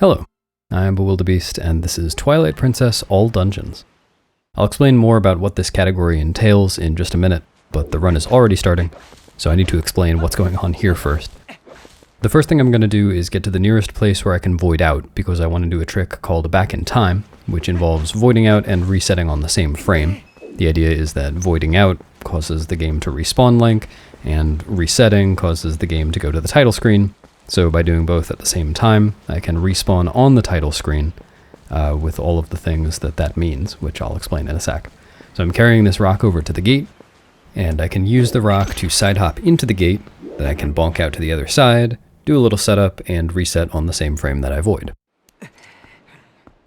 Hello, I am Bewildebeast, and this is Twilight Princess All Dungeons. I'll explain more about what this category entails in just a minute, but the run is already starting, so I need to explain what's going on here first. The first thing I'm going to do is get to the nearest place where I can void out, because I want to do a trick called Back in Time, which involves voiding out and resetting on the same frame. The idea is that voiding out causes the game to respawn Link, and resetting causes the game to go to the title screen. So by doing both at the same time, I can respawn on the title screen with all of the things that means, which I'll explain in a sec. So I'm carrying this rock over to the gate, and I can use the rock to side hop into the gate, then I can bonk out to the other side, do a little setup, and reset on the same frame that I void. So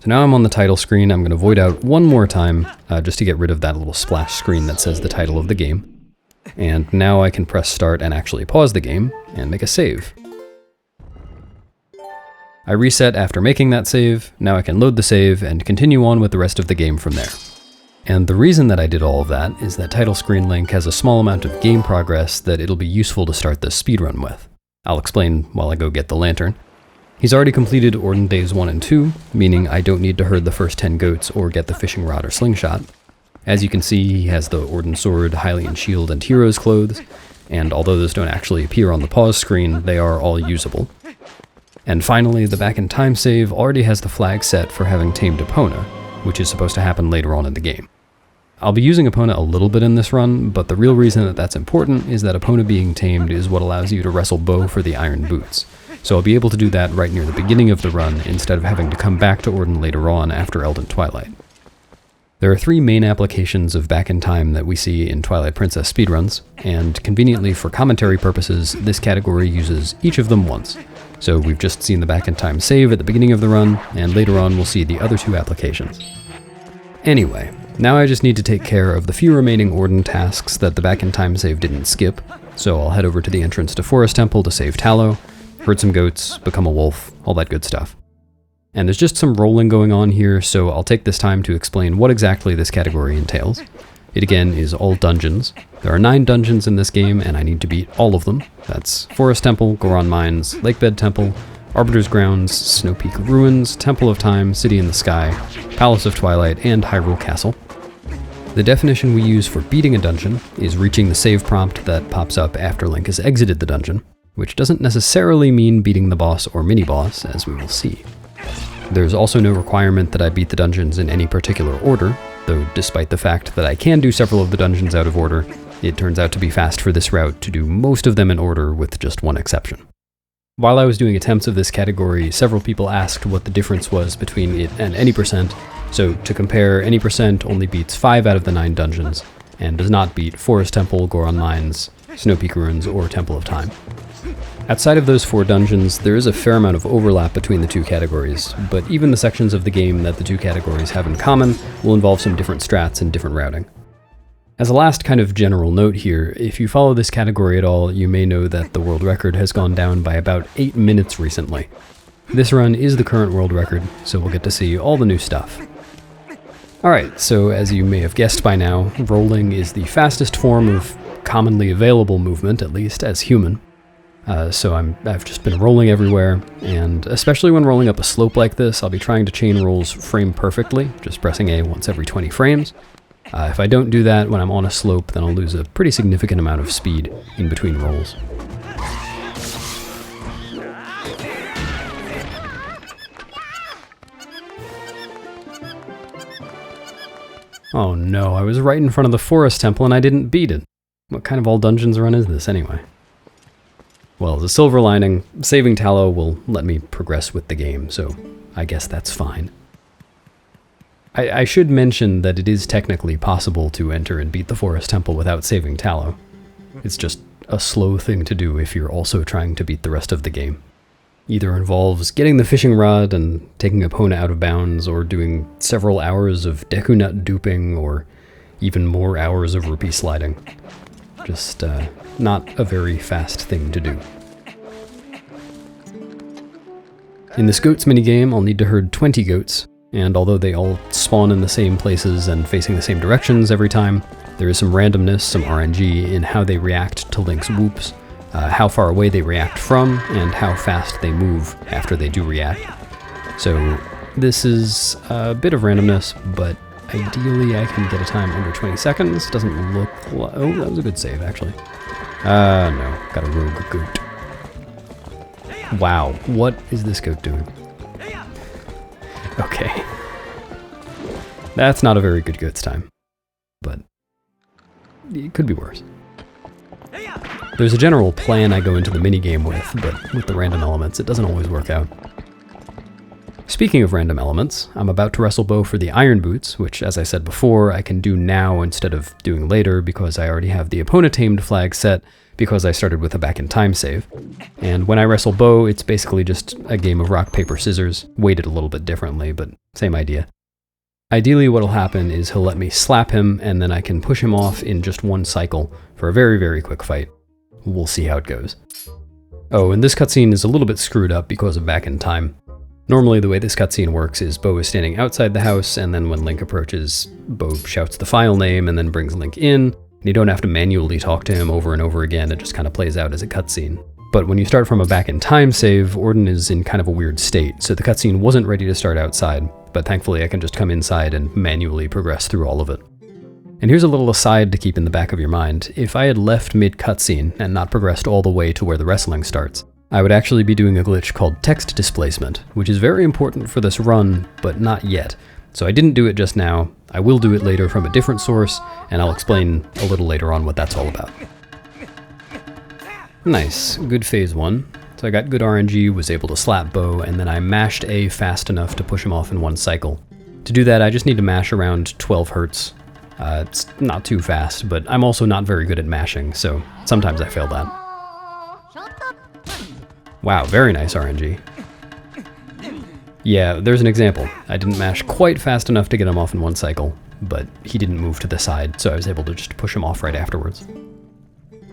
now I'm on the title screen. I'm going to void out one more time, just to get rid of that little splash screen that says the title of the game. And now I can press start and actually pause the game and make a save. I reset after making that save. Now I can load the save and continue on with the rest of the game from there. And the reason that I did all of that is that title screen Link has a small amount of game progress that it'll be useful to start the speedrun with. I'll explain while I go get the lantern. He's already completed Ordon days 1 and 2, meaning I don't need to herd the first 10 goats or get the fishing rod or slingshot. As you can see, he has the Ordon sword, Hylian shield, and hero's clothes, and although those don't actually appear on the pause screen, they are all usable. And finally, the Back in Time save already has the flag set for having tamed Epona, which is supposed to happen later on in the game. I'll be using Epona a little bit in this run, but the real reason that that's important is that Epona being tamed is what allows you to wrestle Bo for the iron boots. So I'll be able to do that right near the beginning of the run instead of having to come back to Ordon later on after Eldin Twilight. There are 3 main applications of Back in Time that we see in Twilight Princess speedruns, and conveniently for commentary purposes, this category uses each of them once. So we've just seen the Back in Time save at the beginning of the run, and later on we'll see the other 2 applications. Anyway, now I just need to take care of the few remaining Ordon tasks that the Back in Time save didn't skip, so I'll head over to the entrance to Forest Temple to save Tallow, herd some goats, become a wolf, all that good stuff. And there's just some rolling going on here, so I'll take this time to explain what exactly this category entails. It again is all dungeons. There are 9 dungeons in this game, and I need to beat all of them. That's Forest Temple, Goron Mines, Lakebed Temple, Arbiter's Grounds, Snowpeak Ruins, Temple of Time, City in the Sky, Palace of Twilight, and Hyrule Castle. The definition we use for beating a dungeon is reaching the save prompt that pops up after Link has exited the dungeon, which doesn't necessarily mean beating the boss or mini-boss, as we will see. There's also no requirement that I beat the dungeons in any particular order, though despite the fact that I can do several of the dungeons out of order, it turns out to be fast for this route to do most of them in order with just one exception. While I was doing attempts of this category, several people asked what the difference was between it and any percent, so to compare, any percent only beats 5 out of the 9 dungeons, and does not beat Forest Temple, Goron Mines, Snowpeak Ruins, or Temple of Time. Outside of those 4 dungeons, there is a fair amount of overlap between the 2 categories, but even the sections of the game that the 2 categories have in common will involve some different strats and different routing. As a last kind of general note here, if you follow this category at all, you may know that the world record has gone down by about 8 minutes recently. This run is the current world record, so we'll get to see all the new stuff. Alright, so as you may have guessed by now, rolling is the fastest form of commonly available movement, at least as human. So I've just been rolling everywhere, and especially when rolling up a slope like this, I'll be trying to chain rolls frame perfectly, just pressing A once every 20 frames. If I don't do that when I'm on a slope, then I'll lose a pretty significant amount of speed in between rolls. Oh no, I was right in front of the Forest Temple and I didn't beat it. What kind of all dungeons run is this anyway? Well, as a silver lining, saving Tallow will let me progress with the game, so I guess that's fine. I should mention that it is technically possible to enter and beat the Forest Temple without saving Tallow. It's just a slow thing to do if you're also trying to beat the rest of the game. Either involves getting the fishing rod and taking Epona out of bounds, or doing several hours of Deku Nut duping, or even more hours of rupee sliding. Just not a very fast thing to do. In this goats minigame, I'll need to herd 20 goats, and although they all spawn in the same places and facing the same directions every time, there is some randomness, some RNG, in how they react to Link's whoops, how far away they react from, and how fast they move after they do react. So this is a bit of randomness, but ideally I can get a time under 20 seconds. Doesn't look like... Oh, that was a good save, actually. No. Got a rogue goat. Wow. What is this goat doing? Okay. That's not a very good goat's time. But it could be worse. There's a general plan I go into the minigame with, but with the random elements, it doesn't always work out. Speaking of random elements, I'm about to wrestle Bo for the Iron Boots, which, as I said before, I can do now instead of doing later because I already have the opponent tamed flag set because I started with a back-in-time save. And when I wrestle Bo, it's basically just a game of rock, paper, scissors, weighted a little bit differently, but same idea. Ideally, what'll happen is he'll let me slap him, and then I can push him off in just one cycle for a very, very quick fight. We'll see how it goes. Oh, and this cutscene is a little bit screwed up because of back in time. Normally, the way this cutscene works is Bo is standing outside the house, and then when Link approaches, Bo shouts the file name and then brings Link in, and you don't have to manually talk to him over and over again, it just kind of plays out as a cutscene. But when you start from a back-in-time save, Ordon is in kind of a weird state, so the cutscene wasn't ready to start outside, but thankfully I can just come inside and manually progress through all of it. And here's a little aside to keep in the back of your mind. If I had left mid-cutscene and not progressed all the way to where the wrestling starts, I would actually be doing a glitch called text displacement, which is very important for this run, but not yet. So I didn't do it just now. I will do it later from a different source, and I'll explain a little later on what that's all about. Nice, good phase 1. So I got good RNG, was able to slap Bo, and then I mashed A fast enough to push him off in one cycle. To do that, I just need to mash around 12 hertz. It's not too fast, but I'm also not very good at mashing, so sometimes I fail that. Wow, very nice RNG. Yeah, there's an example. I didn't mash quite fast enough to get him off in one cycle, but he didn't move to the side, so I was able to just push him off right afterwards.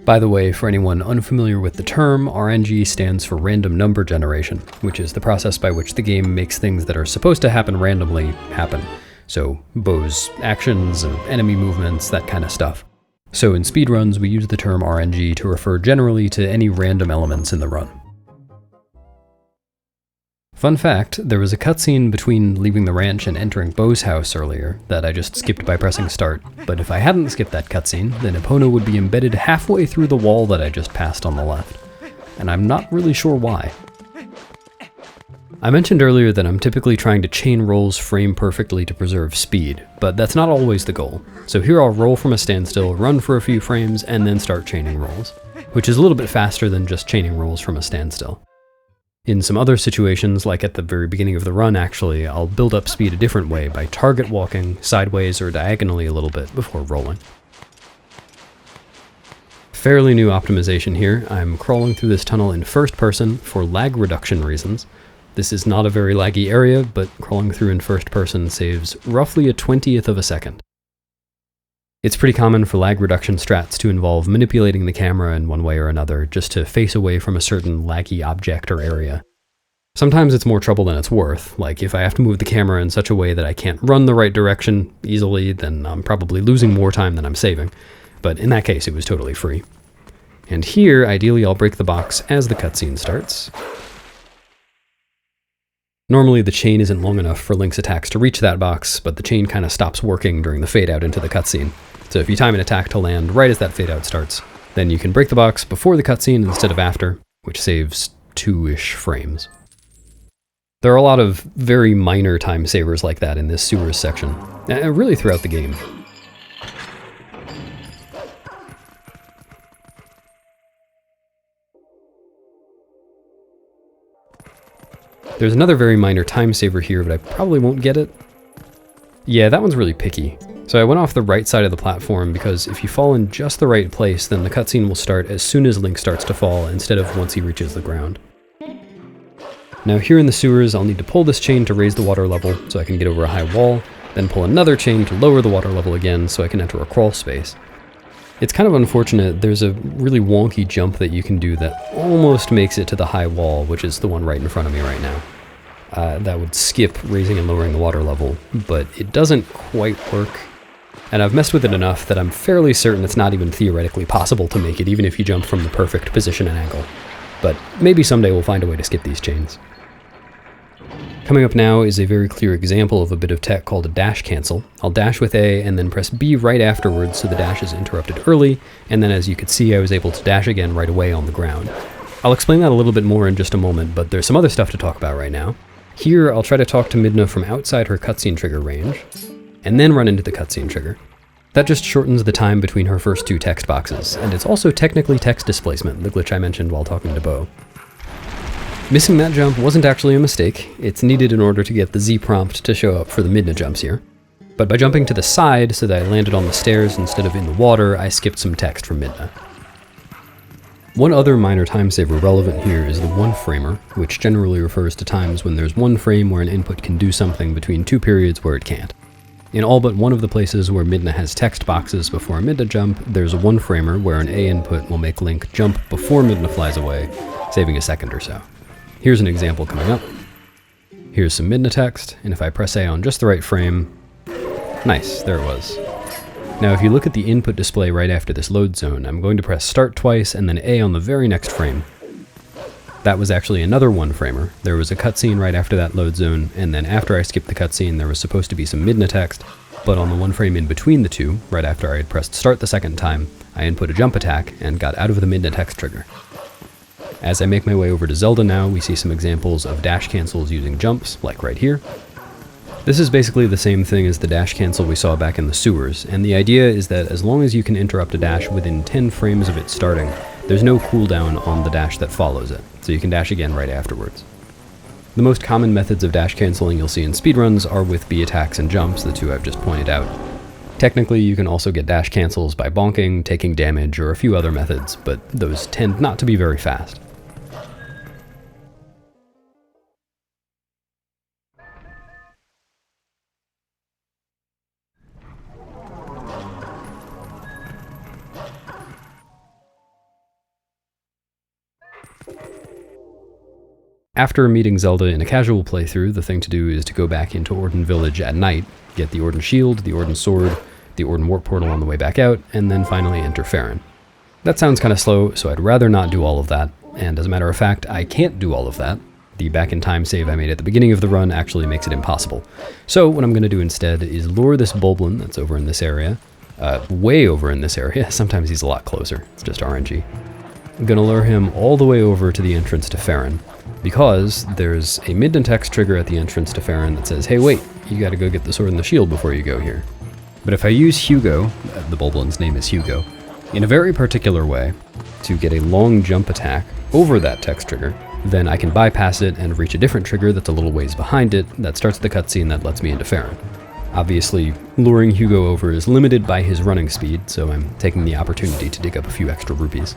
By the way, for anyone unfamiliar with the term, RNG stands for random number generation, which is the process by which the game makes things that are supposed to happen randomly happen. So, Bo's actions and enemy movements, that kind of stuff. So in speedruns, we use the term RNG to refer generally to any random elements in the run. Fun fact, there was a cutscene between leaving the ranch and entering Bo's house earlier that I just skipped by pressing start, but if I hadn't skipped that cutscene, then Epona would be embedded halfway through the wall that I just passed on the left. And I'm not really sure why. I mentioned earlier that I'm typically trying to chain rolls frame perfectly to preserve speed, but that's not always the goal. So here I'll roll from a standstill, run for a few frames, and then start chaining rolls, which is a little bit faster than just chaining rolls from a standstill. In some other situations, like at the very beginning of the run actually, I'll build up speed a different way by target walking sideways or diagonally a little bit before rolling. Fairly new optimization here. I'm crawling through this tunnel in first person for lag reduction reasons. This is not a very laggy area, but crawling through in first person saves roughly a 20th of a second. It's pretty common for lag reduction strats to involve manipulating the camera in one way or another just to face away from a certain laggy object or area. Sometimes it's more trouble than it's worth, like if I have to move the camera in such a way that I can't run the right direction easily, then I'm probably losing more time than I'm saving, but in that case it was totally free. And here, ideally I'll break the box as the cutscene starts. Normally the chain isn't long enough for Link's attacks to reach that box, but the chain kind of stops working during the fade out into the cutscene. So if you time an attack to land right as that fade out starts, then you can break the box before the cutscene instead of after, which saves 2-ish frames. There are a lot of very minor time savers like that in this sewers section, really throughout the game. There's another very minor time saver here, but I probably won't get it. Yeah, that one's really picky. So I went off the right side of the platform because if you fall in just the right place, then the cutscene will start as soon as Link starts to fall instead of once he reaches the ground. Now here in the sewers, I'll need to pull this chain to raise the water level so I can get over a high wall, then pull another chain to lower the water level again so I can enter a crawl space. It's kind of unfortunate, there's a really wonky jump that you can do that almost makes it to the high wall, which is the one right in front of me right now. That would skip raising and lowering the water level, but it doesn't quite work. And I've messed with it enough that I'm fairly certain it's not even theoretically possible to make it, even if you jump from the perfect position and angle. But maybe someday we'll find a way to skip these chains. Coming up now is a very clear example of a bit of tech called a dash cancel. I'll dash with A and then press B right afterwards so the dash is interrupted early, and then as you could see I was able to dash again right away on the ground. I'll explain that a little bit more in just a moment, but there's some other stuff to talk about right now. Here I'll try to talk to Midna from outside her cutscene trigger range, and then run into the cutscene trigger. That just shortens the time between her first two text boxes, and it's also technically text displacement, the glitch I mentioned while talking to Bo. Missing that jump wasn't actually a mistake. It's needed in order to get the Z prompt to show up for the Midna jumps here. But by jumping to the side so that I landed on the stairs instead of in the water, I skipped some text from Midna. One other minor time saver relevant here is the one framer, which generally refers to times when there's one frame where an input can do something between two periods where it can't. In all but one of the places where Midna has text boxes before a Midna jump, there's a one framer where an A input will make Link jump before Midna flies away, saving a second or so. Here's an example coming up. Here's some Midna text, and if I press A on just the right frame, nice, there it was. Now if you look at the input display right after this load zone, I'm going to press start twice and then A on the very next frame. That was actually another one framer. There was a cutscene right after that load zone, and then after I skipped the cutscene there was supposed to be some Midna text, but on the one frame in between the two, right after I had pressed start the second time, I input a jump attack and got out of the Midna text trigger. As I make my way over to Zelda now, we see some examples of dash cancels using jumps, like right here. This is basically the same thing as the dash cancel we saw back in the sewers, and the idea is that as long as you can interrupt a dash within 10 frames of it starting, there's no cooldown on the dash that follows it, so you can dash again right afterwards. The most common methods of dash canceling you'll see in speedruns are with B attacks and jumps, the two I've just pointed out. Technically, you can also get dash cancels by bonking, taking damage, or a few other methods, but those tend not to be very fast. After meeting Zelda in a casual playthrough, the thing to do is to go back into Ordon Village at night, get the Ordon Shield, the Ordon Sword, the Ordon Warp Portal on the way back out, and then finally enter Faron. That sounds kind of slow, so I'd rather not do all of that, and as a matter of fact, I can't do all of that. The back-in-time save I made at the beginning of the run actually makes it impossible. So what I'm going to do instead is lure this Bulblin that's over in this area, way over in this area, sometimes he's a lot closer, it's just RNG. I'm going to lure him all the way over to the entrance to Faron, because there's a Midna text trigger at the entrance to Faron that says, hey wait, you gotta go get the sword and the shield before you go here. But if I use Hugo, the Bulblin's name is Hugo, in a very particular way, to get a long jump attack over that text trigger, then I can bypass it and reach a different trigger that's a little ways behind it that starts the cutscene that lets me into Faron. Obviously, luring Hugo over is limited by his running speed, so I'm taking the opportunity to dig up a few extra rupees.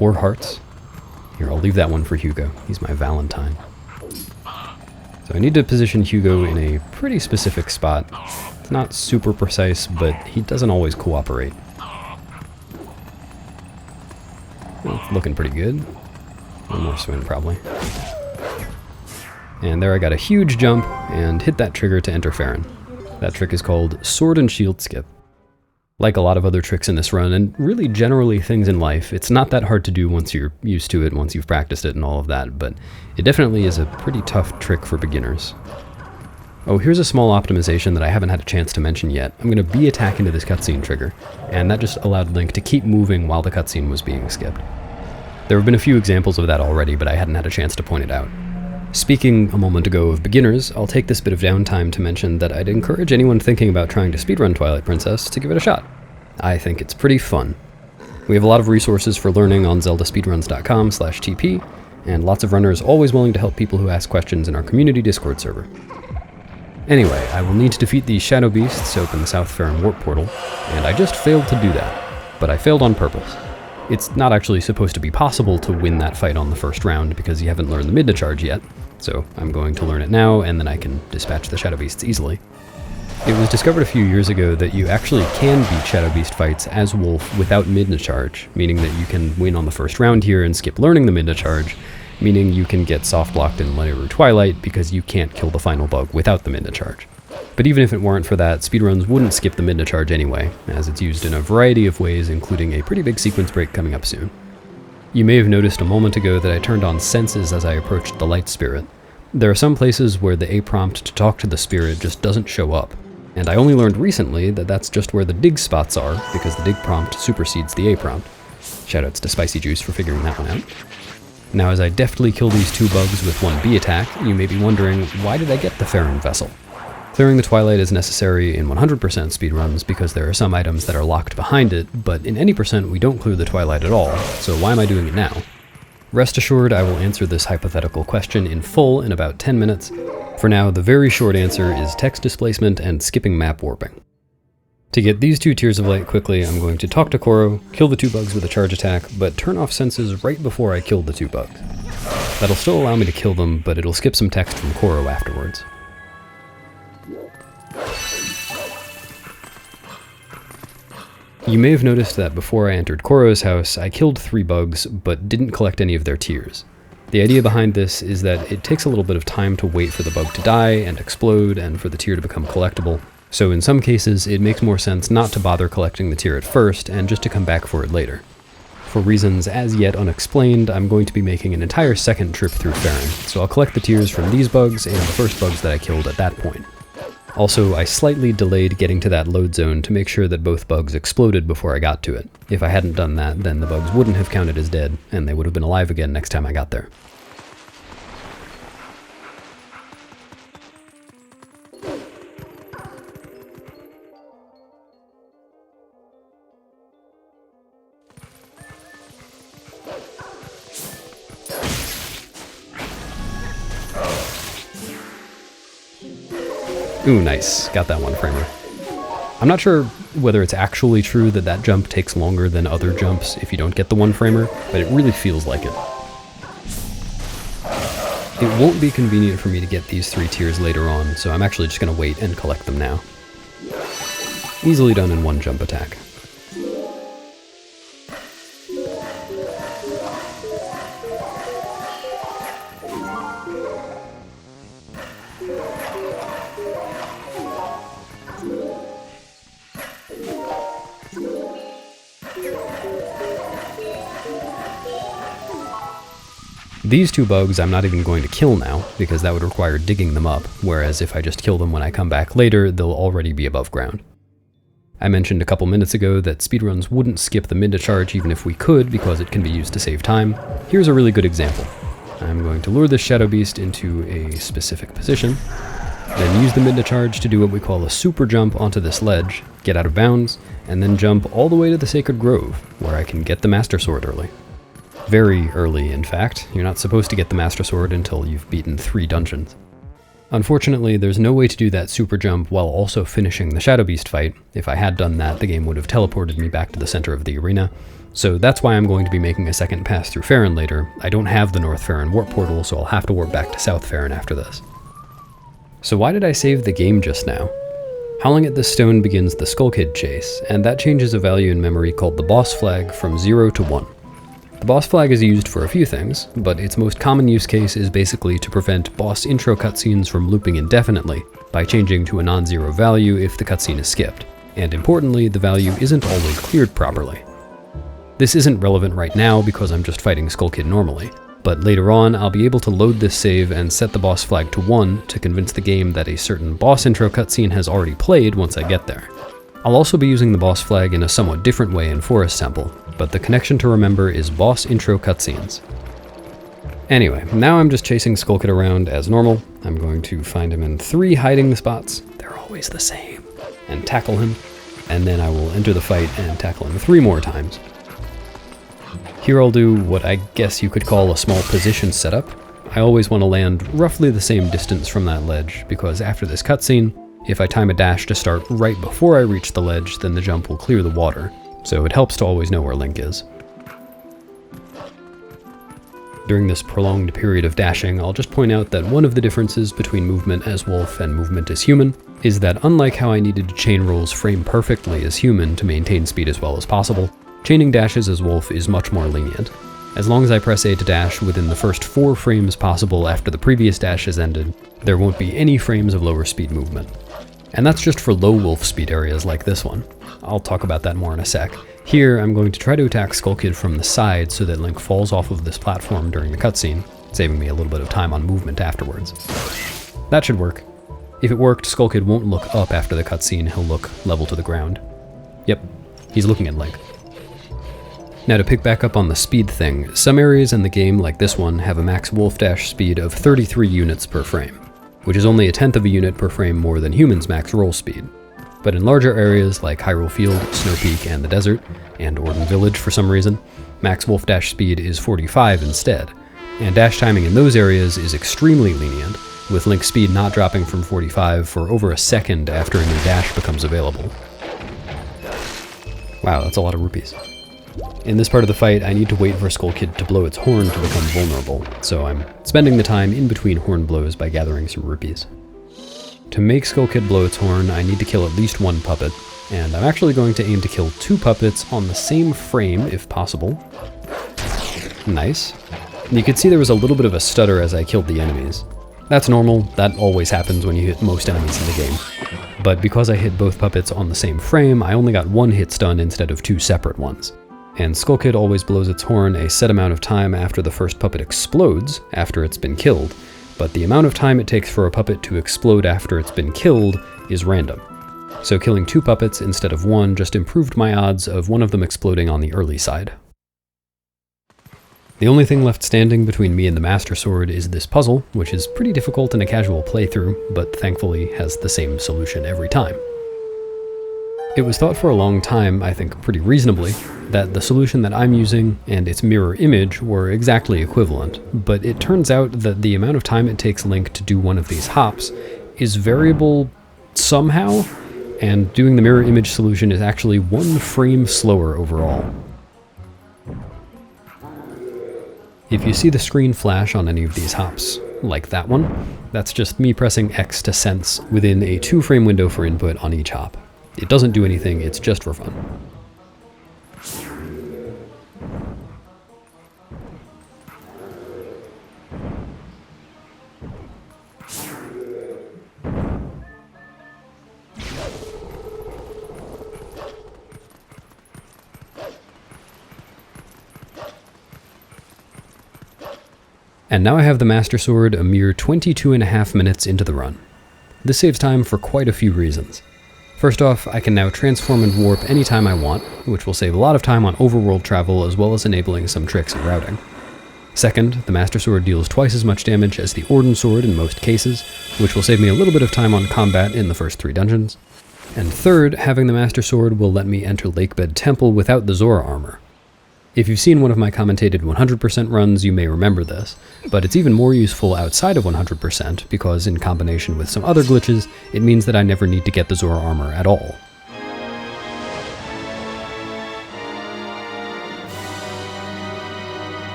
Or hearts. Here, I'll leave that one for Hugo. He's my Valentine. So I need to position Hugo in a pretty specific spot. It's not super precise, but he doesn't always cooperate. Well, it's looking pretty good. One more swing, probably. And there I got a huge jump and hit that trigger to enter Faron. That trick is called Sword and Shield Skip. Like a lot of other tricks in this run, and really generally things in life, it's not that hard to do once you're used to it, once you've practiced it and all of that, but it definitely is a pretty tough trick for beginners. Oh, here's a small optimization that I haven't had a chance to mention yet. I'm going to B attack into this cutscene trigger, and that just allowed Link to keep moving while the cutscene was being skipped. There have been a few examples of that already, but I hadn't had a chance to point it out. Speaking a moment ago of beginners, I'll take this bit of downtime to mention that I'd encourage anyone thinking about trying to speedrun Twilight Princess to give it a shot. I think it's pretty fun. We have a lot of resources for learning on zeldaspeedruns.com/TP, and lots of runners always willing to help people who ask questions in our community Discord server. Anyway, I will need to defeat these shadow beasts to open the South Faron warp portal, and I just failed to do that, but I failed on purpose. It's not actually supposed to be possible to win that fight on the first round because you haven't learned the Midna charge yet, so I'm going to learn it now and then I can dispatch the shadow beasts easily. It was discovered a few years ago that you actually can beat shadow beast fights as Wolf without Midna charge, meaning that you can win on the first round here and skip learning the Midna charge, meaning you can get soft blocked in Lanayru Twilight because you can't kill the final bug without the Midna charge. But even if it weren't for that, speedruns wouldn't skip the Midna charge anyway, as it's used in a variety of ways, including a pretty big sequence break coming up soon. You may have noticed a moment ago that I turned on senses as I approached the light spirit. There are some places where the A prompt to talk to the spirit just doesn't show up, and I only learned recently that that's just where the dig spots are, because the dig prompt supersedes the A prompt. Shoutouts to Spicy Juice for figuring that one out. Now, as I deftly kill these 2 bugs with 1 B attack, you may be wondering, why did I get the Faron vessel? Clearing the Twilight is necessary in 100% speedruns because there are some items that are locked behind it, but in any percent we don't clear the Twilight at all, so why am I doing it now? Rest assured I will answer this hypothetical question in full in about 10 minutes. For now, the very short answer is text displacement and skipping map warping. To get these 2 tiers of light quickly, I'm going to talk to Koro, kill the 2 bugs with a charge attack, but turn off senses right before I kill the 2 bugs. That'll still allow me to kill them, but it'll skip some text from Koro afterwards. You may have noticed that before I entered Koro's house, I killed 3 bugs, but didn't collect any of their tears. The idea behind this is that it takes a little bit of time to wait for the bug to die and explode and for the tear to become collectible, so in some cases it makes more sense not to bother collecting the tear at first and just to come back for it later. For reasons as yet unexplained, I'm going to be making an entire second trip through Faron, so I'll collect the tears from these bugs and the first bugs that I killed at that point. Also, I slightly delayed getting to that load zone to make sure that both bugs exploded before I got to it. If I hadn't done that, then the bugs wouldn't have counted as dead, and they would have been alive again next time I got there. Ooh, nice. Got that one framer. I'm not sure whether it's actually true that that jump takes longer than other jumps if you don't get the one framer, but it really feels like it. It won't be convenient for me to get these 3 tiers later on, so I'm actually just going to wait and collect them now. Easily done in 1 jump attack. These 2 bugs I'm not even going to kill now, because that would require digging them up, whereas if I just kill them when I come back later, they'll already be above ground. I mentioned a couple minutes ago that speedruns wouldn't skip the Midna charge even if we could, because it can be used to save time. Here's a really good example. I'm going to lure this Shadow Beast into a specific position, then use the Midna charge to do what we call a super jump onto this ledge, get out of bounds, and then jump all the way to the Sacred Grove, where I can get the Master Sword early. Very early, in fact. You're not supposed to get the Master Sword until you've beaten 3 dungeons. Unfortunately, there's no way to do that super jump while also finishing the Shadow Beast fight. If I had done that, the game would have teleported me back to the center of the arena. So that's why I'm going to be making a second pass through Faron later. I don't have the North Faron warp portal, so I'll have to warp back to South Faron after this. So why did I save the game just now? Howling at the Stone begins the Skull Kid chase, and that changes a value in memory called the boss flag from 0 to 1. The boss flag is used for a few things, but its most common use case is basically to prevent boss intro cutscenes from looping indefinitely by changing to a non-zero value if the cutscene is skipped, and importantly, the value isn't always cleared properly. This isn't relevant right now because I'm just fighting Skull Kid normally, but later on I'll be able to load this save and set the boss flag to 1 to convince the game that a certain boss intro cutscene has already played once I get there. I'll also be using the boss flag in a somewhat different way in Forest Temple, but the connection to remember is boss intro cutscenes. Anyway, now I'm just chasing Skull Kid around as normal. I'm going to find him in 3 hiding spots, they're always the same, and tackle him, and then I will enter the fight and tackle him 3 more times. Here I'll do what I guess you could call a small position setup. I always want to land roughly the same distance from that ledge, because after this cutscene, if I time a dash to start right before I reach the ledge, then the jump will clear the water, so it helps to always know where Link is. During this prolonged period of dashing, I'll just point out that one of the differences between movement as Wolf and movement as human is that unlike how I needed to chain rolls frame perfectly as human to maintain speed as well as possible, chaining dashes as Wolf is much more lenient. As long as I press A to dash within the first 4 frames possible after the previous dash has ended, there won't be any frames of lower speed movement. And that's just for low wolf speed areas like this one. I'll talk about that more in a sec. Here, I'm going to try to attack Skull Kid from the side so that Link falls off of this platform during the cutscene, saving me a little bit of time on movement afterwards. That should work. If it worked, Skull Kid won't look up after the cutscene, he'll look level to the ground. Yep, he's looking at Link. Now to pick back up on the speed thing, some areas in the game, like this one, have a max wolf dash speed of 33 units per frame, which is only a tenth of a unit per frame more than humans' max roll speed. But in larger areas like Hyrule Field, Snowpeak, and the Desert, and Ordon Village for some reason, max wolf dash speed is 45 instead, and dash timing in those areas is extremely lenient, with Link's speed not dropping from 45 for over a second after a new dash becomes available. Wow, that's a lot of rupees. In this part of the fight, I need to wait for Skull Kid to blow its horn to become vulnerable, so I'm spending the time in between horn blows by gathering some rupees. To make Skull Kid blow its horn, I need to kill at least one puppet, and I'm actually going to aim to kill 2 puppets on the same frame if possible. Nice. You could see there was a little bit of a stutter as I killed the enemies. That's normal, that always happens when you hit most enemies in the game. But because I hit both puppets on the same frame, I only got 1 hit stun instead of 2 separate ones. And Skull Kid always blows its horn a set amount of time after the first puppet explodes, after it's been killed, but the amount of time it takes for a puppet to explode after it's been killed is random. So killing 2 puppets instead of 1 just improved my odds of one of them exploding on the early side. The only thing left standing between me and the Master Sword is this puzzle, which is pretty difficult in a casual playthrough, but thankfully has the same solution every time. It was thought for a long time, I think pretty reasonably, that the solution that I'm using and its mirror image were exactly equivalent, but it turns out that the amount of time it takes Link to do one of these hops is variable somehow, and doing the mirror image solution is actually 1 frame slower overall. If you see the screen flash on any of these hops, like that one, that's just me pressing X to sense within a 2-frame window for input on each hop. It doesn't do anything, it's just for fun. And now I have the Master Sword a mere 22.5 minutes into the run. This saves time for quite a few reasons. First off, I can now transform and warp anytime I want, which will save a lot of time on overworld travel as well as enabling some tricks and routing. Second, the Master Sword deals twice as much damage as the Ordon Sword in most cases, which will save me a little bit of time on combat in the first 3 dungeons. And third, having the Master Sword will let me enter Lakebed Temple without the Zora armor. If you've seen one of my commentated 100% runs, you may remember this, but it's even more useful outside of 100% because in combination with some other glitches, it means that I never need to get the Zora armor at all.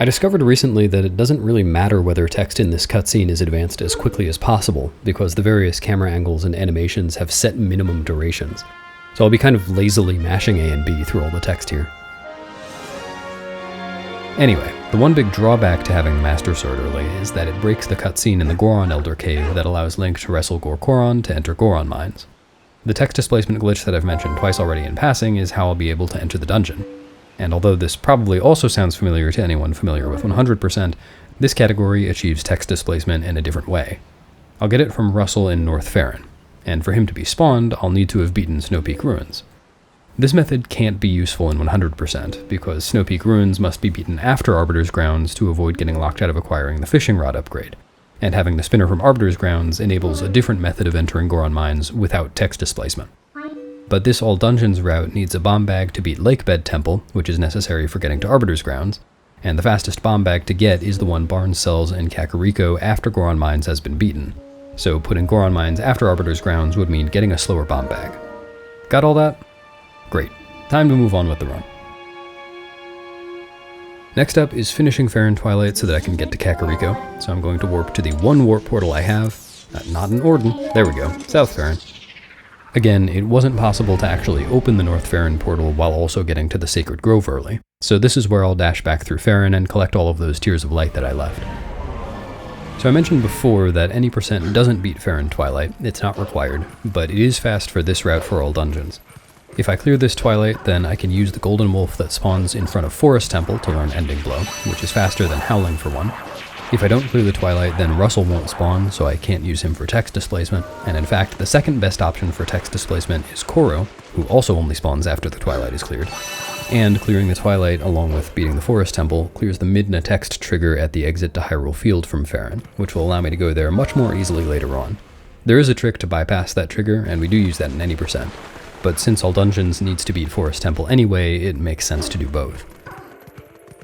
I discovered recently that it doesn't really matter whether text in this cutscene is advanced as quickly as possible, because the various camera angles and animations have set minimum durations. So I'll be kind of lazily mashing A and B through all the text here. Anyway, the one big drawback to having the Master Sword early is that it breaks the cutscene in the Goron Elder Cave that allows Link to wrestle Goron to enter Goron Mines. The text displacement glitch that I've mentioned twice already in passing is how I'll be able to enter the dungeon. And although this probably also sounds familiar to anyone familiar with 100%, this category achieves text displacement in a different way. I'll get it from Russell in North Faron, and for him to be spawned, I'll need to have beaten Snowpeak Ruins. This method can't be useful in 100%, because Snowpeak Ruins must be beaten after Arbiter's Grounds to avoid getting locked out of acquiring the fishing rod upgrade, and having the spinner from Arbiter's Grounds enables a different method of entering Goron Mines without text displacement. But this all dungeons route needs a bomb bag to beat Lakebed Temple, which is necessary for getting to Arbiter's Grounds, and the fastest bomb bag to get is the one Barnes sells in Kakariko after Goron Mines has been beaten. So putting Goron Mines after Arbiter's Grounds would mean getting a slower bomb bag. Got all that? Great. Time to move on with the run. Next up is finishing Eldin Twilight so that I can get to Kakariko, so I'm going to warp to the one warp portal I have, not in Ordon, there we go, South Faron. Again, it wasn't possible to actually open the North Faron portal while also getting to the Sacred Grove early, so this is where I'll dash back through Faron and collect all of those Tears of Light that I left. So I mentioned before that any percent doesn't beat Faron Twilight, it's not required, but it is fast for this route for all dungeons. If I clear this Twilight, then I can use the Golden Wolf that spawns in front of Forest Temple to learn Ending Blow, which is faster than Howling for one. If I don't clear the Twilight, then Russell won't spawn, so I can't use him for text displacement, and in fact, the second best option for text displacement is Koro, who also only spawns after the Twilight is cleared. And clearing the Twilight, along with beating the Forest Temple, clears the Midna text trigger at the exit to Hyrule Field from Faron, which will allow me to go there much more easily later on. There is a trick to bypass that trigger, and we do use that in any percent. But since all dungeons needs to beat Forest Temple anyway, it makes sense to do both.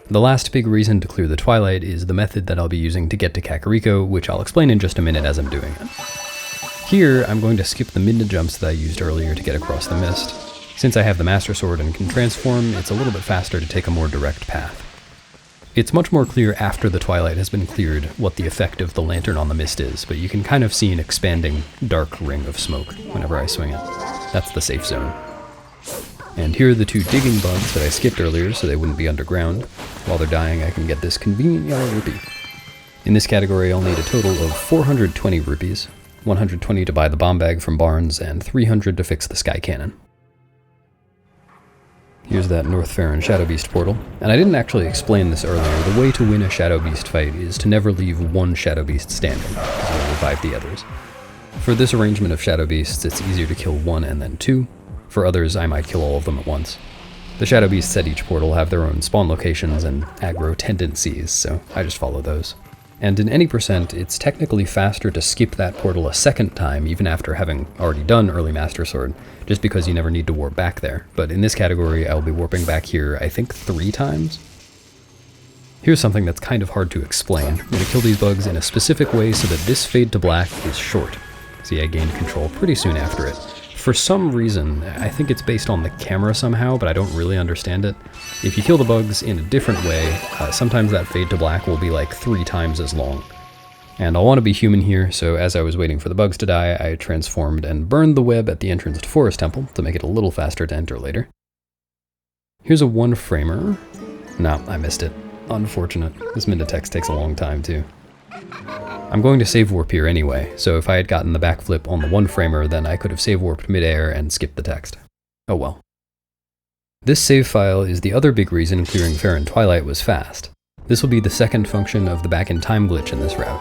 The last big reason to clear the Twilight is the method that I'll be using to get to Kakariko, which I'll explain in just a minute as I'm doing it. Here, I'm going to skip the Midna jumps that I used earlier to get across the mist. Since I have the Master Sword and can transform, it's a little bit faster to take a more direct path. It's much more clear after the Twilight has been cleared what the effect of the lantern on the mist is, but you can kind of see an expanding, dark ring of smoke whenever I swing it. That's the safe zone. And here are the two digging bugs that I skipped earlier so they wouldn't be underground. While they're dying, I can get this convenient yellow rupee. In this category, I'll need a total of 420 rupees, 120 to buy the bomb bag from Barnes, and 300 to fix the sky cannon. Here's that North Faron Shadow Beast portal, and I didn't actually explain this earlier. The way to win a Shadow Beast fight is to never leave one Shadow Beast standing, because you'll revive the others. For this arrangement of Shadow Beasts, it's easier to kill one and then two. For others, I might kill all of them at once. The Shadow Beasts at each portal have their own spawn locations and aggro tendencies, so I just follow those. And in any percent, it's technically faster to skip that portal a second time, even after having already done Early Master Sword, just because you never need to warp back there. But in this category, I'll be warping back here, I think 3 times? Here's something that's kind of hard to explain. I'm going to kill these bugs in a specific way so that this fade to black is short. See, I gained control pretty soon after it. For some reason, I think it's based on the camera somehow, but I don't really understand it. If you kill the bugs in a different way, sometimes that fade to black will be like 3 times as long. And I'll want to be human here, so as I was waiting for the bugs to die, I transformed and burned the web at the entrance to Forest Temple to make it a little faster to enter later. Here's a 1-framer. No, I missed it. Unfortunate. This Midna text takes a long time too. I'm going to save warp here anyway, so if I had gotten the backflip on the 1-framer, then I could have save warped midair and skipped the text. Oh well. This save file is the other big reason clearing Faron Twilight was fast. This will be the second function of the back-in-time glitch in this route.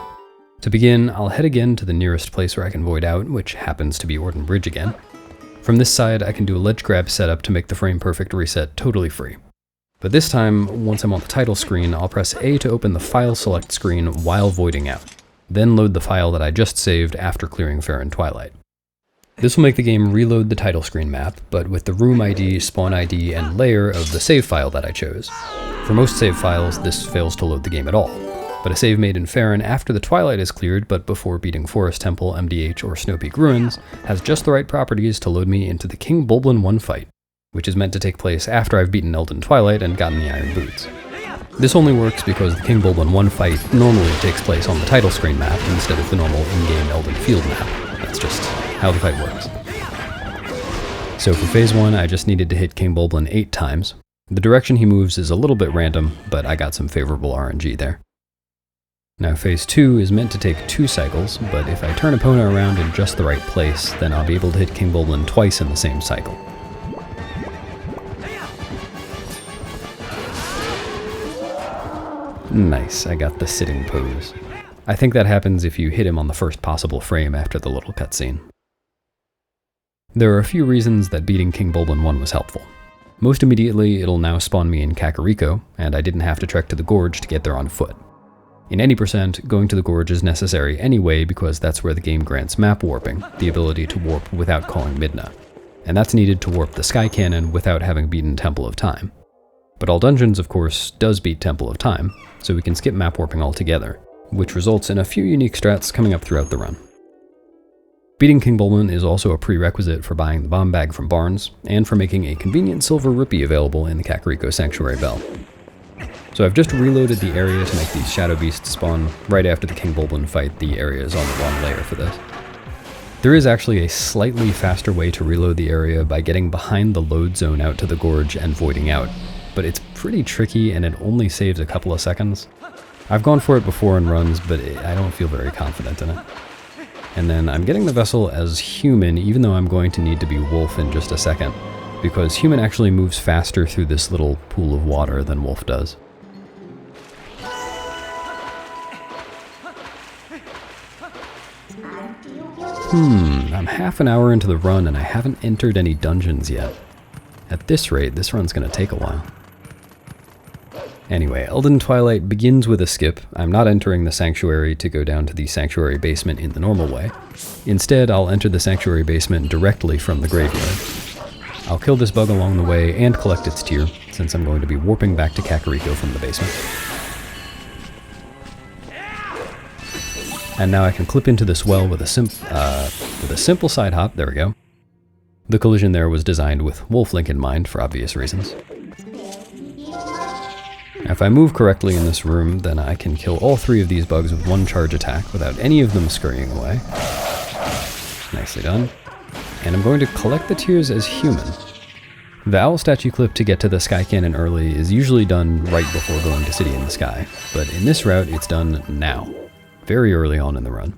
To begin, I'll head again to the nearest place where I can void out, which happens to be Ordon Bridge again. From this side, I can do a ledge grab setup to make the frame-perfect reset totally free. But this time, once I'm on the title screen, I'll press A to open the file select screen while voiding out. Then load the file that I just saved after clearing Faron Twilight. This will make the game reload the title screen map, but with the room ID, spawn ID, and layer of the save file that I chose. For most save files, this fails to load the game at all, but a save made in Faron after the Twilight is cleared but before beating Forest Temple, MDH, or Snowpeak Ruins has just the right properties to load me into the King Bulblin 1 fight, which is meant to take place after I've beaten Eldin Twilight and gotten the Iron Boots. This only works because the King Bulblin 1 fight normally takes place on the title screen map instead of the normal in-game Eldin Field map. That's just how the fight works. So for phase 1, I just needed to hit King Bulblin 8 times. The direction he moves is a little bit random, but I got some favorable RNG there. Now phase 2 is meant to take 2 cycles, but if I turn Epona around in just the right place, then I'll be able to hit King Bulblin twice in the same cycle. Nice, I got the sitting pose. I think that happens if you hit him on the first possible frame after the little cutscene. There are a few reasons that beating King Bulblin 1 was helpful. Most immediately, it'll now spawn me in Kakariko, and I didn't have to trek to the gorge to get there on foot. In any percent, going to the gorge is necessary anyway because that's where the game grants map warping, the ability to warp without calling Midna. And that's needed to warp the Sky Cannon without having beaten Temple of Time. But all dungeons, of course, does beat Temple of Time, so we can skip map warping altogether, which results in a few unique strats coming up throughout the run. Beating King Bulblin is also a prerequisite for buying the bomb bag from Barnes, and for making a convenient silver rupee available in the Kakariko Sanctuary Bell. So I've just reloaded the area to make these Shadow Beasts spawn right after the King Bulblin fight. The area is on the wrong layer for this. There is actually a slightly faster way to reload the area by getting behind the load zone out to the gorge and voiding out, but it's pretty tricky and it only saves a couple of seconds. I've gone for it before in runs, but I don't feel very confident in it. And then I'm getting the vessel as human, even though I'm going to need to be wolf in just a second, because human actually moves faster through this little pool of water than wolf does. I'm half an hour into the run and I haven't entered any dungeons yet. At this rate, this run's gonna take a while. Anyway, Eldin Twilight begins with a skip. I'm not entering the sanctuary to go down to the sanctuary basement in the normal way. Instead, I'll enter the sanctuary basement directly from the graveyard. I'll kill this bug along the way and collect its tear, since I'm going to be warping back to Kakariko from the basement. And now I can clip into this well with a simple side hop. There we go. The collision there was designed with Wolf Link in mind for obvious reasons. If I move correctly in this room, then I can kill all three of these bugs with one charge attack without any of them scurrying away. Nicely done. And I'm going to collect the tears as human. The owl statue clip to get to the sky cannon early is usually done right before going to City in the Sky, but in this route it's done now, very early on in the run.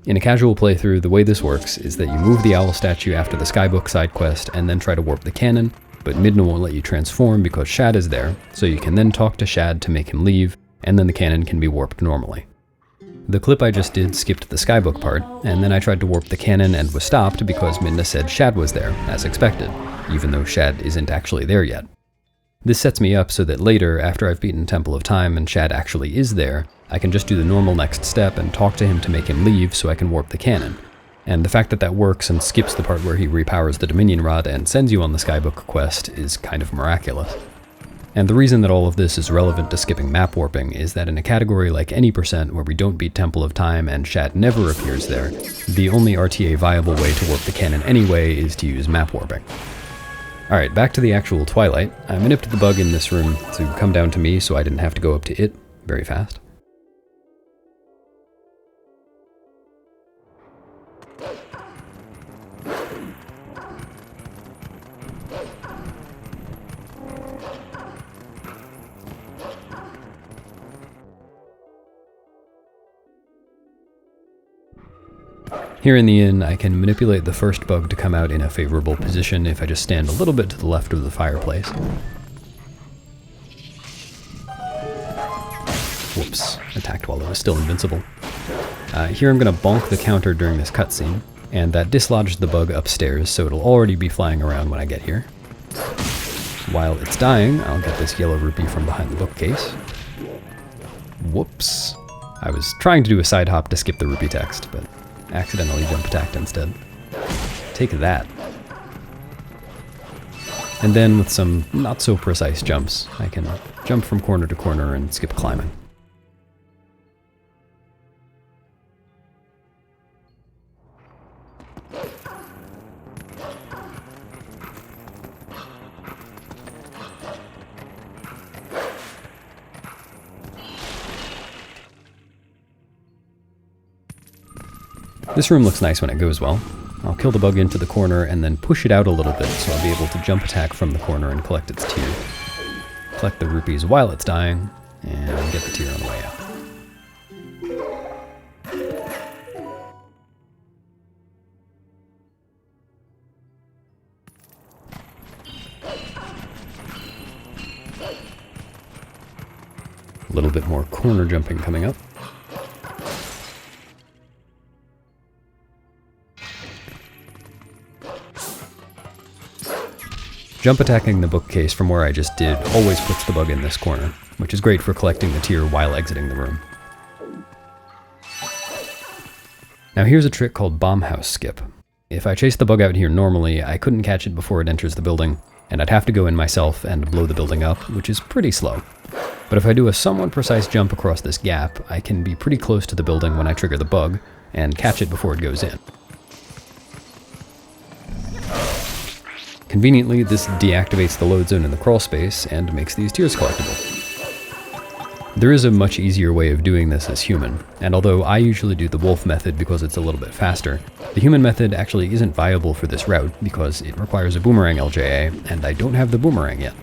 In a casual playthrough, the way this works is that you move the owl statue after the Skybook side quest and then try to warp the cannon, but Midna won't let you transform because Shad is there, so you can then talk to Shad to make him leave, and then the cannon can be warped normally. The clip I just did skipped the Skybook part, and then I tried to warp the cannon and was stopped because Midna said Shad was there, as expected, even though Shad isn't actually there yet. This sets me up so that later, after I've beaten Temple of Time and Shad actually is there, I can just do the normal next step and talk to him to make him leave so I can warp the cannon. And the fact that that works and skips the part where he repowers the Dominion Rod and sends you on the Skybook quest is kind of miraculous. And the reason that all of this is relevant to skipping map warping is that in a category like any percent where we don't beat Temple of Time and Shad never appears there, the only RTA viable way to warp the cannon anyway is to use map warping. Alright, back to the actual Twilight. I manipulated the bug in this room to come down to me so I didn't have to go up to it very fast. Here in the inn, I can manipulate the first bug to come out in a favorable position if I just stand a little bit to the left of the fireplace. Whoops, attacked while it was still invincible. Here I'm going to bonk the counter during this cutscene, and that dislodged the bug upstairs, so it'll already be flying around when I get here. While it's dying, I'll get this yellow rupee from behind the bookcase. Whoops. I was trying to do a side hop to skip the rupee text, but accidentally jump attacked instead. Take that. And then with some not so precise jumps, I can jump from corner to corner and skip climbing. This room looks nice when it goes well. I'll kill the bug into the corner and then push it out a little bit so I'll be able to jump attack from the corner and collect its tear. Collect the rupees while it's dying, and get the tear on the way out. A little bit more corner jumping coming up. Jump attacking the bookcase from where I just did always puts the bug in this corner, which is great for collecting the tear while exiting the room. Now here's a trick called Bomb House Skip. If I chase the bug out here normally, I couldn't catch it before it enters the building, and I'd have to go in myself and blow the building up, which is pretty slow. But if I do a somewhat precise jump across this gap, I can be pretty close to the building when I trigger the bug, and catch it before it goes in. Conveniently, this deactivates the load zone in the crawl space and makes these tears collectible. There is a much easier way of doing this as human, and although I usually do the wolf method because it's a little bit faster, the human method actually isn't viable for this route because it requires a boomerang LJA, and I don't have the boomerang yet.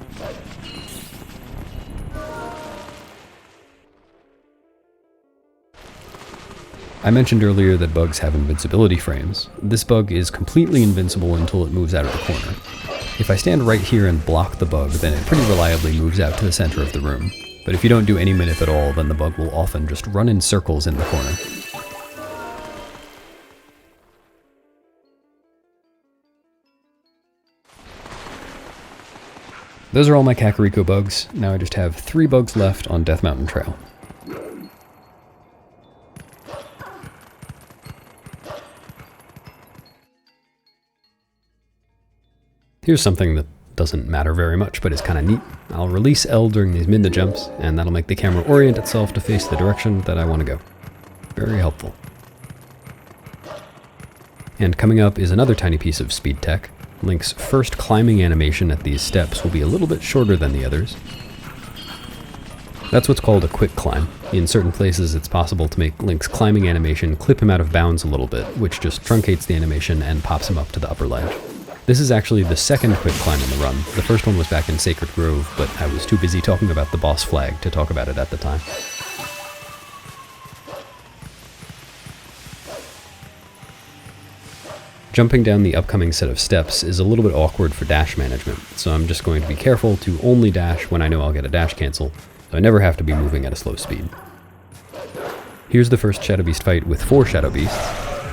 I mentioned earlier that bugs have invincibility frames. This bug is completely invincible until it moves out of the corner. If I stand right here and block the bug, then it pretty reliably moves out to the center of the room. But if you don't do any minute at all, then the bug will often just run in circles in the corner. Those are all my Kakariko bugs. Now I just have 3 bugs left on Death Mountain Trail. Here's something that doesn't matter very much, but is kind of neat. I'll release L during these Midna jumps, and that'll make the camera orient itself to face the direction that I want to go. Very helpful. And coming up is another tiny piece of speed tech. Link's first climbing animation at these steps will be a little bit shorter than the others. That's what's called a quick climb. In certain places it's possible to make Link's climbing animation clip him out of bounds a little bit, which just truncates the animation and pops him up to the upper ledge. This is actually the second quick climb in the run. The first one was back in Sacred Grove, but I was too busy talking about the boss flag to talk about it at the time. Jumping down the upcoming set of steps is a little bit awkward for dash management, so I'm just going to be careful to only dash when I know I'll get a dash cancel, so I never have to be moving at a slow speed. Here's the first Shadow Beast fight with 4 Shadow Beasts,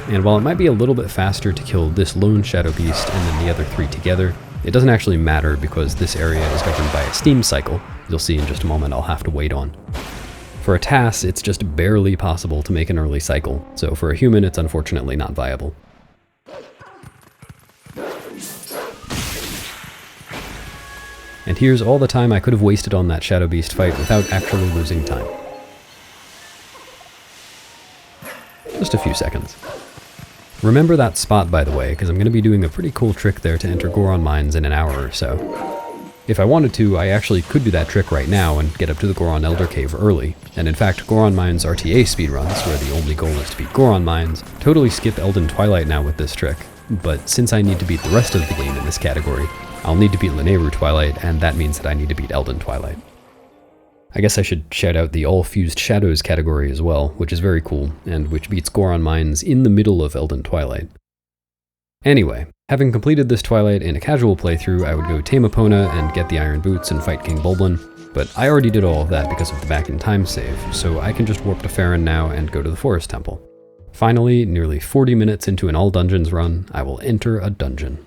and while it might be a little bit faster to kill this lone Shadow Beast and then the other 3 together, it doesn't actually matter because this area is governed by a steam cycle you'll see in just a moment I'll have to wait on. For a TAS, it's just barely possible to make an early cycle, so for a human it's unfortunately not viable. And here's all the time I could have wasted on that Shadow Beast fight without actually losing time. Just a few seconds. Remember that spot, by the way, because I'm going to be doing a pretty cool trick there to enter Goron Mines in an hour or so. If I wanted to, I actually could do that trick right now and get up to the Goron Elder Cave early, and in fact, Goron Mines RTA speedruns, where the only goal is to beat Goron Mines, totally skip Eldin Twilight now with this trick, but since I need to beat the rest of the game in this category, I'll need to beat Lanayru Twilight, and that means that I need to beat Eldin Twilight. I guess I should shout out the All Fused Shadows category as well, which is very cool, and which beats Goron Mines in the middle of Eldin Twilight. Anyway, having completed this Twilight in a casual playthrough, I would go tame Epona and get the Iron Boots and fight King Bulblin, but I already did all of that because of the back in time save, so I can just warp to Faron now and go to the Forest Temple. Finally, nearly 40 minutes into an all dungeons run, I will enter a dungeon.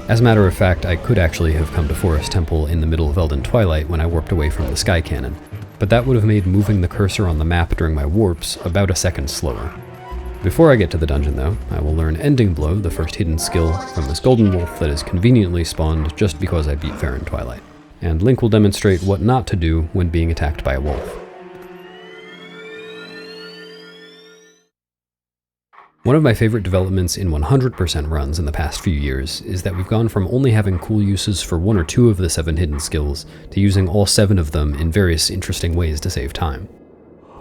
As a matter of fact, I could actually have come to Forest Temple in the middle of Eldin Twilight when I warped away from the Sky Cannon, but that would have made moving the cursor on the map during my warps about a second slower. Before I get to the dungeon though, I will learn Ending Blow, the first hidden skill from this golden wolf that is conveniently spawned just because I beat Faron Twilight, and Link will demonstrate what not to do when being attacked by a wolf. One of my favorite developments in 100% runs in the past few years is that we've gone from only having cool uses for 1 or 2 of the 7 hidden skills to using all 7 of them in various interesting ways to save time.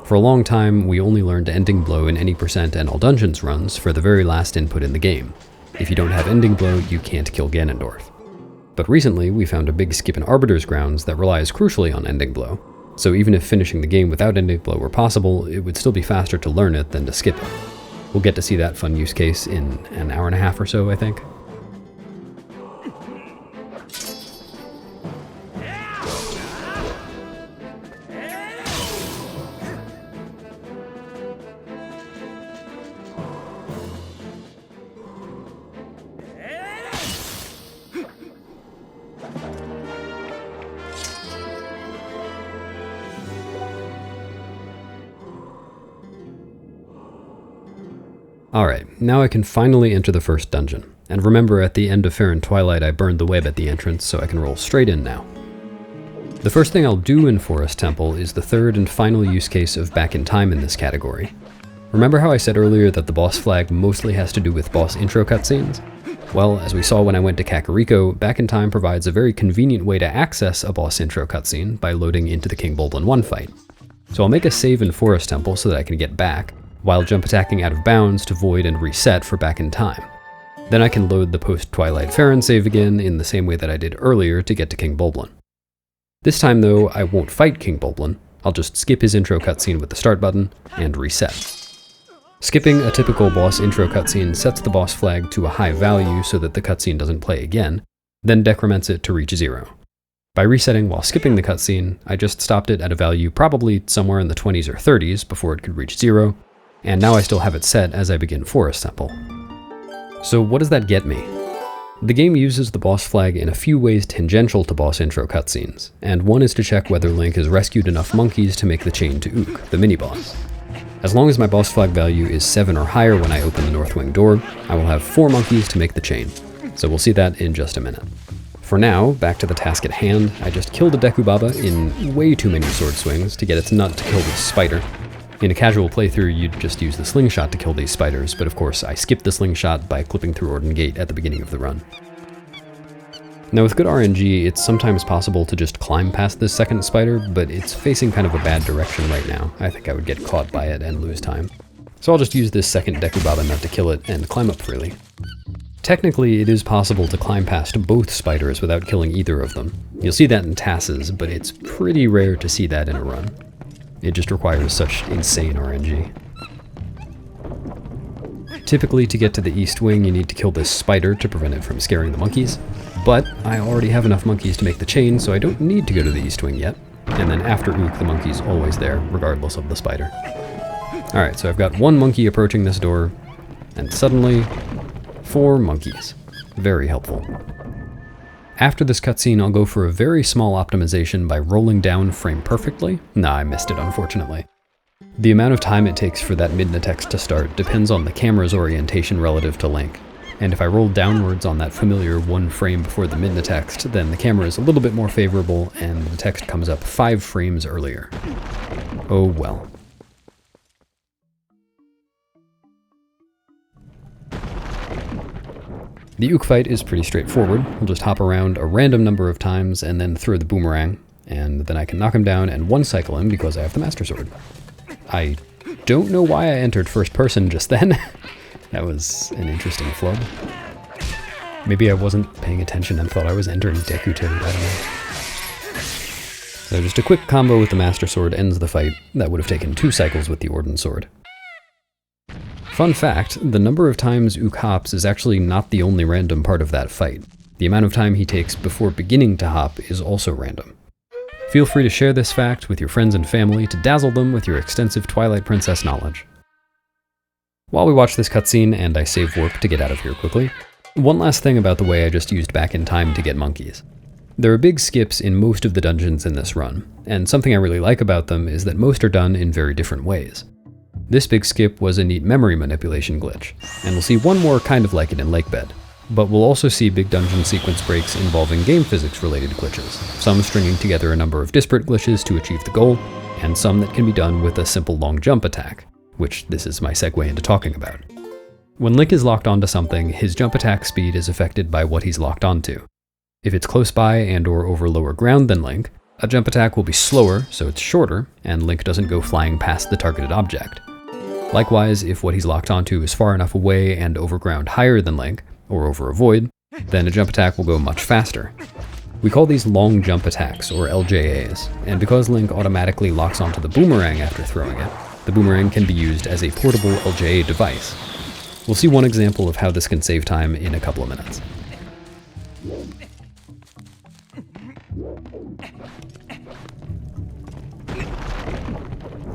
For a long time, we only learned Ending Blow in any percent and all dungeons runs for the very last input in the game. If you don't have Ending Blow, you can't kill Ganondorf. But recently, we found a big skip in Arbiter's grounds that relies crucially on Ending Blow, so even if finishing the game without Ending Blow were possible, it would still be faster to learn it than to skip it. We'll get to see that fun use case in an hour and a half or so, I think. Alright, now I can finally enter the first dungeon. And remember, at the end of Faron Twilight I burned the web at the entrance, so I can roll straight in now. The first thing I'll do in Forest Temple is the third and final use case of Back in Time in this category. Remember how I said earlier that the boss flag mostly has to do with boss intro cutscenes? Well, as we saw when I went to Kakariko, Back in Time provides a very convenient way to access a boss intro cutscene by loading into the King Bulblin 1 fight. So I'll make a save in Forest Temple so that I can get back, while jump attacking out of bounds to void and reset for Back in Time. Then I can load the post-Twilight Faron save again in the same way that I did earlier to get to King Bulblin. This time though, I won't fight King Bulblin, I'll just skip his intro cutscene with the start button and reset. Skipping a typical boss intro cutscene sets the boss flag to a high value so that the cutscene doesn't play again, then decrements it to reach 0. By resetting while skipping the cutscene, I just stopped it at a value probably somewhere in the 20s or 30s before it could reach 0, and now I still have it set as I begin Forest Temple. So what does that get me? The game uses the boss flag in a few ways tangential to boss intro cutscenes, and one is to check whether Link has rescued enough monkeys to make the chain to Ook, the mini-boss. As long as my boss flag value is 7 or higher when I open the North Wing door, I will have 4 monkeys to make the chain, so we'll see that in just a minute. For now, back to the task at hand, I just killed a Deku Baba in way too many sword swings to get its nut to kill this spider. In a casual playthrough, you'd just use the slingshot to kill these spiders, but of course I skipped the slingshot by clipping through Ordon Gate at the beginning of the run. Now with good RNG, it's sometimes possible to just climb past this second spider, but it's facing kind of a bad direction right now. I think I would get caught by it and lose time. So I'll just use this second Deku Baba nut to kill it and climb up freely. Technically, it is possible to climb past both spiders without killing either of them. You'll see that in TASes, but it's pretty rare to see that in a run. It just requires such insane RNG. Typically, to get to the East Wing, you need to kill this spider to prevent it from scaring the monkeys, but I already have enough monkeys to make the chain, so I don't need to go to the East Wing yet. And then after Ook, the monkey's always there, regardless of the spider. Alright, so I've got 1 monkey approaching this door, and suddenly 4 monkeys. Very helpful. After this cutscene, I'll go for a very small optimization by rolling down frame perfectly. Nah, I missed it, unfortunately. The amount of time it takes for that Midna text to start depends on the camera's orientation relative to Link. And if I roll downwards on that familiar 1 frame before the Midna text, then the camera is a little bit more favorable and the text comes up 5 frames earlier. Oh well. The Ook fight is pretty straightforward. We'll just hop around a random number of times and then throw the boomerang, and then I can knock him down and one-cycle him because I have the Master Sword. I don't know why I entered first person just then. That was an interesting flub. Maybe I wasn't paying attention and thought I was entering Deku Toad, I don't know. So just a quick combo with the Master Sword ends the fight. That would have taken 2 cycles with the Ordon Sword. Fun fact, the number of times Ook hops is actually not the only random part of that fight. The amount of time he takes before beginning to hop is also random. Feel free to share this fact with your friends and family to dazzle them with your extensive Twilight Princess knowledge. While we watch this cutscene and I save warp to get out of here quickly, one last thing about the way I just used back in time to get monkeys. There are big skips in most of the dungeons in this run, and something I really like about them is that most are done in very different ways. This big skip was a neat memory manipulation glitch, and we'll see one more kind of like it in Lakebed. But we'll also see big dungeon sequence breaks involving game physics related glitches, some stringing together a number of disparate glitches to achieve the goal, and some that can be done with a simple long jump attack, which this is my segue into talking about. When Link is locked onto something, his jump attack speed is affected by what he's locked onto. If it's close by and or over lower ground than Link, a jump attack will be slower, so it's shorter, and Link doesn't go flying past the targeted object. Likewise, if what he's locked onto is far enough away and over ground higher than Link, or over a void, then a jump attack will go much faster. We call these long jump attacks, or LJAs, and because Link automatically locks onto the boomerang after throwing it, the boomerang can be used as a portable LJA device. We'll see one example of how this can save time in a couple of minutes.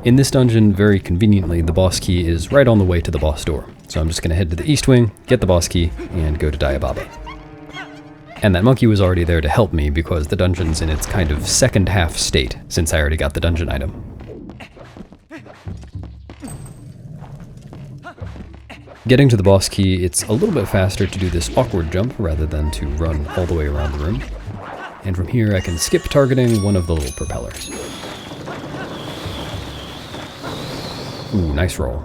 In this dungeon, very conveniently, the boss key is right on the way to the boss door. So I'm just going to head to the East Wing, get the boss key, and go to Diababa. And that monkey was already there to help me because the dungeon's in its kind of second half state, since I already got the dungeon item. Getting to the boss key, it's a little bit faster to do this awkward jump rather than to run all the way around the room. And from here I can skip targeting one of the little propellers. Ooh, nice roll.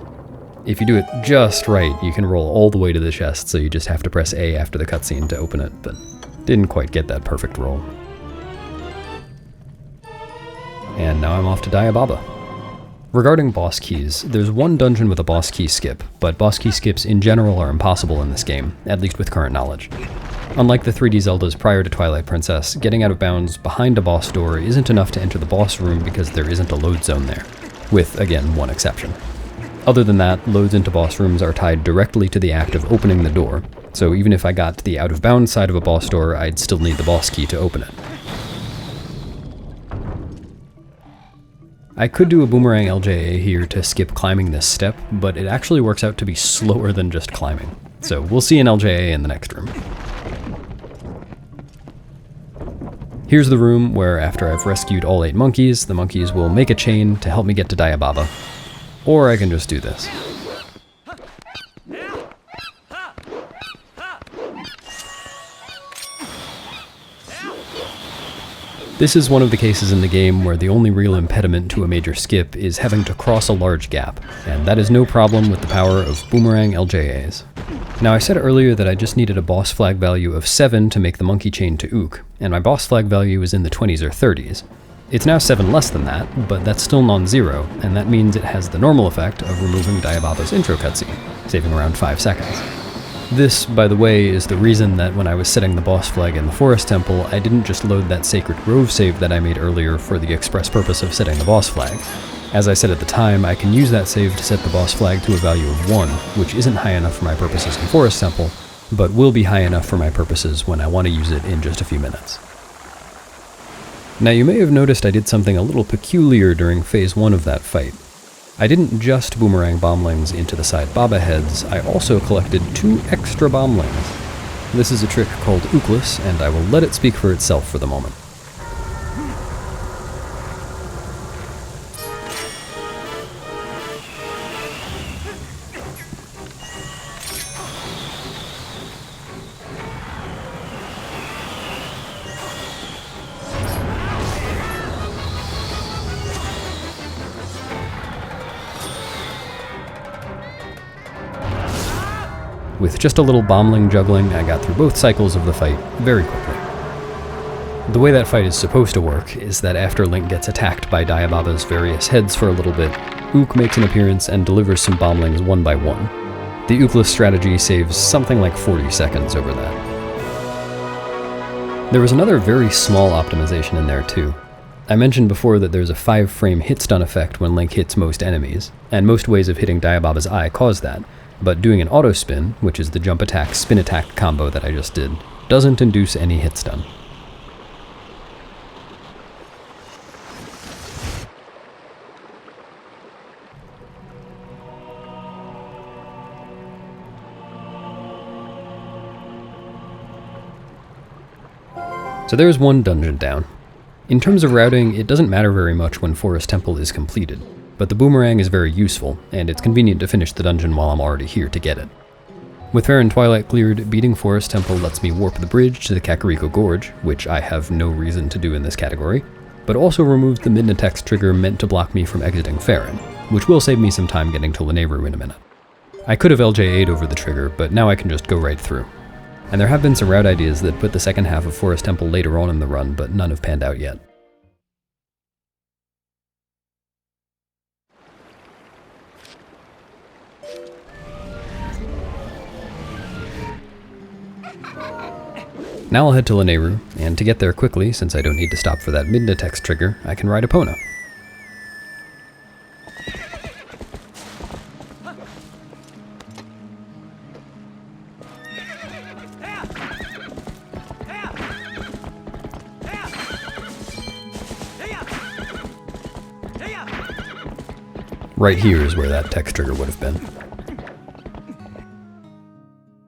If you do it just right, you can roll all the way to the chest, so you just have to press A after the cutscene to open it, but didn't quite get that perfect roll. And now I'm off to Diababa. Regarding boss keys, there's one dungeon with a boss key skip, but boss key skips in general are impossible in this game, at least with current knowledge. Unlike the 3D Zeldas prior to Twilight Princess, getting out of bounds behind a boss door isn't enough to enter the boss room because there isn't a load zone there, with, again, one exception. Other than that, loads into boss rooms are tied directly to the act of opening the door, so even if I got to the out-of-bounds side of a boss door, I'd still need the boss key to open it. I could do a boomerang LJA here to skip climbing this step, but it actually works out to be slower than just climbing. So we'll see an LJA in the next room. Here's the room where, after I've rescued all 8 monkeys, the monkeys will make a chain to help me get to Diababa. Or I can just do this. This is one of the cases in the game where the only real impediment to a major skip is having to cross a large gap, and that is no problem with the power of boomerang LJAs. Now, I said earlier that I just needed a boss flag value of 7 to make the monkey chain to Ook, and my boss flag value is in the 20s or 30s. It's now 7 less than that, but that's still non-zero, and that means it has the normal effect of removing Diababa's intro cutscene, saving around 5 seconds. This, by the way, is the reason that when I was setting the boss flag in the Forest Temple, I didn't just load that Sacred Grove save that I made earlier for the express purpose of setting the boss flag. As I said at the time, I can use that save to set the boss flag to a value of 1, which isn't high enough for my purposes in Forest Temple, but will be high enough for my purposes when I want to use it in just a few minutes. Now, you may have noticed I did something a little peculiar during Phase 1 of that fight. I didn't just boomerang bomblings into the side Baba heads, I also collected 2 extra bomblings. This is a trick called Ookless, and I will let it speak for itself for the moment. With just a little bombling juggling, I got through both cycles of the fight very quickly. The way that fight is supposed to work is that after Link gets attacked by Diababa's various heads for a little bit, Ook makes an appearance and delivers some bomblings one by one. The Ookless strategy saves something like 40 seconds over that. There was another very small optimization in there too. I mentioned before that there's a 5-frame hit stun effect when Link hits most enemies, and most ways of hitting Diababa's eye cause that. But doing an auto spin, which is the jump attack spin attack combo that I just did, doesn't induce any hit stun. So there's one dungeon down. In terms of routing, it doesn't matter very much when Forest Temple is completed, but the boomerang is very useful, and it's convenient to finish the dungeon while I'm already here to get it. With Eldin Twilight cleared, beating Forest Temple lets me warp the bridge to the Kakariko Gorge, which I have no reason to do in this category, but also removes the Midna text trigger meant to block me from exiting Faron, which will save me some time getting to Lanayru in a minute. I could have LJA'd over the trigger, but now I can just go right through. And there have been some route ideas that put the second half of Forest Temple later on in the run, but none have panned out yet. Now I'll head to Lanayru, and to get there quickly, since I don't need to stop for that Midna text trigger, I can ride Epona. Right here is where that text trigger would have been.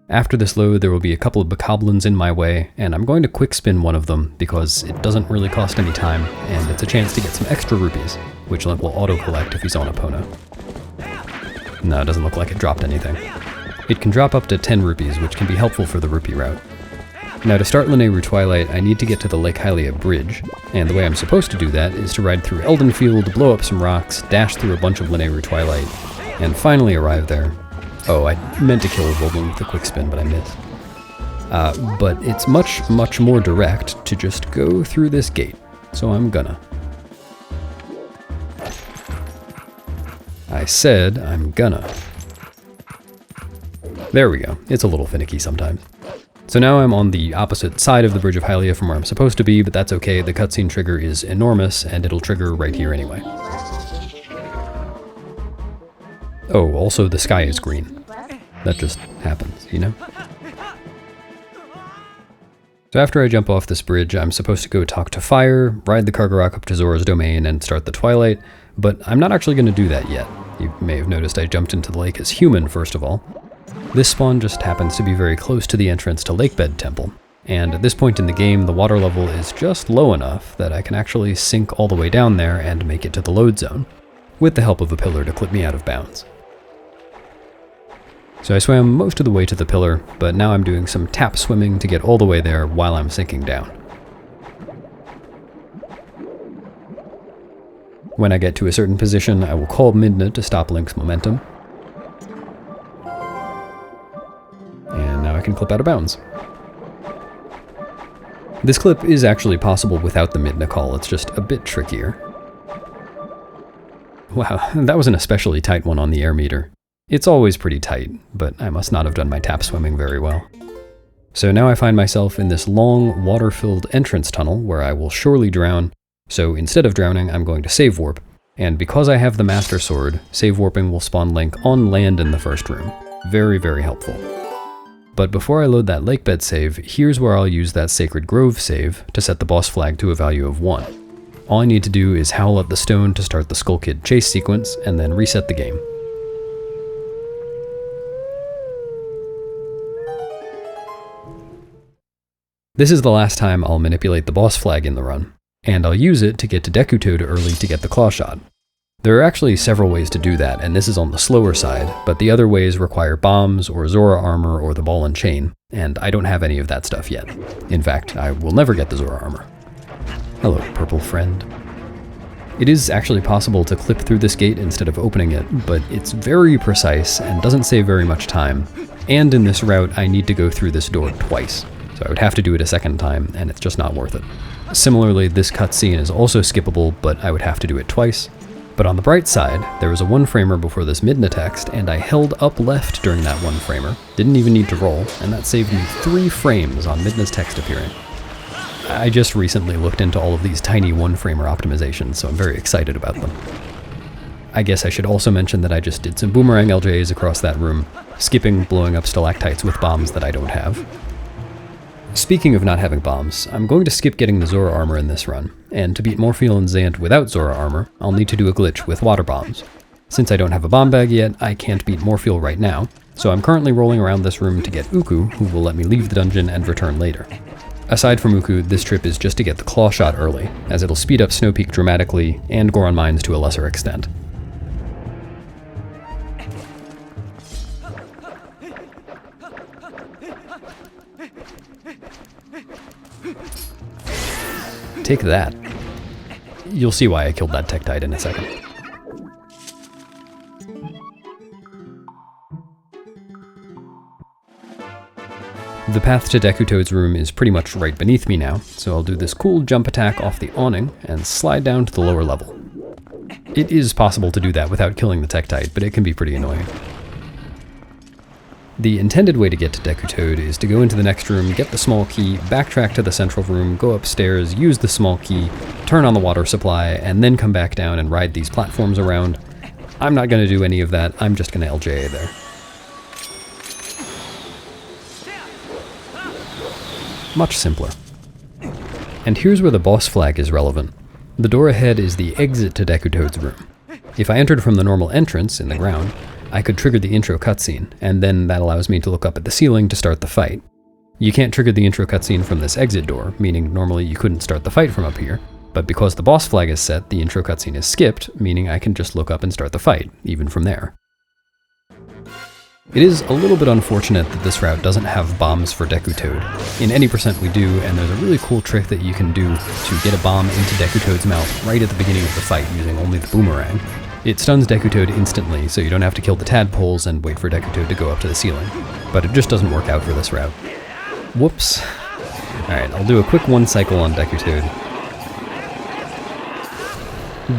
After this load, there will be a couple of bokoblins in my way, and I'm going to quick spin one of them because it doesn't really cost any time, and it's a chance to get some extra rupees, which Link will auto-collect if he's on Epona. No, it doesn't look like it dropped anything. It can drop up to 10 rupees, which can be helpful for the rupee route. Now to start Lanayru Twilight, I need to get to the Lake Hylia bridge, and the way I'm supposed to do that is to ride through Eldin Field, blow up some rocks, dash through a bunch of Lanayru Twilight, and finally arrive there. Oh, I meant to kill Bulblin with a quick spin, but I missed. But it's much more direct to just go through this gate, so I'm gonna. I said I'm gonna. There we go. It's a little finicky sometimes. So now I'm on the opposite side of the Bridge of Hylia from where I'm supposed to be, but that's okay. The cutscene trigger is enormous, and it'll trigger right here anyway. Oh, also the sky is green. That just happens, you know? So after I jump off this bridge, I'm supposed to go talk to Fire, ride the Kargarok up to Zora's domain, and start the Twilight, but I'm not actually going to do that yet. You may have noticed I jumped into the lake as human, first of all. This spawn just happens to be very close to the entrance to Lakebed Temple, and at this point in the game, the water level is just low enough that I can actually sink all the way down there and make it to the load zone, with the help of a pillar to clip me out of bounds. So I swam most of the way to the pillar, but now I'm doing some tap swimming to get all the way there while I'm sinking down. When I get to a certain position, I will call Midna to stop Link's momentum. And now I can clip out of bounds. This clip is actually possible without the Midna call, it's just a bit trickier. Wow, that was an especially tight one on the air meter. It's always pretty tight, but I must not have done my tap swimming very well. So now I find myself in this long, water-filled entrance tunnel where I will surely drown, so instead of drowning, I'm going to save warp. And because I have the Master Sword, save warping will spawn Link on land in the first room. Very, very helpful. But before I load that Lakebed save, here's where I'll use that Sacred Grove save to set the boss flag to a value of 1. All I need to do is howl at the stone to start the Skull Kid chase sequence, and then reset the game. This is the last time I'll manipulate the boss flag in the run, and I'll use it to get to Deku Toad early to get the claw shot. There are actually several ways to do that, and this is on the slower side, but the other ways require bombs, or Zora armor, or the ball and chain, and I don't have any of that stuff yet. In fact, I will never get the Zora armor. Hello, purple friend. It is actually possible to clip through this gate instead of opening it, but it's very precise and doesn't save very much time, and in this route I need to go through this door twice. So I would have to do it a second time, and it's just not worth it. Similarly, this cutscene is also skippable, but I would have to do it twice. But on the bright side, there was a one-framer before this Midna text, and I held up left during that one-framer, didn't even need to roll, and that saved me 3 frames on Midna's text appearing. I just recently looked into all of these tiny one-framer optimizations, so I'm very excited about them. I guess I should also mention that I just did some boomerang LJs across that room, skipping blowing up stalactites with bombs that I don't have. Speaking of not having bombs, I'm going to skip getting the Zora armor in this run, and to beat Morpheal and Zant without Zora armor, I'll need to do a glitch with water bombs. Since I don't have a bomb bag yet, I can't beat Morpheal right now, so I'm currently rolling around this room to get Uku, who will let me leave the dungeon and return later. Aside from Uku, this trip is just to get the claw shot early, as it'll speed up Snowpeak dramatically, and Goron Mines to a lesser extent. Take that. You'll see why I killed that Tektite in a second. The path to Deku Toad's room is pretty much right beneath me now, so I'll do this cool jump attack off the awning and slide down to the lower level. It is possible to do that without killing the Tektite, but it can be pretty annoying. The intended way to get to Deku Toad is to go into the next room, get the small key, backtrack to the central room, go upstairs, use the small key, turn on the water supply, and then come back down and ride these platforms around. I'm not going to do any of that, I'm just going to LJA there. Much simpler. And here's where the boss flag is relevant. The door ahead is the exit to Deku Toad's room. If I entered from the normal entrance in the ground, I could trigger the intro cutscene, and then that allows me to look up at the ceiling to start the fight. You can't trigger the intro cutscene from this exit door, meaning normally you couldn't start the fight from up here, but because the boss flag is set, the intro cutscene is skipped, meaning I can just look up and start the fight, even from there. It is a little bit unfortunate that this route doesn't have bombs for Deku Toad. In any percent we do, and there's a really cool trick that you can do to get a bomb into Deku Toad's mouth right at the beginning of the fight using only the boomerang. It stuns Deku Toad instantly, so you don't have to kill the tadpoles and wait for Deku Toad to go up to the ceiling. But it just doesn't work out for this route. Whoops. Alright, I'll do a quick one cycle on Deku Toad.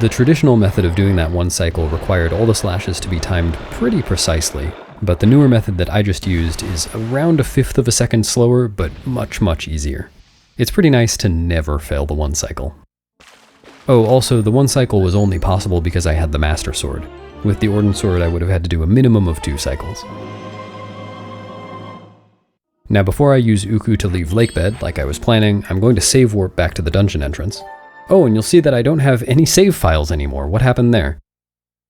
The traditional method of doing that one cycle required all the slashes to be timed pretty precisely, but the newer method that I just used is around 1/5 of a second slower, but much, much easier. It's pretty nice to never fail the one cycle. Oh, also, the one cycle was only possible because I had the Master Sword. With the Ordon sword, I would have had to do a minimum of 2 cycles. Now before I use Uku to leave Lakebed, like I was planning, I'm going to save warp back to the dungeon entrance. Oh, and you'll see that I don't have any save files anymore. What happened there?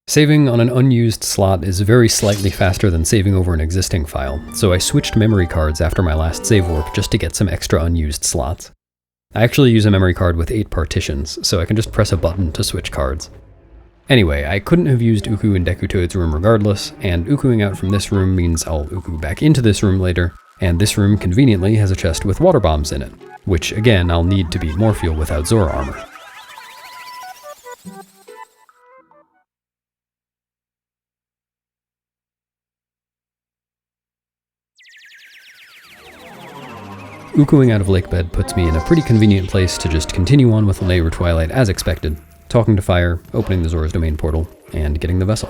Saving on an unused slot is very slightly faster than saving over an existing file, so I switched memory cards after my last save warp just to get some extra unused slots. I actually use a memory card with 8 partitions, so I can just press a button to switch cards. Anyway, I couldn't have used Uku in Deku Toad's room regardless, and Ukuing out from this room means I'll Uku back into this room later, and this room conveniently has a chest with water bombs in it, which again I'll need to beat Morpheal without Zora armor. Ukuing out of Lakebed puts me in a pretty convenient place to just continue on with Lanayru Twilight as expected, talking to Fire, opening the Zora's Domain portal, and getting the vessel.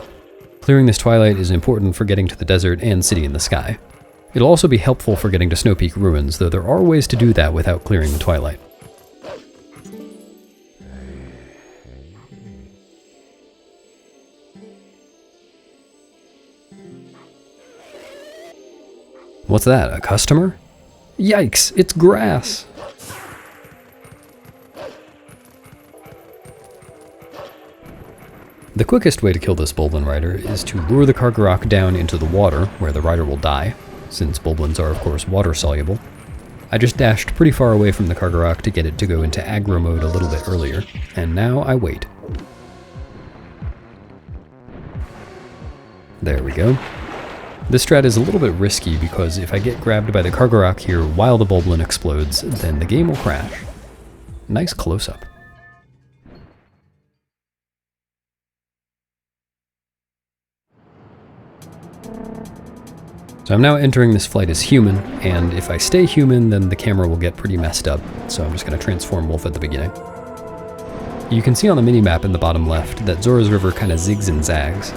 Clearing this Twilight is important for getting to the desert and City in the Sky. It'll also be helpful for getting to Snowpeak Ruins, though there are ways to do that without clearing the Twilight. What's that, a customer? Yikes, it's grass! The quickest way to kill this Bulblin rider is to lure the Kargarok down into the water, where the rider will die, since Bulblins are of course water-soluble. I just dashed pretty far away from the Kargarok to get it to go into aggro mode a little bit earlier, and now I wait. There we go. This strat is a little bit risky because if I get grabbed by the Kargarok here while the Bulblin explodes, then the game will crash. Nice close-up. So I'm now entering this flight as human, and if I stay human, then the camera will get pretty messed up, so I'm just going to transform Wolf at the beginning. You can see on the minimap in the bottom left that Zora's River kind of zigs and zags.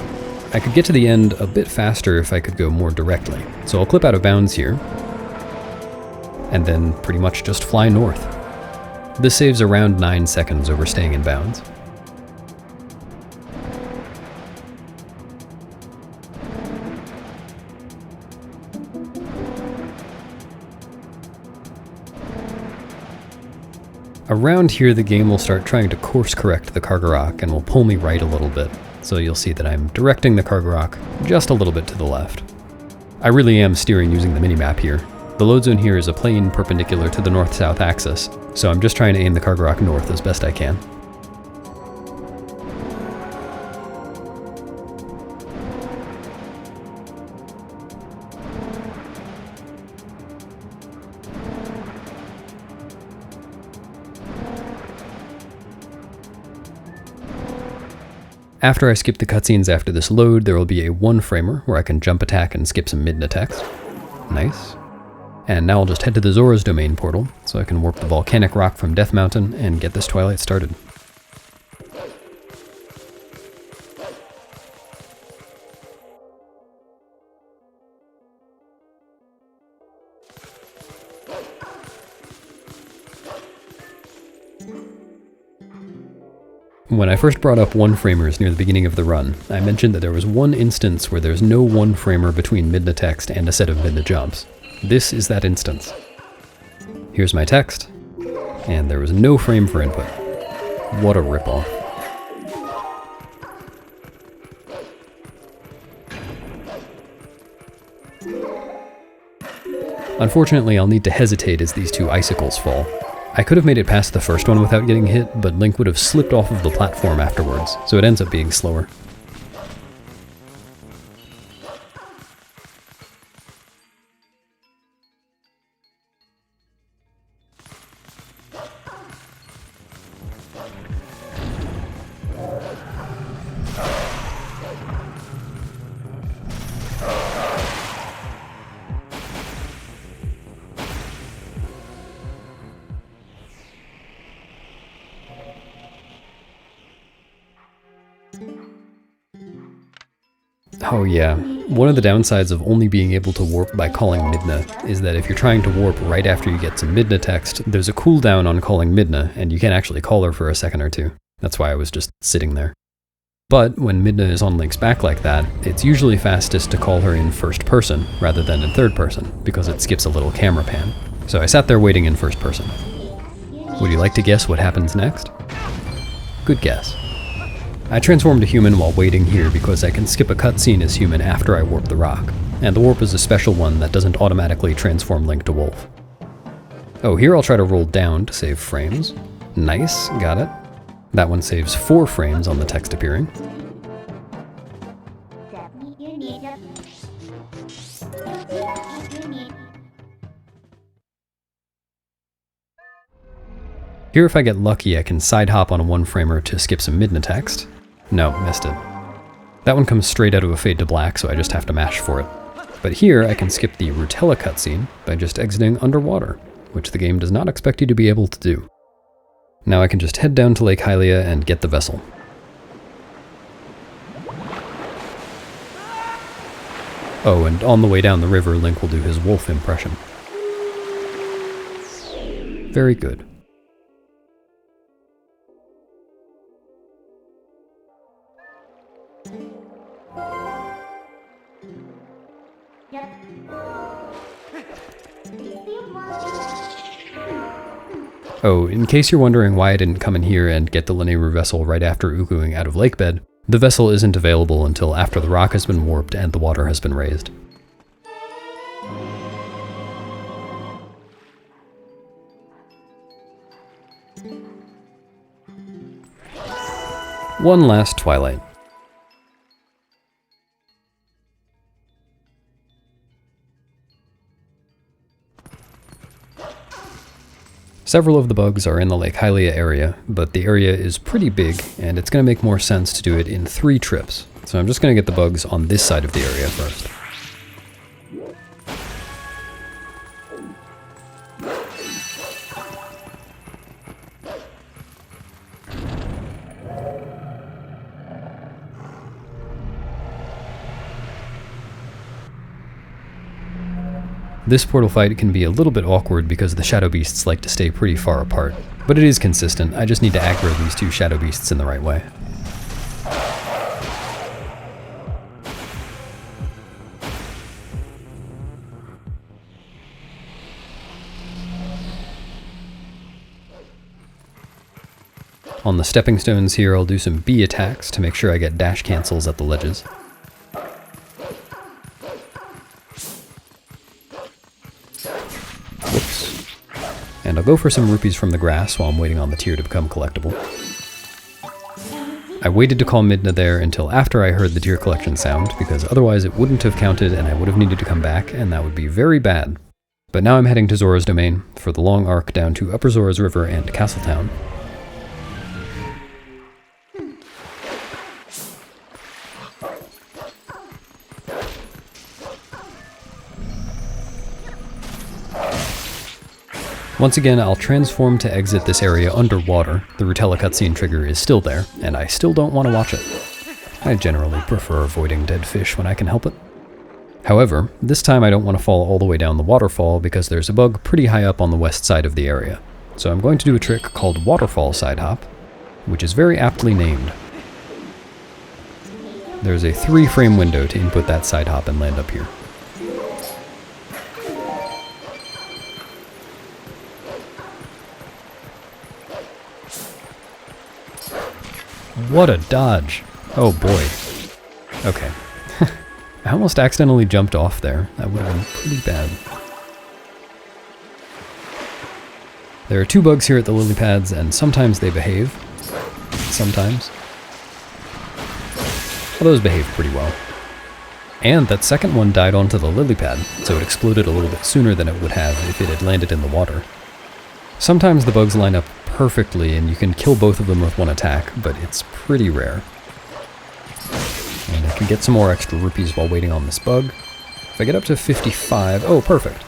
I could get to the end a bit faster if I could go more directly, so I'll clip out of bounds here, and then pretty much just fly north. This saves around 9 seconds over staying in bounds. Around here, the game will start trying to course correct the Kargarok and will pull me right a little bit, so you'll see that I'm directing the Kargarok just a little bit to the left. I really am steering using the minimap here. The load zone here is a plane perpendicular to the north-south axis, so I'm just trying to aim the Kargarok north as best I can. After I skip the cutscenes after this load, there will be a one-framer where I can jump attack and skip some Midna text. Nice. And now I'll just head to the Zora's Domain portal, so I can warp the volcanic rock from Death Mountain and get this Twilight started. When I first brought up one-framers near the beginning of the run, I mentioned that there was one instance where there's no one-framer between Midna text and a set of Midna jumps. This is that instance. Here's my text, and there was no frame for input. What a ripoff. Unfortunately, I'll need to hesitate as these two icicles fall. I could have made it past the first one without getting hit, but Link would have slipped off of the platform afterwards, so it ends up being slower. Oh yeah, one of the downsides of only being able to warp by calling Midna is that if you're trying to warp right after you get some Midna text, there's a cooldown on calling Midna, and you can't actually call her for a second or two. That's why I was just sitting there. But when Midna is on Link's back like that, it's usually fastest to call her in first person rather than in third person, because it skips a little camera pan. So I sat there waiting in first person. Would you like to guess what happens next? Good guess. I transformed to human while waiting here because I can skip a cutscene as human after I warp the rock, and the warp is a special one that doesn't automatically transform Link to wolf. Oh, here I'll try to roll down to save frames. Nice, got it. That one saves 4 frames on the text appearing. Here, if I get lucky, I can side hop on a 1-framer to skip some Midna text. No, missed it. That one comes straight out of a fade to black, so I just have to mash for it. But here, I can skip the Rutella cutscene by just exiting underwater, which the game does not expect you to be able to do. Now I can just head down to Lake Hylia and get the vessel. Oh, and on the way down the river, Link will do his wolf impression. Very good. Oh, in case you're wondering why I didn't come in here and get the Lanayru vessel right after Uguing out of Lakebed, the vessel isn't available until after the rock has been warped and the water has been raised. One last Twilight. Several of the bugs are in the Lake Hylia area, but the area is pretty big, and it's going to make more sense to do it in 3 trips. So I'm just going to get the bugs on this side of the area first. This portal fight can be a little bit awkward because the shadow beasts like to stay pretty far apart, but it is consistent. I just need to aggro these 2 shadow beasts in the right way. On the stepping stones here, I'll do some B attacks to make sure I get dash cancels at the ledges. Whoops. And I'll go for some rupees from the grass while I'm waiting on the tier to become collectible. I waited to call Midna there until after I heard the tier collection sound, because otherwise it wouldn't have counted and I would have needed to come back, and that would be very bad. But now I'm heading to Zora's Domain for the long arc down to Upper Zora's River and Castletown. Once again, I'll transform to exit this area underwater. The Rutella cutscene trigger is still there, and I still don't want to watch it. I generally prefer avoiding dead fish when I can help it. However, this time I don't want to fall all the way down the waterfall because there's a bug pretty high up on the west side of the area. So I'm going to do a trick called Waterfall Side Hop, which is very aptly named. There's a 3-frame window to input that side hop and land up here. What a dodge! Oh boy. Okay. I almost accidentally jumped off there. That would have been pretty bad. There are 2 bugs here at the lily pads, and sometimes they behave. Sometimes. Well, those behave pretty well. And that second one died onto the lily pad, so it exploded a little bit sooner than it would have if it had landed in the water. Sometimes the bugs line up perfectly and you can kill both of them with 1 attack, but it's pretty rare. And I can get some more extra rupees while waiting on this bug. If I get up to 55, oh perfect.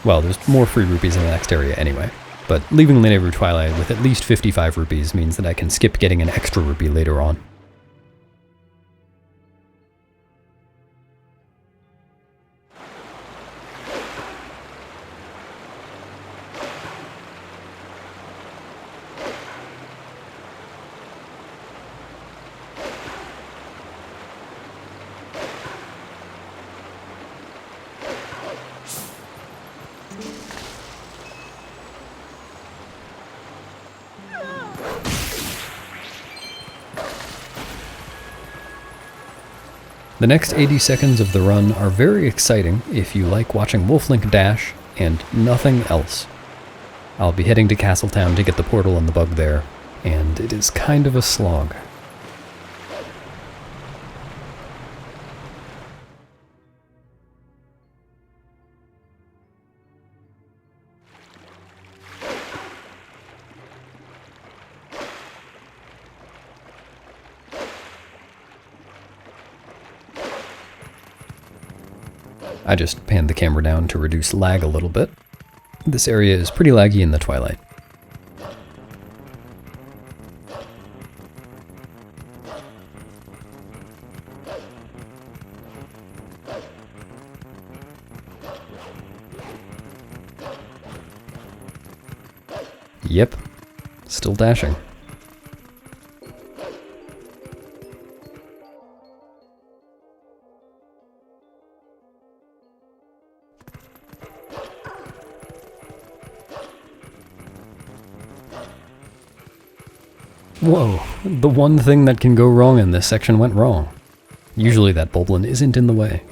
Well, there's more free rupees in the next area anyway, but leaving Lanayru Twilight with at least 55 rupees means that I can skip getting an extra rupee later on. The next 80 seconds of the run are very exciting if you like watching Wolflink dash and nothing else. I'll be heading to Castletown to get the portal and the bug there, and it is kind of a slog. I just panned the camera down to reduce lag a little bit. This area is pretty laggy in the Twilight. Yep, still dashing. Whoa, the one thing that can go wrong in this section went wrong. Usually that Bulblin isn't in the way.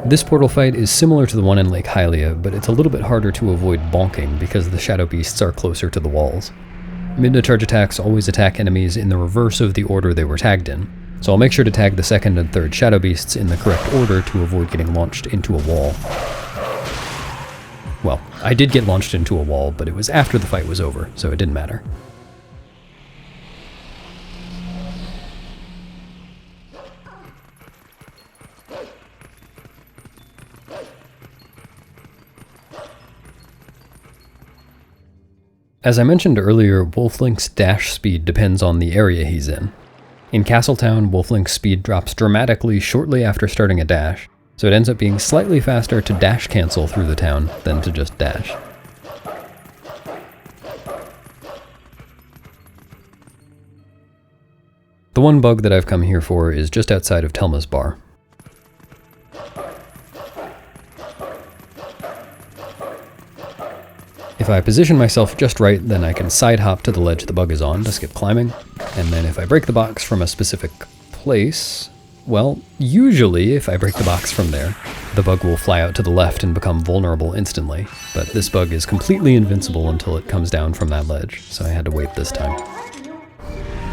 This portal fight is similar to the one in Lake Hylia, but it's a little bit harder to avoid bonking because the shadow beasts are closer to the walls. Midna charge attacks always attack enemies in the reverse of the order they were tagged in, so I'll make sure to tag the second and third shadow beasts in the correct order to avoid getting launched into a wall. Well, I did get launched into a wall, but it was after the fight was over, so it didn't matter. As I mentioned earlier, Wolflink's dash speed depends on the area he's in. In Castletown, Wolflink's speed drops dramatically shortly after starting a dash, so it ends up being slightly faster to dash cancel through the town than to just dash. The one bug that I've come here for is just outside of Telma's bar. If I position myself just right, then I can side hop to the ledge the bug is on to skip climbing, and then if I break the box from a specific place, well, usually if I break the box from there, the bug will fly out to the left and become vulnerable instantly, but this bug is completely invincible until it comes down from that ledge, so I had to wait this time.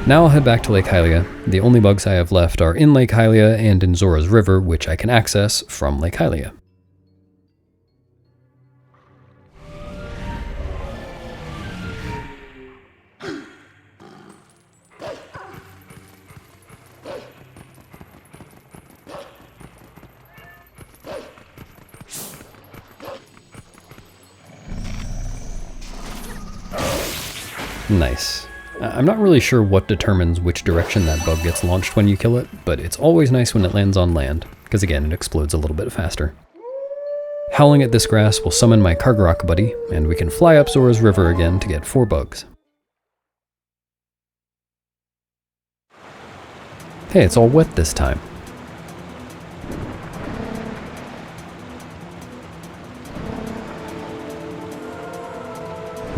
Now I'll head back to Lake Hylia. The only bugs I have left are in Lake Hylia and in Zora's River, which I can access from Lake Hylia. Nice. I'm not really sure what determines which direction that bug gets launched when you kill it, but it's always nice when it lands on land, because again, it explodes a little bit faster. Howling at this grass will summon my Kargarok buddy, and we can fly up Zora's River again to get 4 bugs. Hey, it's all wet this time.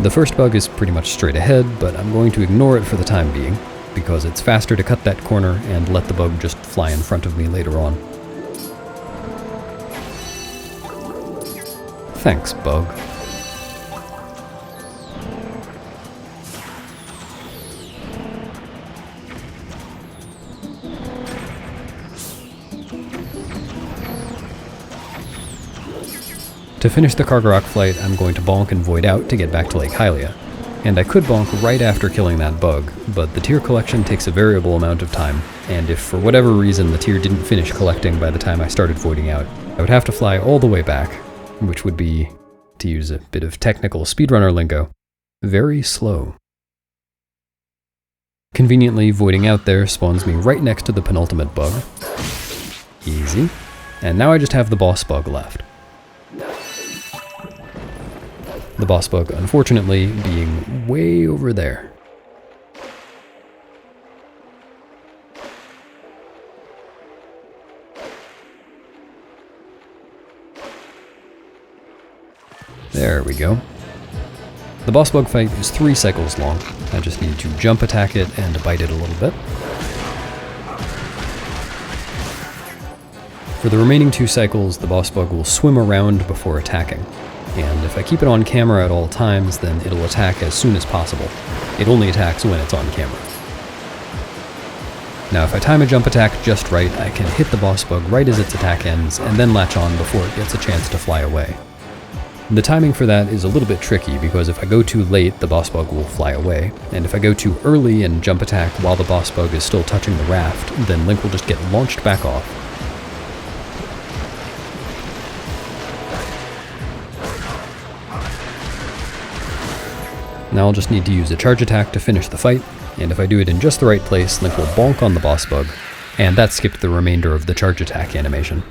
The first bug is pretty much straight ahead, but I'm going to ignore it for the time being, because it's faster to cut that corner and let the bug just fly in front of me later on. Thanks, bug. To finish the Kargarok flight, I'm going to bonk and void out to get back to Lake Hylia. And I could bonk right after killing that bug, but the tear collection takes a variable amount of time, and if for whatever reason the tear didn't finish collecting by the time I started voiding out, I would have to fly all the way back, which would be, to use a bit of technical speedrunner lingo, very slow. Conveniently, voiding out there spawns me right next to the penultimate bug. Easy. And now I just have the boss bug left. The boss bug, unfortunately, being way over there. There we go. The boss bug fight is 3 cycles long. I just need to jump attack it and bite it a little bit. For the remaining 2 cycles, the boss bug will swim around before attacking. And if I keep it on camera at all times, then it'll attack as soon as possible. It only attacks when it's on camera. Now if I time a jump attack just right, I can hit the boss bug right as its attack ends, and then latch on before it gets a chance to fly away. The timing for that is a little bit tricky, because if I go too late, the boss bug will fly away, and if I go too early and jump attack while the boss bug is still touching the raft, then Link will just get launched back off. Now I'll just need to use a charge attack to finish the fight, and if I do it in just the right place, Link will bonk on the boss bug, and that skipped the remainder of the charge attack animation.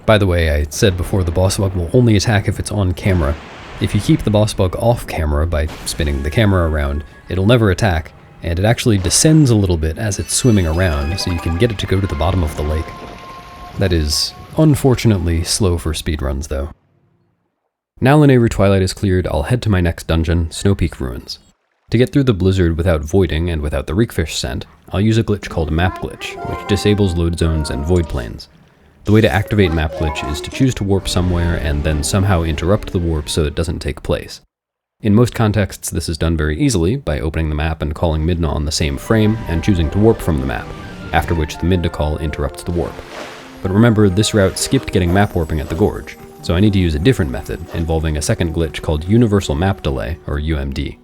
By the way, I said before the boss bug will only attack if it's on camera. If you keep the boss bug off camera by spinning the camera around, it'll never attack, and it actually descends a little bit as it's swimming around, so you can get it to go to the bottom of the lake. That is unfortunately slow for speedruns though. Now Lanayru Twilight is cleared, I'll head to my next dungeon, Snowpeak Ruins. To get through the blizzard without voiding and without the reekfish scent, I'll use a glitch called Map Glitch, which disables load zones and void planes. The way to activate Map Glitch is to choose to warp somewhere and then somehow interrupt the warp so it doesn't take place. In most contexts, this is done very easily by opening the map and calling Midna on the same frame and choosing to warp from the map, after which the Midna call interrupts the warp. But remember, this route skipped getting map warping at the gorge, so I need to use a different method involving a second glitch called Universal Map Delay, or UMD.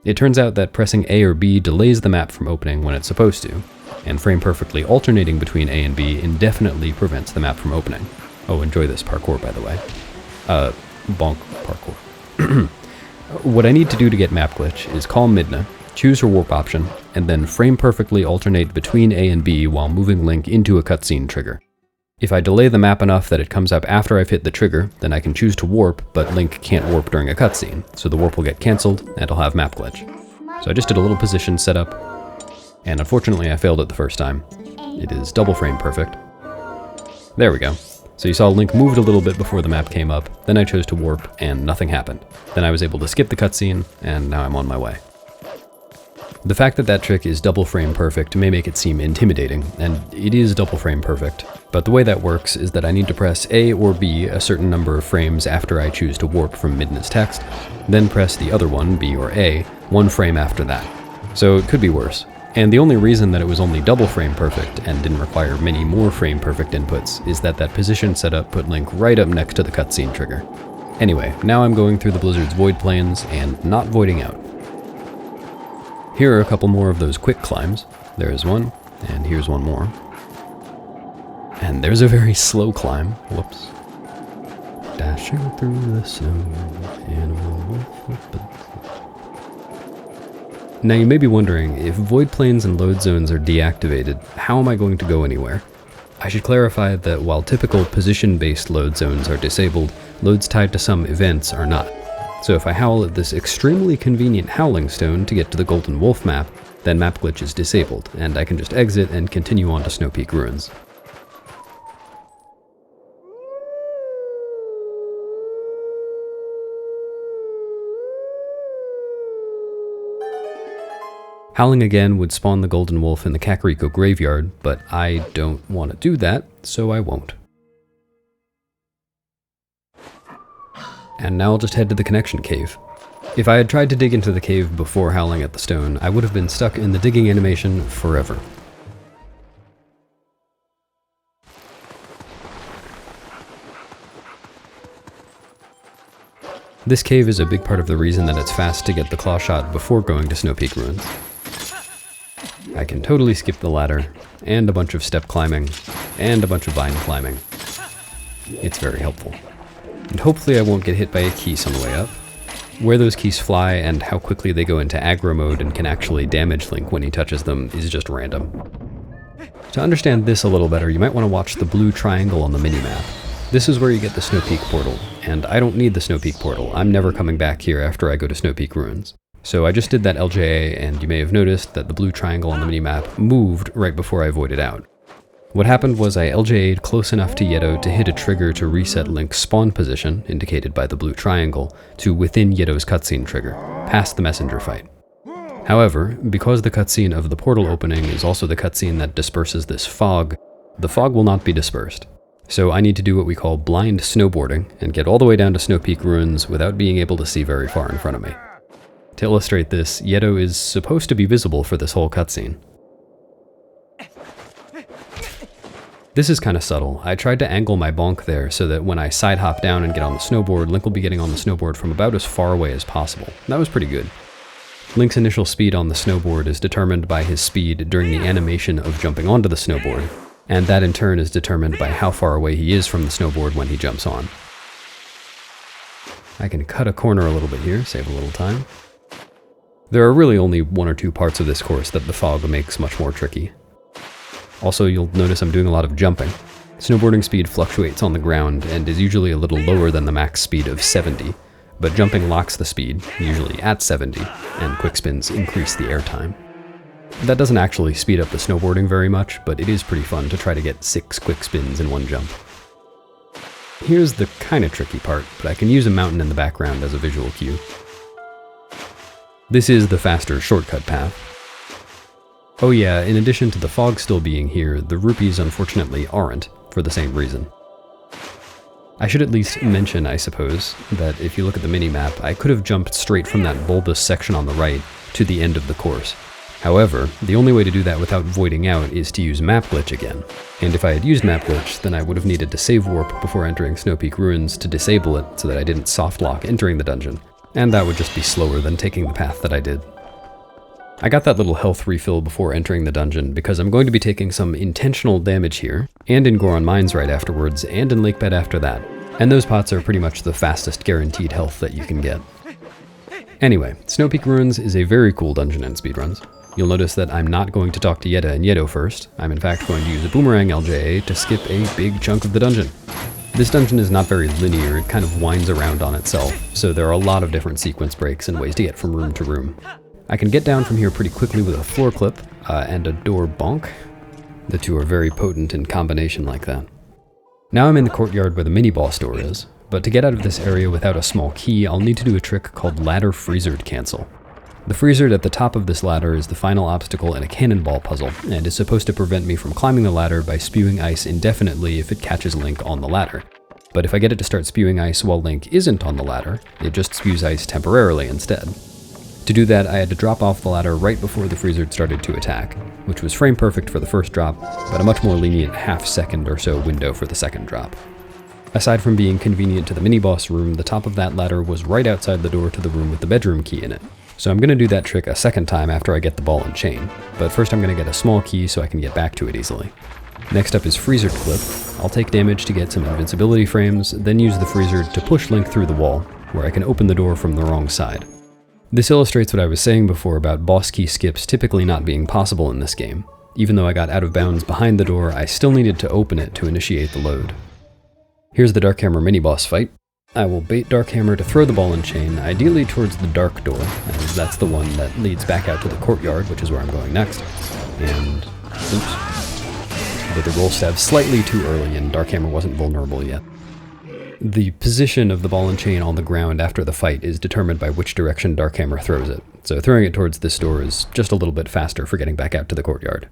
It turns out that pressing A or B delays the map from opening when it's supposed to, and frame perfectly alternating between A and B indefinitely prevents the map from opening. Oh, enjoy this parkour, by the way. Bonk parkour. What I need to do to get Map Glitch is call Midna, choose her warp option, and then frame perfectly alternate between A and B while moving Link into a cutscene trigger. If I delay the map enough that it comes up after I've hit the trigger, then I can choose to warp, but Link can't warp during a cutscene, so the warp will get cancelled, and I'll have Map Glitch. So I just did a little position setup, and unfortunately I failed it the first time. It is double frame perfect. There we go. So you saw Link moved a little bit before the map came up, then I chose to warp, and nothing happened. Then I was able to skip the cutscene, and now I'm on my way. The fact that that trick is double frame perfect may make it seem intimidating, and it is double frame perfect, but the way that works is that I need to press A or B a certain number of frames after I choose to warp from Midna's text, then press the other one, B or A, 1 frame after that. So it could be worse. And the only reason that it was only double frame perfect and didn't require many more frame perfect inputs is that that position setup put Link right up next to the cutscene trigger. Anyway, now I'm going through the blizzard's void planes and not voiding out. Here are a couple more of those quick climbs. There is one, and here's one more. And there's a very slow climb. Whoops. Dashing through the snow in a wolf. Now you may be wondering, if void planes and load zones are deactivated, how am I going to go anywhere? I should clarify that while typical position-based load zones are disabled, loads tied to some events are not. So if I howl at this extremely convenient howling stone to get to the Golden Wolf map, then Map Glitch is disabled, and I can just exit and continue on to Snowpeak Ruins. Howling again would spawn the Golden Wolf in the Kakariko graveyard, but I don't want to do that, so I won't. And now I'll just head to the connection cave. If I had tried to dig into the cave before howling at the stone, I would have been stuck in the digging animation forever. This cave is a big part of the reason that it's fast to get the claw shot before going to Snowpeak Ruins. I can totally skip the ladder, and a bunch of step climbing, and a bunch of vine climbing. It's very helpful. And hopefully I won't get hit by a Keese on the way up. Where those Keese fly and how quickly they go into aggro mode and can actually damage Link when he touches them is just random. To understand this a little better, you might want to watch the blue triangle on the minimap. This is where you get the Snowpeak portal, and I don't need the Snowpeak portal. I'm never coming back here after I go to Snowpeak Ruins. So I just did that LJA, and you may have noticed that the blue triangle on the minimap moved right before I voided out. What happened was I LJA'd close enough to Yedo to hit a trigger to reset Link's spawn position, indicated by the blue triangle, to within Yedo's cutscene trigger, past the messenger fight. However, because the cutscene of the portal opening is also the cutscene that disperses this fog, the fog will not be dispersed. So I need to do what we call blind snowboarding and get all the way down to Snowpeak Ruins without being able to see very far in front of me. To illustrate this, Yedo is supposed to be visible for this whole cutscene. This is kind of subtle. I tried to angle my bonk there so that when I side hop down and get on the snowboard, Link will be getting on the snowboard from about as far away as possible. That was pretty good. Link's initial speed on the snowboard is determined by his speed during the animation of jumping onto the snowboard, and that in turn is determined by how far away he is from the snowboard when he jumps on. I can cut a corner a little bit here, save a little time. There are really only one or two parts of this course that the fog makes much more tricky. Also, you'll notice I'm doing a lot of jumping. Snowboarding speed fluctuates on the ground and is usually a little lower than the max speed of 70, but jumping locks the speed, usually at 70, and quick spins increase the air time. That doesn't actually speed up the snowboarding very much, but it is pretty fun to try to get 6 quick spins in one jump. Here's the kinda tricky part, but I can use a mountain in the background as a visual cue. This is the faster shortcut path. Oh yeah, in addition to the fog still being here, the rupees unfortunately aren't, for the same reason. I should at least mention, I suppose, that if you look at the minimap, I could have jumped straight from that bulbous section on the right to the end of the course. However, the only way to do that without voiding out is to use map glitch again. And if I had used map glitch, then I would have needed to save warp before entering Snowpeak Ruins to disable it so that I didn't soft lock entering the dungeon. And that would just be slower than taking the path that I did. I got that little health refill before entering the dungeon because I'm going to be taking some intentional damage here, and in Goron Mines right afterwards, and in Lakebed after that. And those pots are pretty much the fastest guaranteed health that you can get. Anyway, Snowpeak Ruins is a very cool dungeon in speedruns. You'll notice that I'm not going to talk to Yeda and Yedo first. I'm in fact going to use a boomerang LJA to skip a big chunk of the dungeon. This dungeon is not very linear, it kind of winds around on itself, so there are a lot of different sequence breaks and ways to get from room to room. I can get down from here pretty quickly with a floor clip and a door bonk. The two are very potent in combination like that. Now I'm in the courtyard where the mini-boss door is, but to get out of this area without a small key, I'll need to do a trick called ladder freezered cancel. The freezered at the top of this ladder is the final obstacle in a cannonball puzzle, and is supposed to prevent me from climbing the ladder by spewing ice indefinitely if it catches Link on the ladder. But if I get it to start spewing ice while Link isn't on the ladder, it just spews ice temporarily instead. To do that, I had to drop off the ladder right before the freezered started to attack, which was frame perfect for the first drop, but a much more lenient half-second or so window for the second drop. Aside from being convenient to the mini-boss room, the top of that ladder was right outside the door to the room with the bedroom key in it. So I'm going to do that trick a second time after I get the ball and chain, but first I'm going to get a small key so I can get back to it easily. Next up is freezer clip. I'll take damage to get some invincibility frames, then use the freezer to push Link through the wall, where I can open the door from the wrong side. This illustrates what I was saying before about boss key skips typically not being possible in this game. Even though I got out of bounds behind the door, I still needed to open it to initiate the load. Here's the Dark Hammer mini-boss fight. I will bait Dark Hammer to throw the ball and chain, ideally towards the dark door, as that's the one that leads back out to the courtyard, which is where I'm going next. And, oops. But the roll stab slightly too early and Dark Hammer wasn't vulnerable yet. The position of the ball and chain on the ground after the fight is determined by which direction Dark Hammer throws it, so throwing it towards this door is just a little bit faster for getting back out to the courtyard.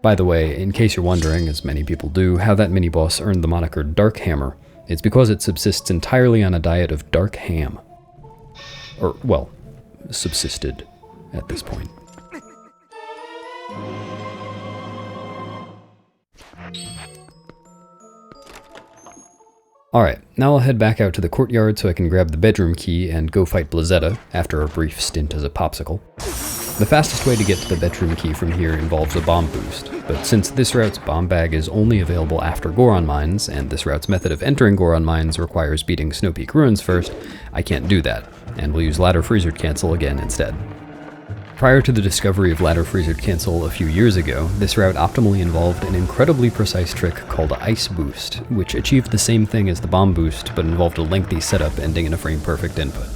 By the way, in case you're wondering, as many people do, how that mini-boss earned the moniker Dark Hammer, it's because it subsists entirely on a diet of dark ham. Or, well, subsisted at this point. Alright, now I'll head back out to the courtyard so I can grab the bedroom key and go fight Blizzetta after a brief stint as a popsicle. The fastest way to get to the bedroom key from here involves a bomb boost, but since this route's bomb bag is only available after Goron Mines, and this route's method of entering Goron Mines requires beating Snowpeak Ruins first, I can't do that, and we'll use ladder freezered cancel again instead. Prior to the discovery of ladder freezered cancel a few years ago, this route optimally involved an incredibly precise trick called Ice Boost, which achieved the same thing as the bomb boost, but involved a lengthy setup ending in a frame-perfect input.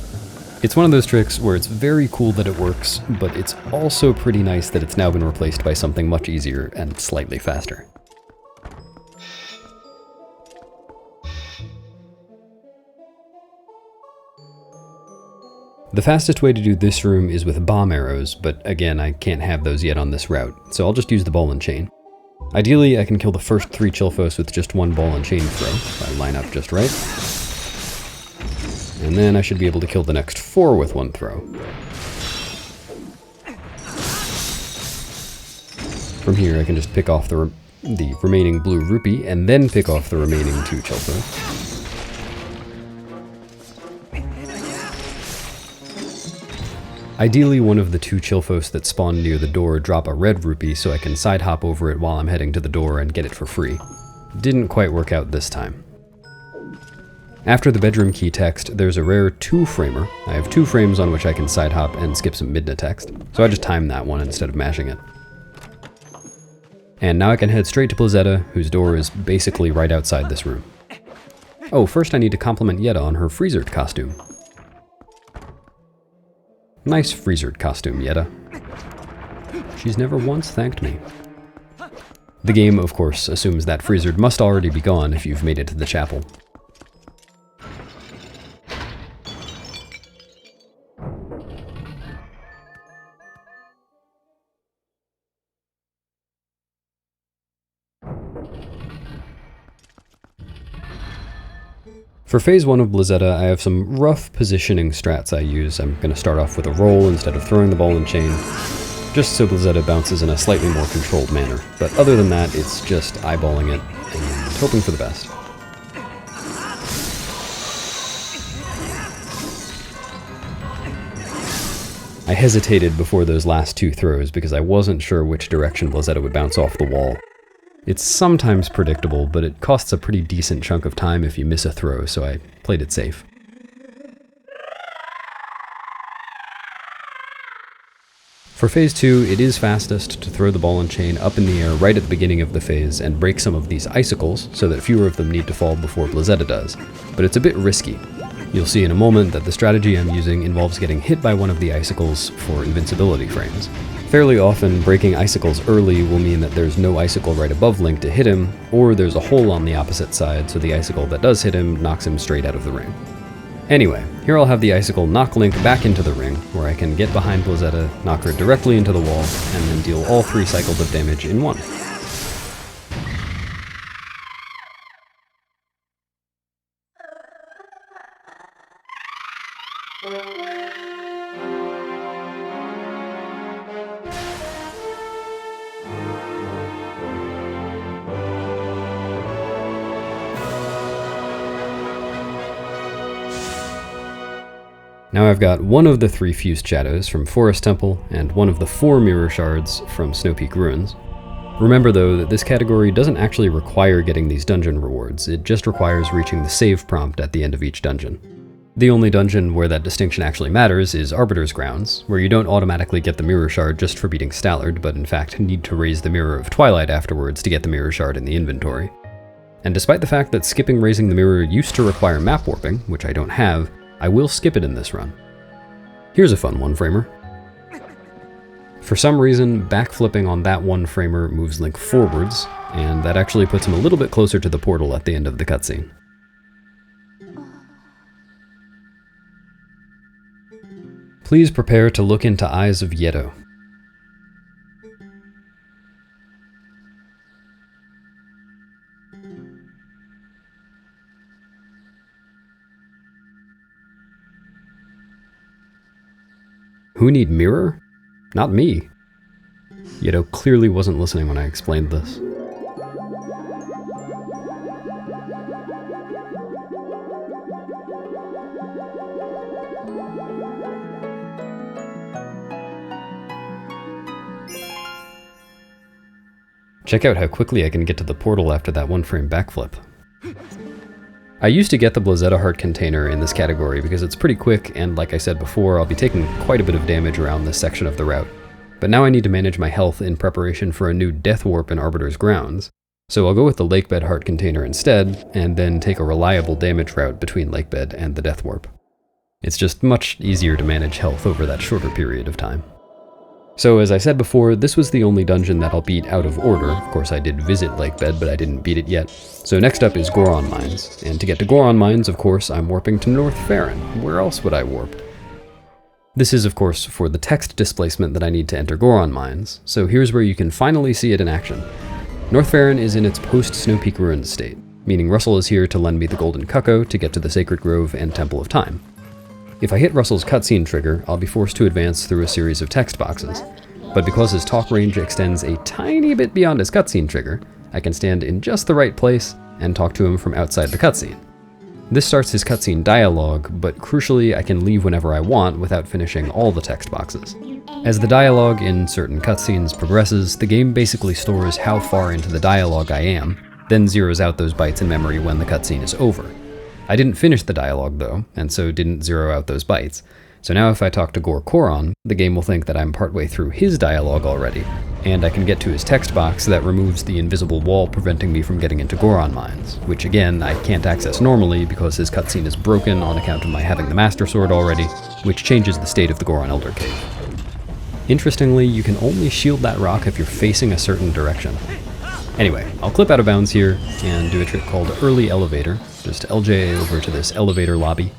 It's one of those tricks where it's very cool that it works, but it's also pretty nice that it's now been replaced by something much easier and slightly faster. The fastest way to do this room is with bomb arrows, but again, I can't have those yet on this route, so I'll just use the ball and chain. Ideally, I can kill the first 3 Chillfos with just 1 ball and chain throw, if I line up just right. And then I should be able to kill the next 4 with 1 throw. From here, I can just pick off the remaining blue rupee, and then pick off the remaining 2 Chillfos. Ideally, one of the 2 Chillfos that spawn near the door drop a red rupee so I can side hop over it while I'm heading to the door and get it for free. Didn't quite work out this time. After the bedroom key text, there's a rare 2-framer. I have 2 frames on which I can side hop and skip some Midna text, so I just timed that one instead of mashing it. And now I can head straight to Blizzetta, whose door is basically right outside this room. Oh, first I need to compliment Yetta on her Freezered costume. Nice Freezered costume, Yetta. She's never once thanked me. The game, of course, assumes that Freezered must already be gone if you've made it to the chapel. For phase 1 of Blizzetta, I have some rough positioning strats I use. I'm going to start off with a roll instead of throwing the ball and chain, just so Blizzetta bounces in a slightly more controlled manner. But other than that, it's just eyeballing it and hoping for the best. I hesitated before those last 2 throws because I wasn't sure which direction Blizzetta would bounce off the wall. It's sometimes predictable, but it costs a pretty decent chunk of time if you miss a throw, so I played it safe. For phase 2, it is fastest to throw the ball and chain up in the air right at the beginning of the phase and break some of these icicles so that fewer of them need to fall before Blizzetta does, but it's a bit risky. You'll see in a moment that the strategy I'm using involves getting hit by one of the icicles for invincibility frames. Fairly often, breaking icicles early will mean that there's no icicle right above Link to hit him, or there's a hole on the opposite side so the icicle that does hit him knocks him straight out of the ring. Anyway, here I'll have the icicle knock Link back into the ring, where I can get behind Blizzetta, knock her directly into the wall, and then deal all 3 cycles of damage in one. Now I've got one of the 3 fused shadows from Forest Temple, and one of the 4 mirror shards from Snowpeak Ruins. Remember though that this category doesn't actually require getting these dungeon rewards, it just requires reaching the save prompt at the end of each dungeon. The only dungeon where that distinction actually matters is Arbiter's Grounds, where you don't automatically get the mirror shard just for beating Stallard, but in fact need to raise the Mirror of Twilight afterwards to get the mirror shard in the inventory. And despite the fact that skipping raising the mirror used to require map warping, which I don't have, I will skip it in this run. Here's a fun one-framer. For some reason, backflipping on that one-framer moves Link forwards, and that actually puts him a little bit closer to the portal at the end of the cutscene. Please prepare to look into Eyes of Yeto. Who need mirror? Not me. Yeto clearly wasn't listening when I explained this. Check out how quickly I can get to the portal after that one-frame backflip. I used to get the Blizzetta Heart container in this category because it's pretty quick, and like I said before, I'll be taking quite a bit of damage around this section of the route. But now I need to manage my health in preparation for a new Death Warp in Arbiter's Grounds, so I'll go with the Lakebed Heart container instead, and then take a reliable damage route between Lakebed and the Death Warp. It's just much easier to manage health over that shorter period of time. So as I said before, this was the only dungeon that I'll beat out of order. Of course I did visit Lakebed, but I didn't beat it yet. So next up is Goron Mines, and to get to Goron Mines, of course, I'm warping to North Faron. Where else would I warp? This is, of course, for the text displacement that I need to enter Goron Mines, so here's where you can finally see it in action. North Faron is in its post-Snowpeak Ruins state, meaning Russell is here to lend me the Golden Cucco to get to the Sacred Grove and Temple of Time. If I hit Russell's cutscene trigger, I'll be forced to advance through a series of text boxes, but because his talk range extends a tiny bit beyond his cutscene trigger, I can stand in just the right place and talk to him from outside the cutscene. This starts his cutscene dialogue, but crucially I can leave whenever I want without finishing all the text boxes. As the dialogue in certain cutscenes progresses, the game basically stores how far into the dialogue I am, then zeroes out those bytes in memory when the cutscene is over. I didn't finish the dialogue though, and so didn't zero out those bytes. So now if I talk to Goron, the game will think that I'm partway through his dialogue already, and I can get to his text box that removes the invisible wall preventing me from getting into Goron Mines, which again, I can't access normally because his cutscene is broken on account of my having the Master Sword already, which changes the state of the Goron Elder Cave. Interestingly, you can only shield that rock if you're facing a certain direction. Anyway, I'll clip out of bounds here and do a trick called Early Elevator, just LJA over to this elevator lobby.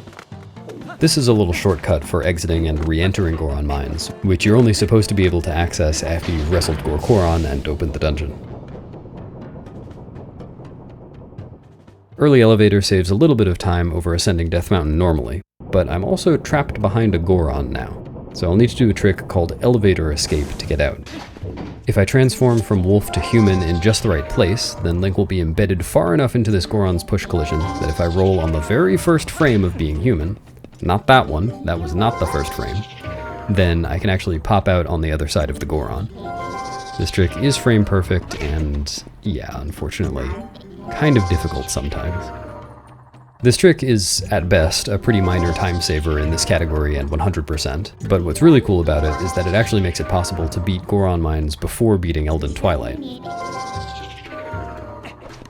This is a little shortcut for exiting and re-entering Goron Mines, which you're only supposed to be able to access after you've wrestled Goron and opened the dungeon. Early Elevator saves a little bit of time over ascending Death Mountain normally, but I'm also trapped behind a Goron now, so I'll need to do a trick called Elevator Escape to get out. If I transform from wolf to human in just the right place, then Link will be embedded far enough into this Goron's push collision that if I roll on the very first frame of being human, not that one, that was not the first frame, then I can actually pop out on the other side of the Goron. This trick is frame perfect and, yeah, unfortunately, kind of difficult sometimes. This trick is, at best, a pretty minor time saver in this category and 100%, but what's really cool about it is that it actually makes it possible to beat Goron Mines before beating Eldin Twilight.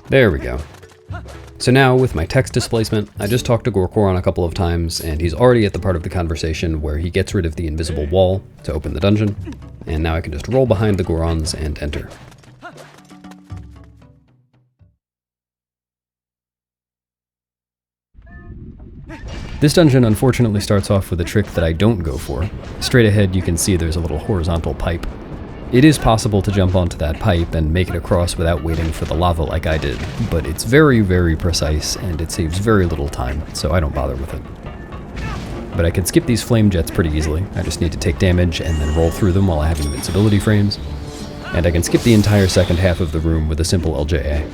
There we go. So now, with my text displacement, I just talked to Goron a couple of times, and he's already at the part of the conversation where he gets rid of the invisible wall to open the dungeon, and now I can just roll behind the Gorons and enter. This dungeon unfortunately starts off with a trick that I don't go for. Straight ahead you can see there's a little horizontal pipe. It is possible to jump onto that pipe and make it across without waiting for the lava like I did, but it's very, very precise and it saves very little time, so I don't bother with it. But I can skip these flame jets pretty easily. I just need to take damage and then roll through them while I have invincibility frames. And I can skip the entire second half of the room with a simple LJA.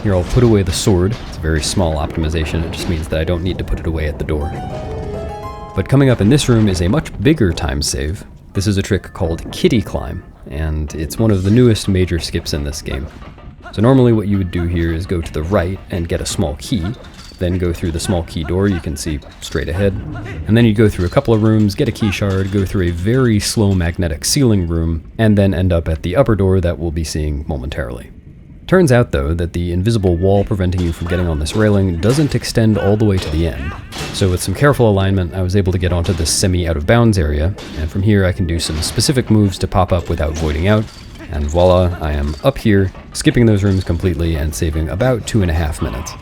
Here I'll put away the sword. It's a very small optimization, it just means that I don't need to put it away at the door. But coming up in this room is a much bigger time save. This is a trick called Kitty Climb, and it's one of the newest major skips in this game. So normally what you would do here is go to the right and get a small key, then go through the small key door you can see straight ahead, and then you go through a couple of rooms, get a key shard, go through a very slow magnetic ceiling room, and then end up at the upper door that we'll be seeing momentarily. Turns out, though, that the invisible wall preventing you from getting on this railing doesn't extend all the way to the end. So with some careful alignment, I was able to get onto this semi-out-of-bounds area, and from here I can do some specific moves to pop up without voiding out, and voila, I am up here, skipping those rooms completely and saving about 2.5 minutes.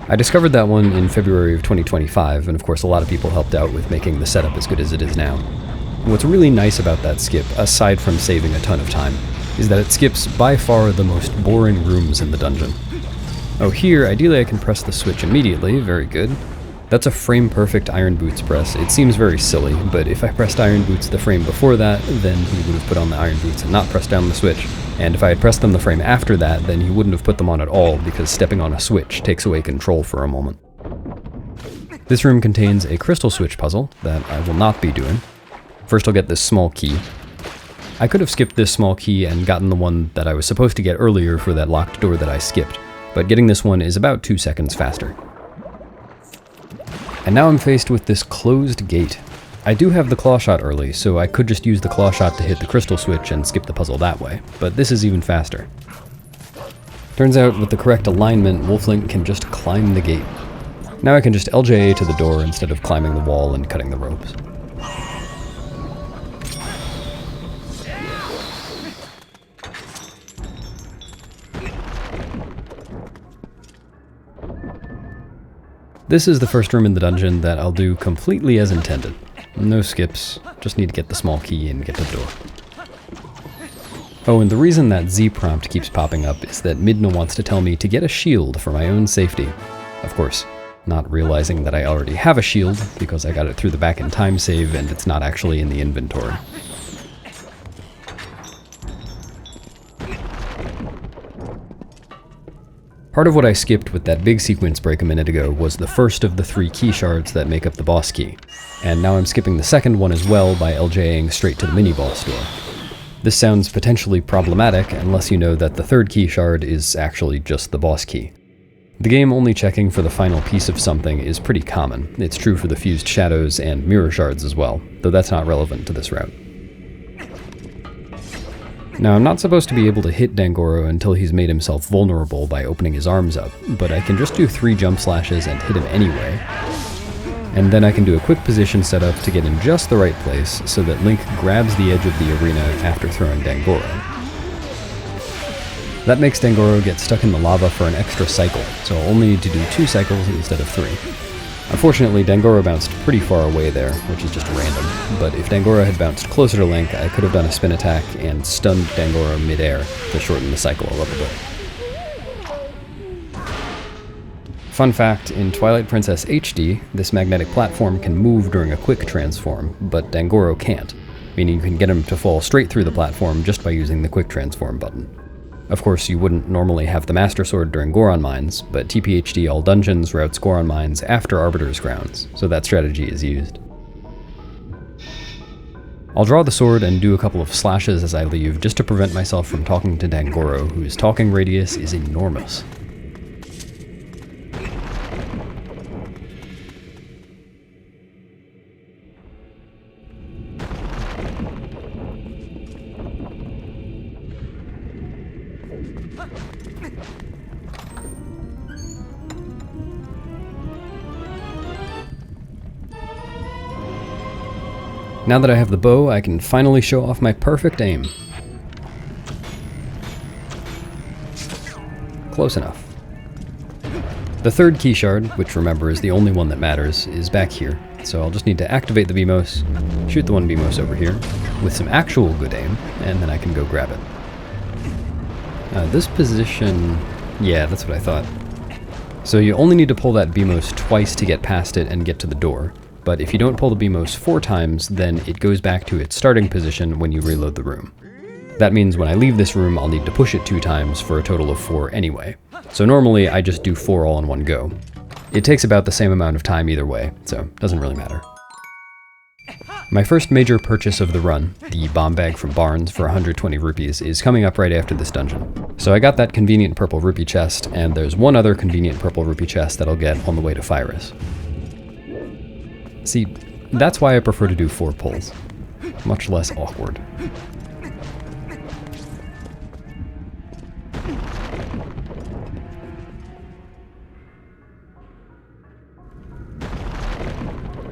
I discovered that one in February of 2025, and of course a lot of people helped out with making the setup as good as it is now. And what's really nice about that skip, aside from saving a ton of time, is that it skips by far the most boring rooms in the dungeon. Oh, here, ideally I can press the switch immediately, very good. That's a frame-perfect Iron Boots press. It seems very silly, but if I pressed Iron Boots the frame before that, then he would have put on the Iron Boots and not pressed down the switch. And if I had pressed them the frame after that, then he wouldn't have put them on at all, because stepping on a switch takes away control for a moment. This room contains a crystal switch puzzle that I will not be doing. First I'll get this small key. I could have skipped this small key and gotten the one that I was supposed to get earlier for that locked door that I skipped, but getting this one is about 2 seconds faster. And now I'm faced with this closed gate. I do have the claw shot early, so I could just use the claw shot to hit the crystal switch and skip the puzzle that way, but this is even faster. Turns out with the correct alignment, Wolf Link can just climb the gate. Now I can just LJA to the door instead of climbing the wall and cutting the ropes. This is the first room in the dungeon that I'll do completely as intended. No skips, just need to get the small key and get to the door. Oh, and the reason that Z prompt keeps popping up is that Midna wants to tell me to get a shield for my own safety. Of course, not realizing that I already have a shield because I got it through the back in time save and it's not actually in the inventory. Part of what I skipped with that big sequence break a minute ago was the first of the 3 key shards that make up the boss key, and now I'm skipping the second one as well by LJing straight to the mini-boss door. This sounds potentially problematic unless you know that the 3rd key shard is actually just the boss key. The game only checking for the final piece of something is pretty common. It's true for the fused shadows and mirror shards as well, though that's not relevant to this route. Now, I'm not supposed to be able to hit Dangoro until he's made himself vulnerable by opening his arms up, but I can just do 3 jump slashes and hit him anyway. And then I can do a quick position setup to get in just the right place so that Link grabs the edge of the arena after throwing Dangoro. That makes Dangoro get stuck in the lava for an extra cycle, so I'll only need to do 2 cycles instead of 3. Unfortunately, Dangoro bounced pretty far away there, which is just random, but if Dangoro had bounced closer to Link, I could have done a spin attack and stunned Dangoro mid-air to shorten the cycle a little bit. Fun fact, in Twilight Princess HD, this magnetic platform can move during a quick transform, but Dangoro can't, meaning you can get him to fall straight through the platform just by using the quick transform button. Of course, you wouldn't normally have the Master Sword during Goron Mines, but TPHD All Dungeons routes Goron Mines after Arbiter's Grounds, so that strategy is used. I'll draw the sword and do a couple of slashes as I leave, just to prevent myself from talking to Dangoro, whose talking radius is enormous. Now that I have the bow, I can finally show off my perfect aim. Close enough. The 3rd key shard, which remember is the only one that matters, is back here, so I'll just need to activate the BMOS, shoot the one BMOS over here, with some actual good aim, and then I can go grab it. This position... yeah, that's what I thought. So you only need to pull that BMOS twice to get past it and get to the door. But if you don't pull the BMOS 4 times, then it goes back to its starting position when you reload the room. That means when I leave this room, I'll need to push it 2 times for a total of 4 anyway. So normally I just do 4 all in one go. It takes about the same amount of time either way, so it doesn't really matter. My first major purchase of the run, the bomb bag from Barnes for 120 rupees, is coming up right after this dungeon. So I got that convenient purple rupee chest, and there's one other convenient purple rupee chest that I'll get on the way to Fyrus. See, that's why I prefer to do 4 pulls. Much less awkward.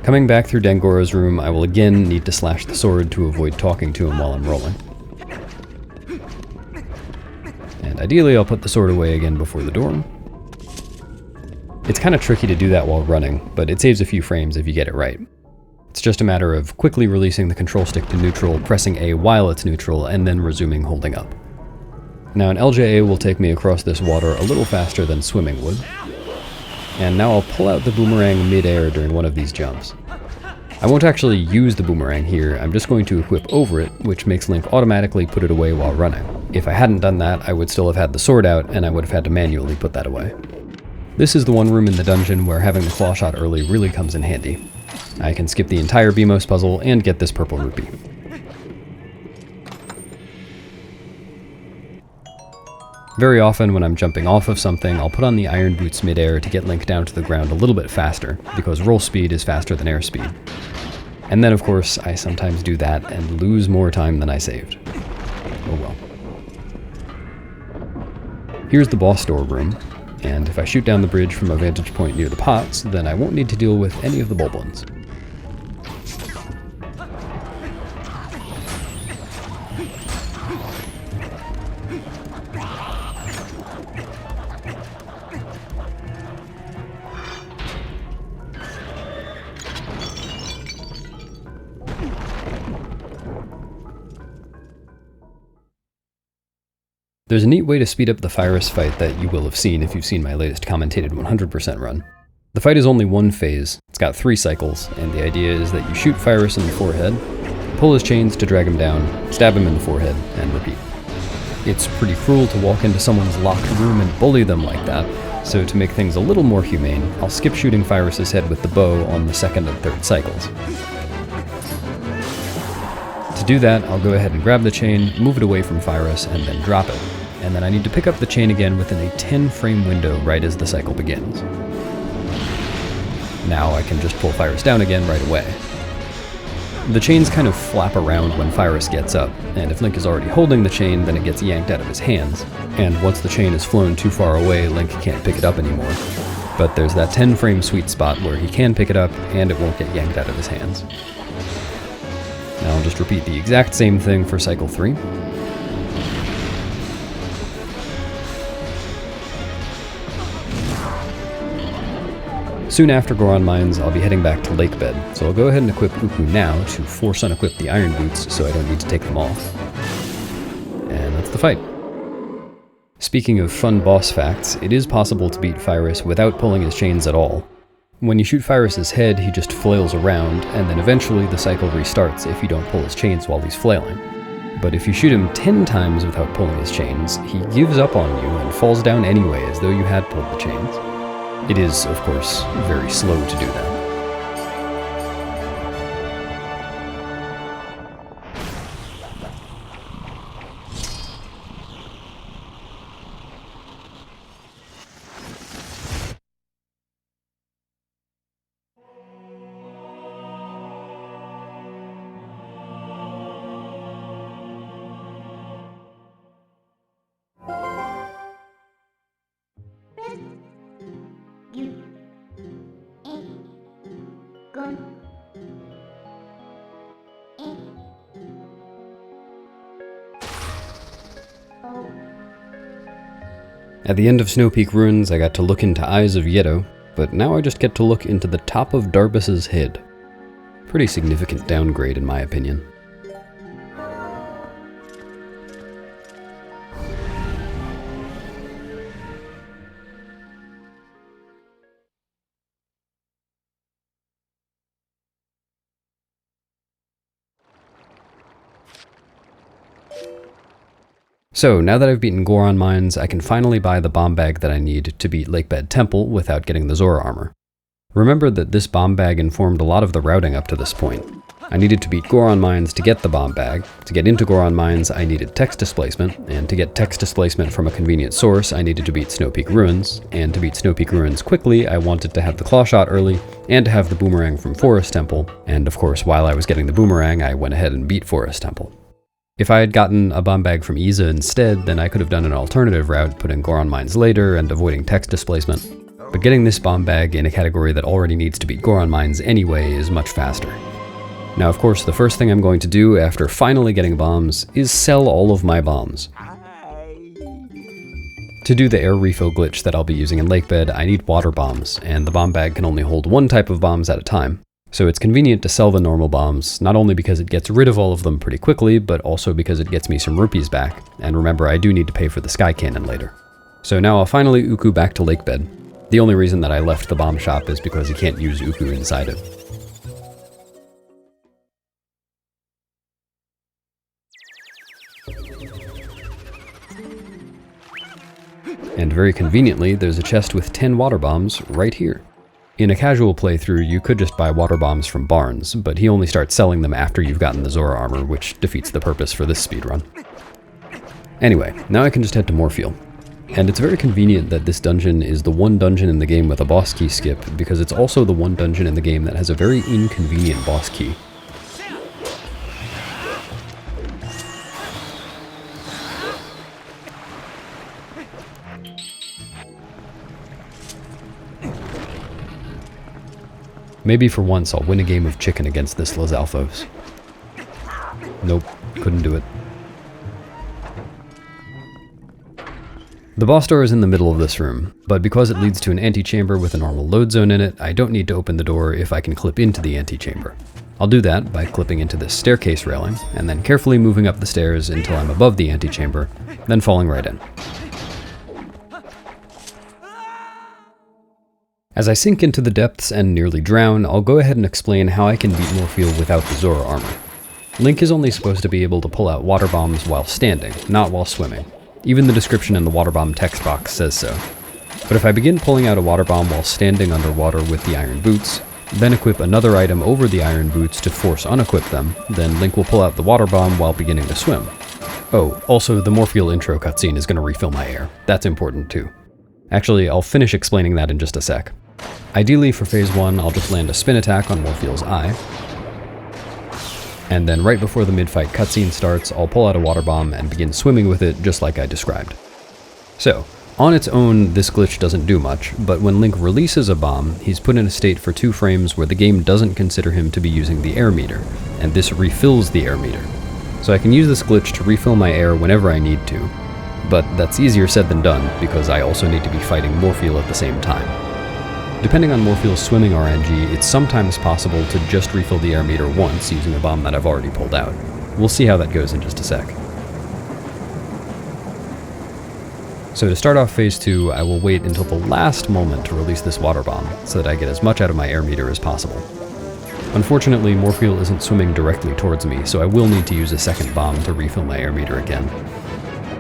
Coming back through Dangoro's room, I will again need to slash the sword to avoid talking to him while I'm rolling. And ideally I'll put the sword away again before the door. It's kind of tricky to do that while running, but it saves a few frames if you get it right. It's just a matter of quickly releasing the control stick to neutral, pressing A while it's neutral, and then resuming holding up. Now an LJA will take me across this water a little faster than swimming would. And now I'll pull out the boomerang mid-air during one of these jumps. I won't actually use the boomerang here, I'm just going to equip over it, which makes Link automatically put it away while running. If I hadn't done that, I would still have had the sword out, and I would have had to manually put that away. This is the one room in the dungeon where having the claw shot early really comes in handy. I can skip the entire BMOS puzzle and get this purple rupee. Very often when I'm jumping off of something, I'll put on the iron boots mid-air to get Link down to the ground a little bit faster, because roll speed is faster than air speed. And then of course, I sometimes do that and lose more time than I saved. Oh well. Here's the boss door room. And if I shoot down the bridge from a vantage point near the pots, then I won't need to deal with any of the Bulblins. There's a neat way to speed up the Fyrus fight that you will have seen if you've seen my latest commentated 100% run. The fight is only one phase, it's got 3 cycles, and the idea is that you shoot Fyrus in the forehead, pull his chains to drag him down, stab him in the forehead, and repeat. It's pretty cruel to walk into someone's locked room and bully them like that, so to make things a little more humane, I'll skip shooting Fyrus's head with the bow on the 2nd and 3rd cycles. To do that, I'll go ahead and grab the chain, move it away from Fyrus, and then drop it. And then I need to pick up the chain again within a 10-frame window right as the cycle begins. Now I can just pull Fyrus down again right away. The chains kind of flap around when Fyrus gets up, and if Link is already holding the chain, then it gets yanked out of his hands. And once the chain is flown too far away, Link can't pick it up anymore. But there's that 10-frame sweet spot where he can pick it up, and it won't get yanked out of his hands. Now I'll just repeat the exact same thing for cycle 3. Soon after Goron Mines, I'll be heading back to Lakebed, so I'll go ahead and equip Uku now to force unequip the iron boots so I don't need to take them off. And that's the fight. Speaking of fun boss facts, it is possible to beat Fyrus without pulling his chains at all. When you shoot Fyrus's head, he just flails around, and then eventually the cycle restarts if you don't pull his chains while he's flailing. But if you shoot him 10 times without pulling his chains, he gives up on you and falls down anyway as though you had pulled the chains. It is, of course, very slow to do that. At the end of Snowpeak Ruins, I got to look into Eyes of Yedo, but now I just get to look into the top of Darbus's head. Pretty significant downgrade in my opinion. So, now that I've beaten Goron Mines, I can finally buy the bomb bag that I need to beat Lakebed Temple without getting the Zora armor. Remember that this bomb bag informed a lot of the routing up to this point. I needed to beat Goron Mines to get the bomb bag, to get into Goron Mines I needed text displacement, and to get text displacement from a convenient source I needed to beat Snowpeak Ruins, and to beat Snowpeak Ruins quickly I wanted to have the claw shot early, and to have the boomerang from Forest Temple, and of course while I was getting the boomerang I went ahead and beat Forest Temple. If I had gotten a bomb bag from Iza instead, then I could have done an alternative route, putting Goron Mines later and avoiding text displacement. But getting this bomb bag in a category that already needs to beat Goron Mines anyway is much faster. Now of course the first thing I'm going to do after finally getting bombs is sell all of my bombs. To do the air refill glitch that I'll be using in Lakebed, I need water bombs, and the bomb bag can only hold one type of bombs at a time. So it's convenient to sell the normal bombs, not only because it gets rid of all of them pretty quickly, but also because it gets me some rupees back, and remember I do need to pay for the sky cannon later. So now I'll finally Uku back to Lakebed. The only reason that I left the bomb shop is because you can't use Uku inside it. And very conveniently, there's a chest with 10 water bombs right here. In a casual playthrough, you could just buy water bombs from Barnes, but he only starts selling them after you've gotten the Zora armor, which defeats the purpose for this speedrun. Anyway, now I can just head to Morpheal. And it's very convenient that this dungeon is the one dungeon in the game with a boss key skip, because it's also the one dungeon in the game that has a very inconvenient boss key. Maybe for once I'll win a game of chicken against this Lizalfos. Nope, couldn't do it. The boss door is in the middle of this room, but because it leads to an antechamber with a normal load zone in it, I don't need to open the door if I can clip into the antechamber. I'll do that by clipping into this staircase railing, and then carefully moving up the stairs until I'm above the antechamber, then falling right in. As I sink into the depths and nearly drown, I'll go ahead and explain how I can beat Morpheal without the Zora armor. Link is only supposed to be able to pull out water bombs while standing, not while swimming. Even the description in the water bomb text box says so. But if I begin pulling out a water bomb while standing underwater with the iron boots, then equip another item over the iron boots to force unequip them, then Link will pull out the water bomb while beginning to swim. Oh, also the Morpheal intro cutscene is going to refill my air. That's important too. Actually, I'll finish explaining that in just a sec. Ideally for phase 1, I'll just land a spin attack on Morpheal's eye, and then right before the mid-fight cutscene starts, I'll pull out a water bomb and begin swimming with it just like I described. So, on its own, this glitch doesn't do much, but when Link releases a bomb, he's put in a state for 2 frames where the game doesn't consider him to be using the air meter, and this refills the air meter. So I can use this glitch to refill my air whenever I need to, but that's easier said than done because I also need to be fighting Morpheal at the same time. Depending on Morpheal's swimming RNG, it's sometimes possible to just refill the air meter once using a bomb that I've already pulled out. We'll see how that goes in just a sec. So to start off phase 2, I will wait until the last moment to release this water bomb, so that I get as much out of my air meter as possible. Unfortunately, Morpheal isn't swimming directly towards me, so I will need to use a second bomb to refill my air meter again.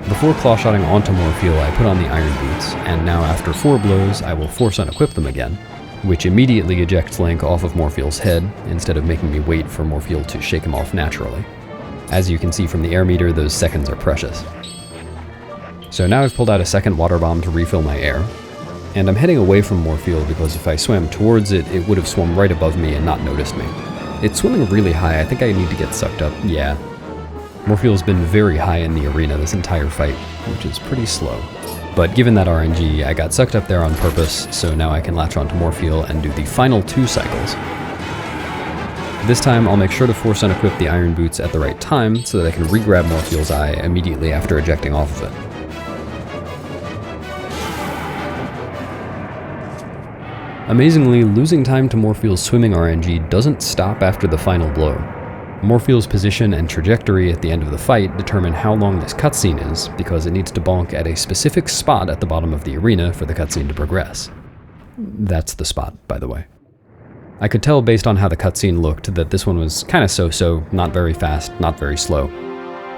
Before clawshotting onto Morpheal, I put on the iron boots, and now after 4 blows, I will force unequip them again, which immediately ejects Link off of Morpheal's head, instead of making me wait for Morpheal to shake him off naturally. As you can see from the air meter, those seconds are precious. So now I've pulled out a second water bomb to refill my air, and I'm heading away from Morpheal because if I swam towards it, it would have swum right above me and not noticed me. It's swimming really high, I think I need to get sucked up, yeah. Morpheal's been very high in the arena this entire fight, which is pretty slow. But given that RNG, I got sucked up there on purpose, so now I can latch onto Morpheal and do the final 2 cycles. This time I'll make sure to force unequip the iron boots at the right time so that I can re-grab Morpheal's eye immediately after ejecting off of it. Amazingly, losing time to Morpheal's swimming RNG doesn't stop after the final blow. Morpheal's position and trajectory at the end of the fight determine how long this cutscene is, because it needs to bonk at a specific spot at the bottom of the arena for the cutscene to progress. That's the spot, by the way. I could tell based on how the cutscene looked that this one was kinda so-so, not very fast, not very slow.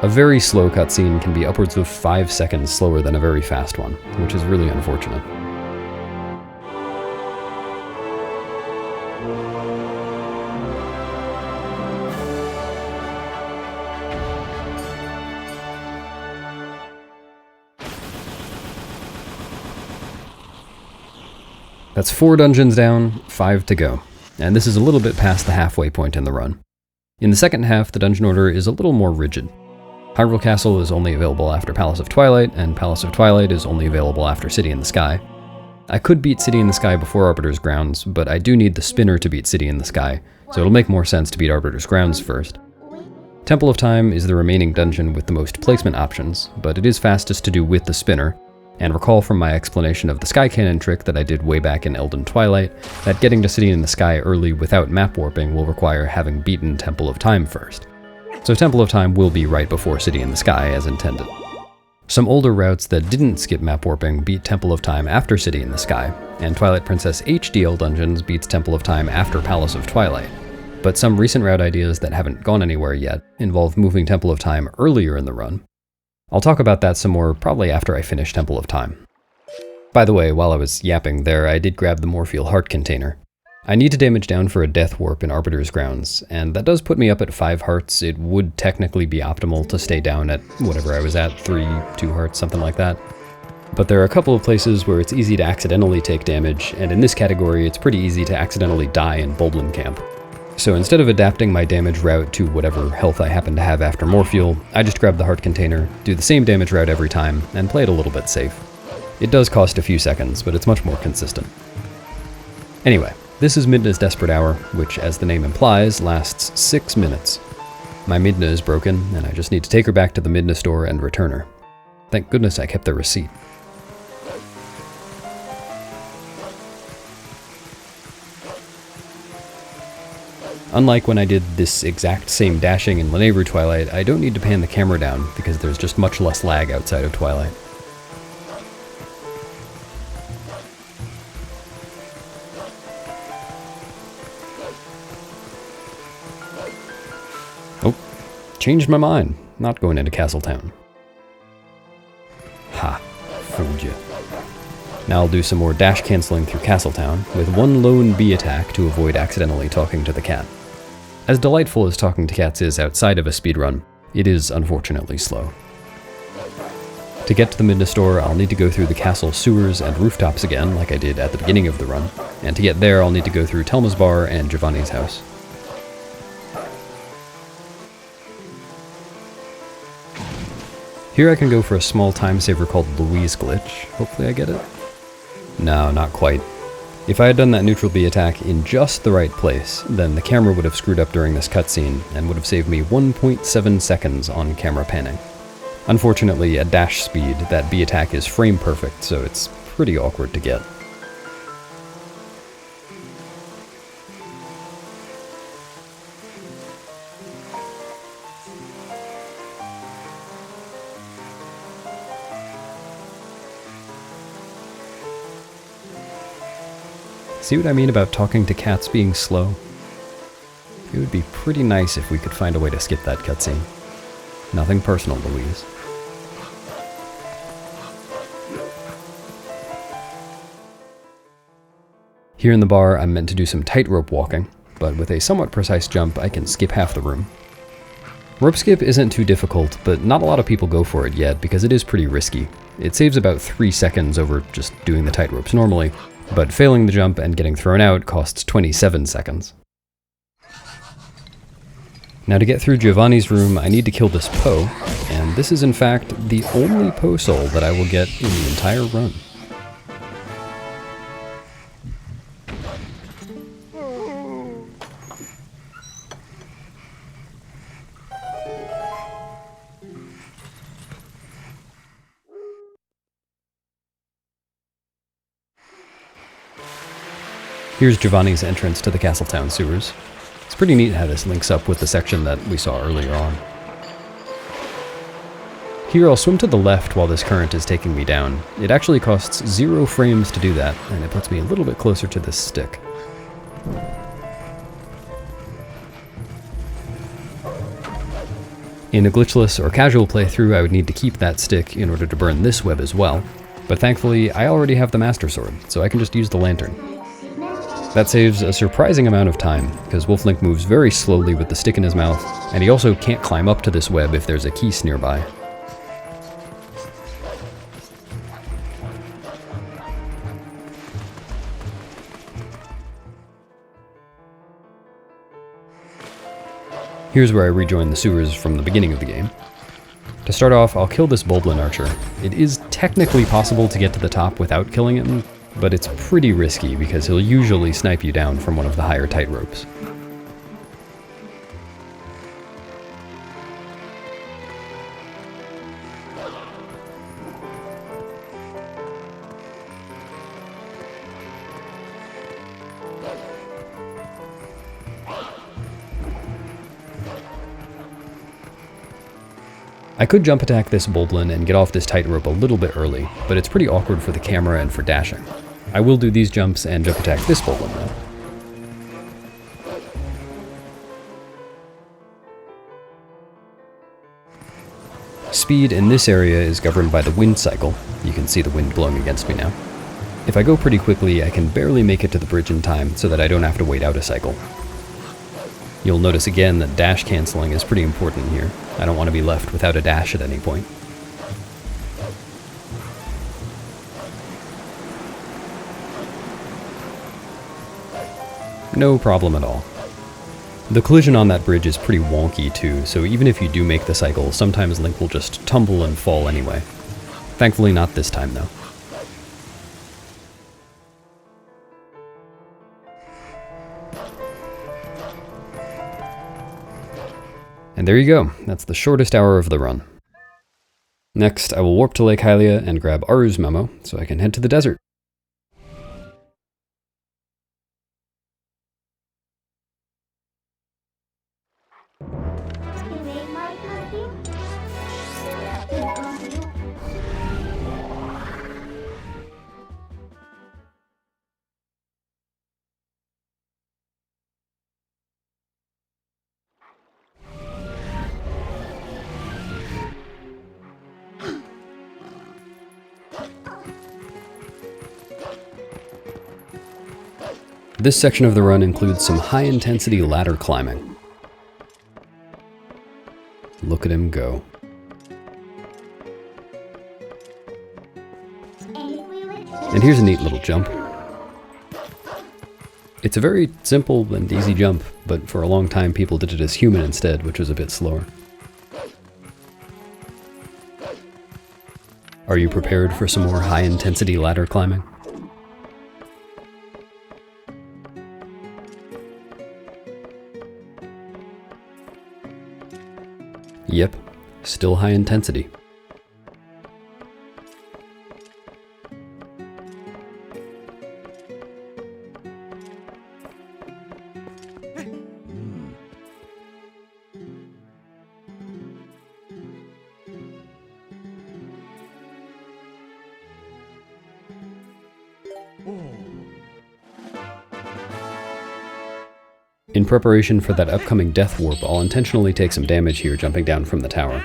A very slow cutscene can be upwards of 5 seconds slower than a very fast one, which is really unfortunate. That's 4 dungeons down, 5 to go, and this is a little bit past the halfway point in the run. In the second half, the dungeon order is a little more rigid. Hyrule Castle is only available after Palace of Twilight, and Palace of Twilight is only available after City in the Sky. I could beat City in the Sky before Arbiter's Grounds, but I do need the spinner to beat City in the Sky, so it'll make more sense to beat Arbiter's Grounds first. Temple of Time is the remaining dungeon with the most placement options, but it is fastest to do with the spinner, and recall from my explanation of the Sky Cannon trick that I did way back in Eldin Twilight, that getting to City in the Sky early without map warping will require having beaten Temple of Time first. So Temple of Time will be right before City in the Sky as intended. Some older routes that didn't skip map warping beat Temple of Time after City in the Sky, and Twilight Princess HDL Dungeons beats Temple of Time after Palace of Twilight. But some recent route ideas that haven't gone anywhere yet involve moving Temple of Time earlier in the run. I'll talk about that some more probably after I finish Temple of Time. By the way, while I was yapping there, I did grab the Morpheal heart container. I need to damage down for a death warp in Arbiter's Grounds, and that does put me up at 5 hearts. It would technically be optimal to stay down at whatever I was at, 3, 2 hearts, something like that. But there are a couple of places where it's easy to accidentally take damage, and in this category it's pretty easy to accidentally die in Bulblin camp. So instead of adapting my damage route to whatever health I happen to have after Morpheal, I just grab the heart container, do the same damage route every time, and play it a little bit safe. It does cost a few seconds, but it's much more consistent. Anyway, this is Midna's Desperate Hour, which, as the name implies, lasts 6 minutes. My Midna is broken, and I just need to take her back to the Midna store and return her. Thank goodness I kept the receipt. Unlike when I did this exact same dashing in Lanayru Twilight, I don't need to pan the camera down, because there's just much less lag outside of Twilight. Oh, changed my mind. Not going into Castletown. Ha, fooled you. Now I'll do some more dash canceling through Castletown, with one lone bee attack to avoid accidentally talking to the cat. As delightful as talking to cats is outside of a speedrun, it is unfortunately slow. To get to the Midna store, I'll need to go through the castle sewers and rooftops again, like I did at the beginning of the run, and to get there I'll need to go through Telma's bar and Giovanni's house. Here I can go for a small time saver called Louise Glitch. Hopefully I get it. No, not quite. If I had done that neutral B attack in just the right place, then the camera would have screwed up during this cutscene and would have saved me 1.7 seconds on camera panning. Unfortunately, at dash speed, that B attack is frame perfect, so it's pretty awkward to get. See what I mean about talking to cats being slow? It would be pretty nice if we could find a way to skip that cutscene. Nothing personal, Louise. Here in the bar, I'm meant to do some tightrope walking, but with a somewhat precise jump, I can skip half the room. Rope skip isn't too difficult, but not a lot of people go for it yet because it is pretty risky. It saves about 3 seconds over just doing the tightropes normally, but failing the jump and getting thrown out costs 27 seconds. Now to get through Giovanni's room, I need to kill this Poe, and this is in fact the only Poe soul that I will get in the entire run. Here's Giovanni's entrance to the Castletown sewers. It's pretty neat how this links up with the section that we saw earlier on. Here I'll swim to the left while this current is taking me down. It actually costs 0 frames to do that, and it puts me a little bit closer to this stick. In a glitchless or casual playthrough, I would need to keep that stick in order to burn this web as well, but thankfully I already have the Master Sword, so I can just use the lantern. That saves a surprising amount of time, because Wolf Link moves very slowly with the stick in his mouth, and he also can't climb up to this web if there's a Keese nearby. Here's where I rejoin the sewers from the beginning of the game. To start off, I'll kill this Bulblin archer. It is technically possible to get to the top without killing him, but it's pretty risky because he'll usually snipe you down from one of the higher tightropes. I could jump attack this Bulblin and get off this tightrope a little bit early, but it's pretty awkward for the camera and for dashing. I will do these jumps and jump attack this Bulblin though. Speed in this area is governed by the wind cycle. You can see the wind blowing against me now. If I go pretty quickly, I can barely make it to the bridge in time so that I don't have to wait out a cycle. You'll notice again that dash canceling is pretty important here. I don't want to be left without a dash at any point. No problem at all. The collision on that bridge is pretty wonky too, so even if you do make the cycle, sometimes Link will just tumble and fall anyway. Thankfully not this time though. And there you go, that's the shortest hour of the run. Next, I will warp to Lake Hylia and grab Aru's memo so I can head to the desert. This section of the run includes some high-intensity ladder climbing. Look at him go. And here's a neat little jump. It's a very simple and easy jump, but for a long time people did it as human instead, which was a bit slower. Are you prepared for some more high-intensity ladder climbing? Yep, still high intensity. In preparation for that upcoming death warp, I'll intentionally take some damage here jumping down from the tower.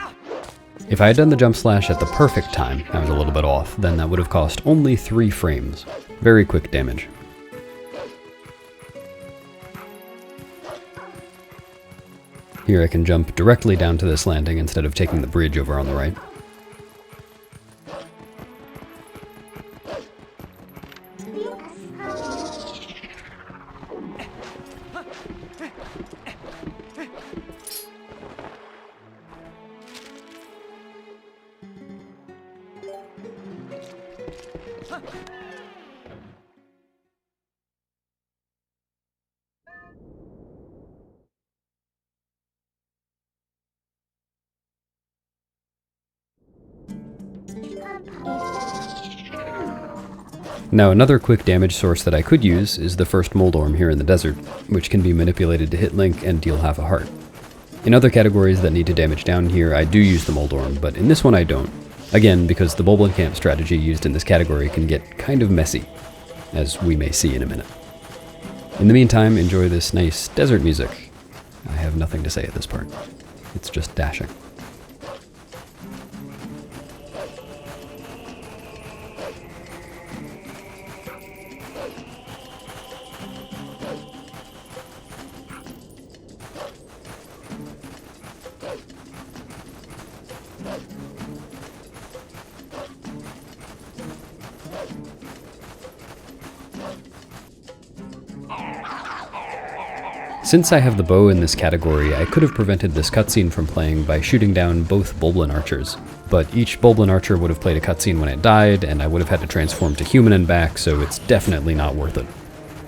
If I had done the jump slash at the perfect time, I was a little bit off, then that would have cost only 3 frames. Very quick damage. Here I can jump directly down to this landing instead of taking the bridge over on the right. Now another quick damage source that I could use is the first Moldorm here in the desert, which can be manipulated to hit Link and deal half a heart. In other categories that need to damage down here, I do use the Moldorm, but in this one I don't. Again, because the Bulblin camp strategy used in this category can get kind of messy, as we may see in a minute. In the meantime, enjoy this nice desert music. I have nothing to say at this part. It's just dashing. Since I have the bow in this category, I could have prevented this cutscene from playing by shooting down both Bulblin archers, but each Bulblin archer would have played a cutscene when it died, and I would have had to transform to human and back, so it's definitely not worth it.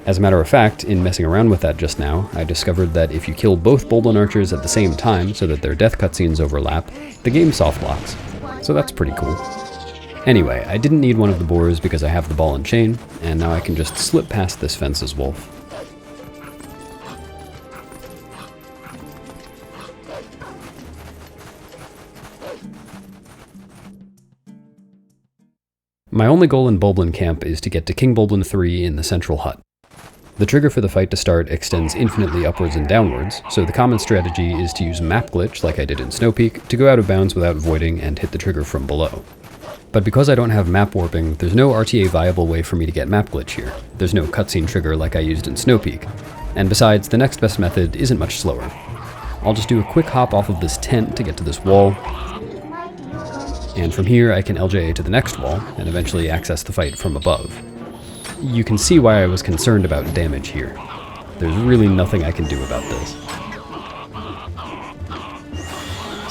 As a matter of fact, in messing around with that just now, I discovered that if you kill both Bulblin archers at the same time so that their death cutscenes overlap, the game soft locks. So that's pretty cool. Anyway, I didn't need one of the boars because I have the ball and chain, and now I can just slip past this fence's wolf. My only goal in Bulblin Camp is to get to King Bulblin 3 in the central hut. The trigger for the fight to start extends infinitely upwards and downwards, so the common strategy is to use map glitch like I did in Snowpeak to go out of bounds without voiding and hit the trigger from below. But because I don't have map warping, there's no RTA viable way for me to get map glitch here. There's no cutscene trigger like I used in Snowpeak. And besides, the next best method isn't much slower. I'll just do a quick hop off of this tent to get to this wall, and from here I can LJA to the next wall, and eventually access the fight from above. You can see why I was concerned about damage here. There's really nothing I can do about this.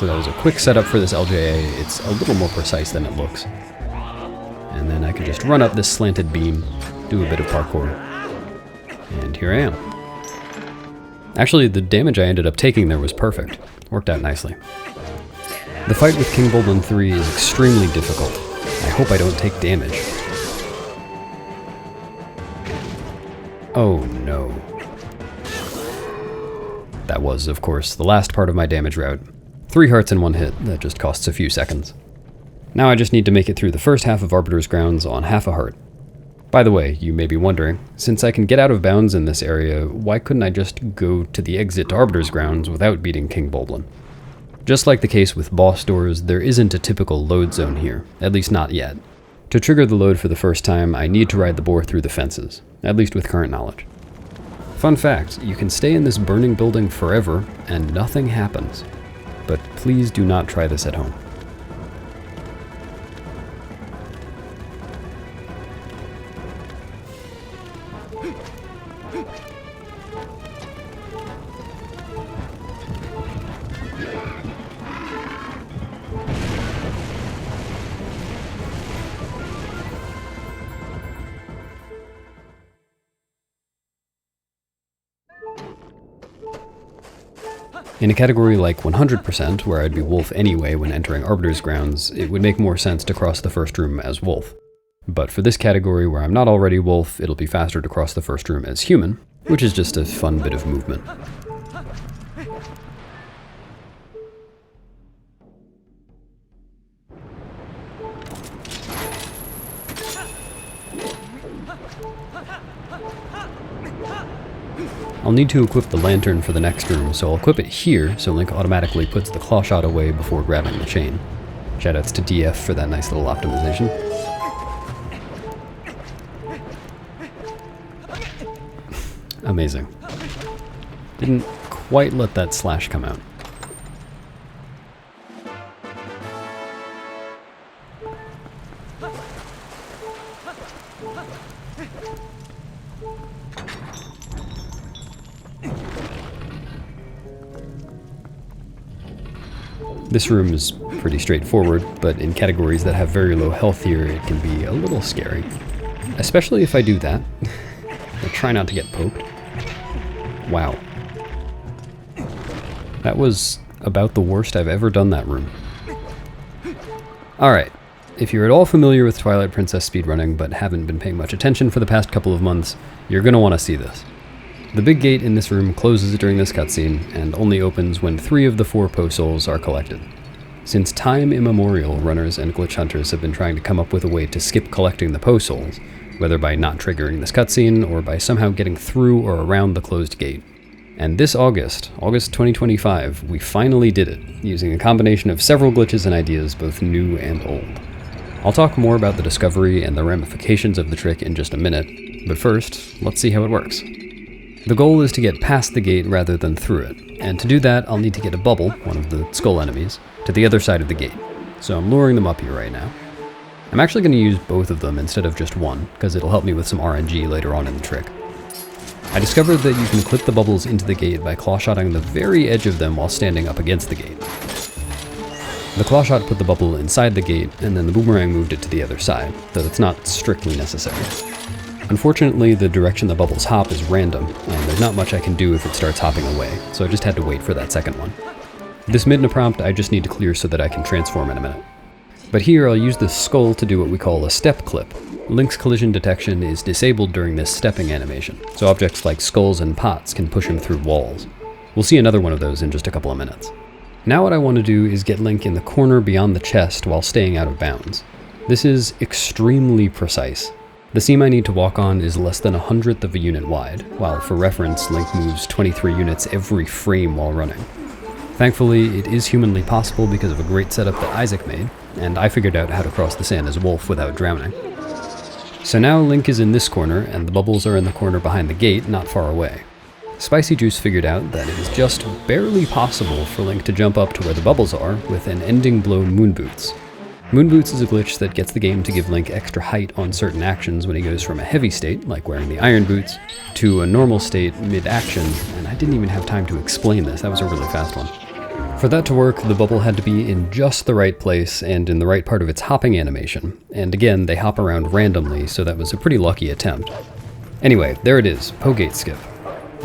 So that was a quick setup for this LJA. It's a little more precise than it looks. And then I can just run up this slanted beam, do a bit of parkour, and here I am. Actually, the damage I ended up taking there was perfect. Worked out nicely. The fight with King Bulblin 3 is extremely difficult. I hope I don't take damage. Oh no. That was, of course, the last part of my damage route. 3 hearts in 1 hit, that just costs a few seconds. Now I just need to make it through the first half of Arbiter's Grounds on half a heart. By the way, you may be wondering, since I can get out of bounds in this area, why couldn't I just go to the exit to Arbiter's Grounds without beating King Bulblin? Just like the case with boss doors, there isn't a typical load zone here, at least not yet. To trigger the load for the first time, I need to ride the boar through the fences, at least with current knowledge. Fun fact, you can stay in this burning building forever, and nothing happens. But please do not try this at home. In a category like 100%, where I'd be Wolf anyway when entering Arbiter's Grounds, it would make more sense to cross the first room as Wolf. But for this category where I'm not already Wolf, it'll be faster to cross the first room as Human, which is just a fun bit of movement. I'll need to equip the lantern for the next room, so I'll equip it here so Link automatically puts the claw shot away before grabbing the chain. Shoutouts to DF for that nice little optimization. Amazing. Didn't quite let that slash come out. This room is pretty straightforward, but in categories that have very low health here, it can be a little scary. Especially if I do that. I try not to get poked. Wow. That was about the worst I've ever done that room. Alright, if you're at all familiar with Twilight Princess speedrunning but haven't been paying much attention for the past couple of months, you're gonna want to see this. The big gate in this room closes during this cutscene, and only opens when 3 of the 4 post souls are collected. Since time immemorial, runners and glitch hunters have been trying to come up with a way to skip collecting the post souls, whether by not triggering this cutscene, or by somehow getting through or around the closed gate. And this August 2025, we finally did it, using a combination of several glitches and ideas, both new and old. I'll talk more about the discovery and the ramifications of the trick in just a minute, but first, let's see how it works. The goal is to get past the gate rather than through it, and to do that I'll need to get a bubble, one of the skull enemies, to the other side of the gate. So I'm luring them up here right now. I'm actually going to use both of them instead of just one, because it'll help me with some RNG later on in the trick. I discovered that you can clip the bubbles into the gate by clawshotting the very edge of them while standing up against the gate. The clawshot put the bubble inside the gate, and then the boomerang moved it to the other side, though it's not strictly necessary. Unfortunately, the direction the bubbles hop is random, and there's not much I can do if it starts hopping away, so I just had to wait for that second one. This Midna prompt I just need to clear so that I can transform in a minute. But here I'll use this skull to do what we call a step clip. Link's collision detection is disabled during this stepping animation, so objects like skulls and pots can push him through walls. We'll see another one of those in just a couple of minutes. Now what I want to do is get Link in the corner beyond the chest while staying out of bounds. This is extremely precise. The seam I need to walk on is less than 1/100th of a unit wide, while for reference, Link moves 23 units every frame while running. Thankfully, it is humanly possible because of a great setup that Isaac made, and I figured out how to cross the sand as Wolf without drowning. So now Link is in this corner, and the bubbles are in the corner behind the gate, not far away. Spicy Juice figured out that it is just barely possible for Link to jump up to where the bubbles are with an ending blow Moon Boots. Moon Boots is a glitch that gets the game to give Link extra height on certain actions when he goes from a heavy state, like wearing the iron boots, to a normal state mid-action, and I didn't even have time to explain this, that was a really fast one. For that to work, the bubble had to be in just the right place and in the right part of its hopping animation, and again, they hop around randomly, so that was a pretty lucky attempt. Anyway, there it is, Po-Gate skip.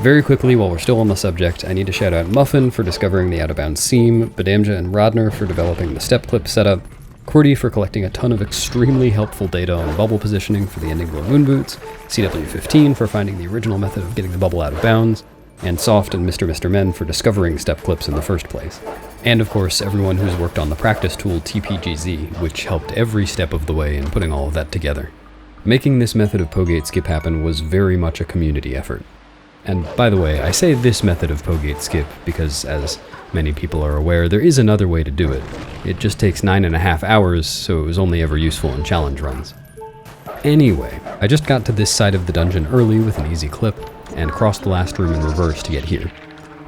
Very quickly, while we're still on the subject, I need to shout out Muffin for discovering the out-of-bounds seam, Badamja and Rodner for developing the step clip setup, Cordy for collecting a ton of extremely helpful data on bubble positioning for the ending of Moon Boots, CW15 for finding the original method of getting the bubble out of bounds, and Soft and Mr. Men for discovering step clips in the first place. And of course, everyone who's worked on the practice tool TPGZ, which helped every step of the way in putting all of that together. Making this method of Pogate skip happen was very much a community effort. And by the way, I say this method of Pogate skip because, as many people are aware, there is another way to do it. It just takes 9.5 hours, so it was only ever useful in challenge runs. Anyway, I just got to this side of the dungeon early with an easy clip, and crossed the last room in reverse to get here.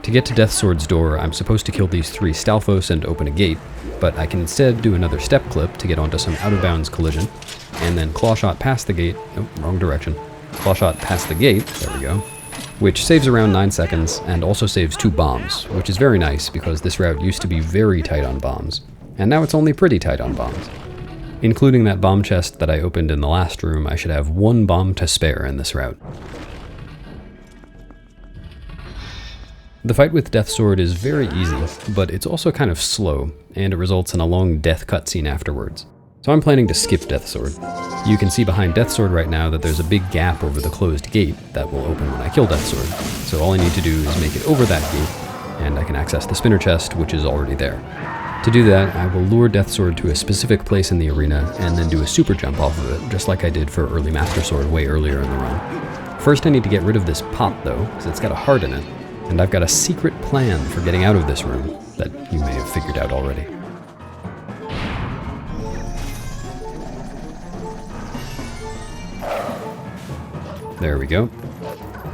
To get to Death Sword's door, I'm supposed to kill these 3 Stalfos and open a gate, but I can instead do another step clip to get onto some out-of-bounds collision, and then clawshot past the gate, oh, wrong direction, clawshot past the gate, there we go, which saves around 9 seconds, and also saves 2 bombs, which is very nice because this route used to be very tight on bombs, and now it's only pretty tight on bombs. Including that bomb chest that I opened in the last room, I should have 1 bomb to spare in this route. The fight with Death Sword is very easy, but it's also kind of slow, and it results in a long death cutscene afterwards. So I'm planning to skip Death Sword. You can see behind Death Sword right now that there's a big gap over the closed gate that will open when I kill Death Sword. So all I need to do is make it over that gate, and I can access the spinner chest, which is already there. To do that, I will lure Death Sword to a specific place in the arena, and then do a super jump off of it, just like I did for early Master Sword way earlier in the run. First I need to get rid of this pot though, because it's got a heart in it, and I've got a secret plan for getting out of this room that you may have figured out already. There we go.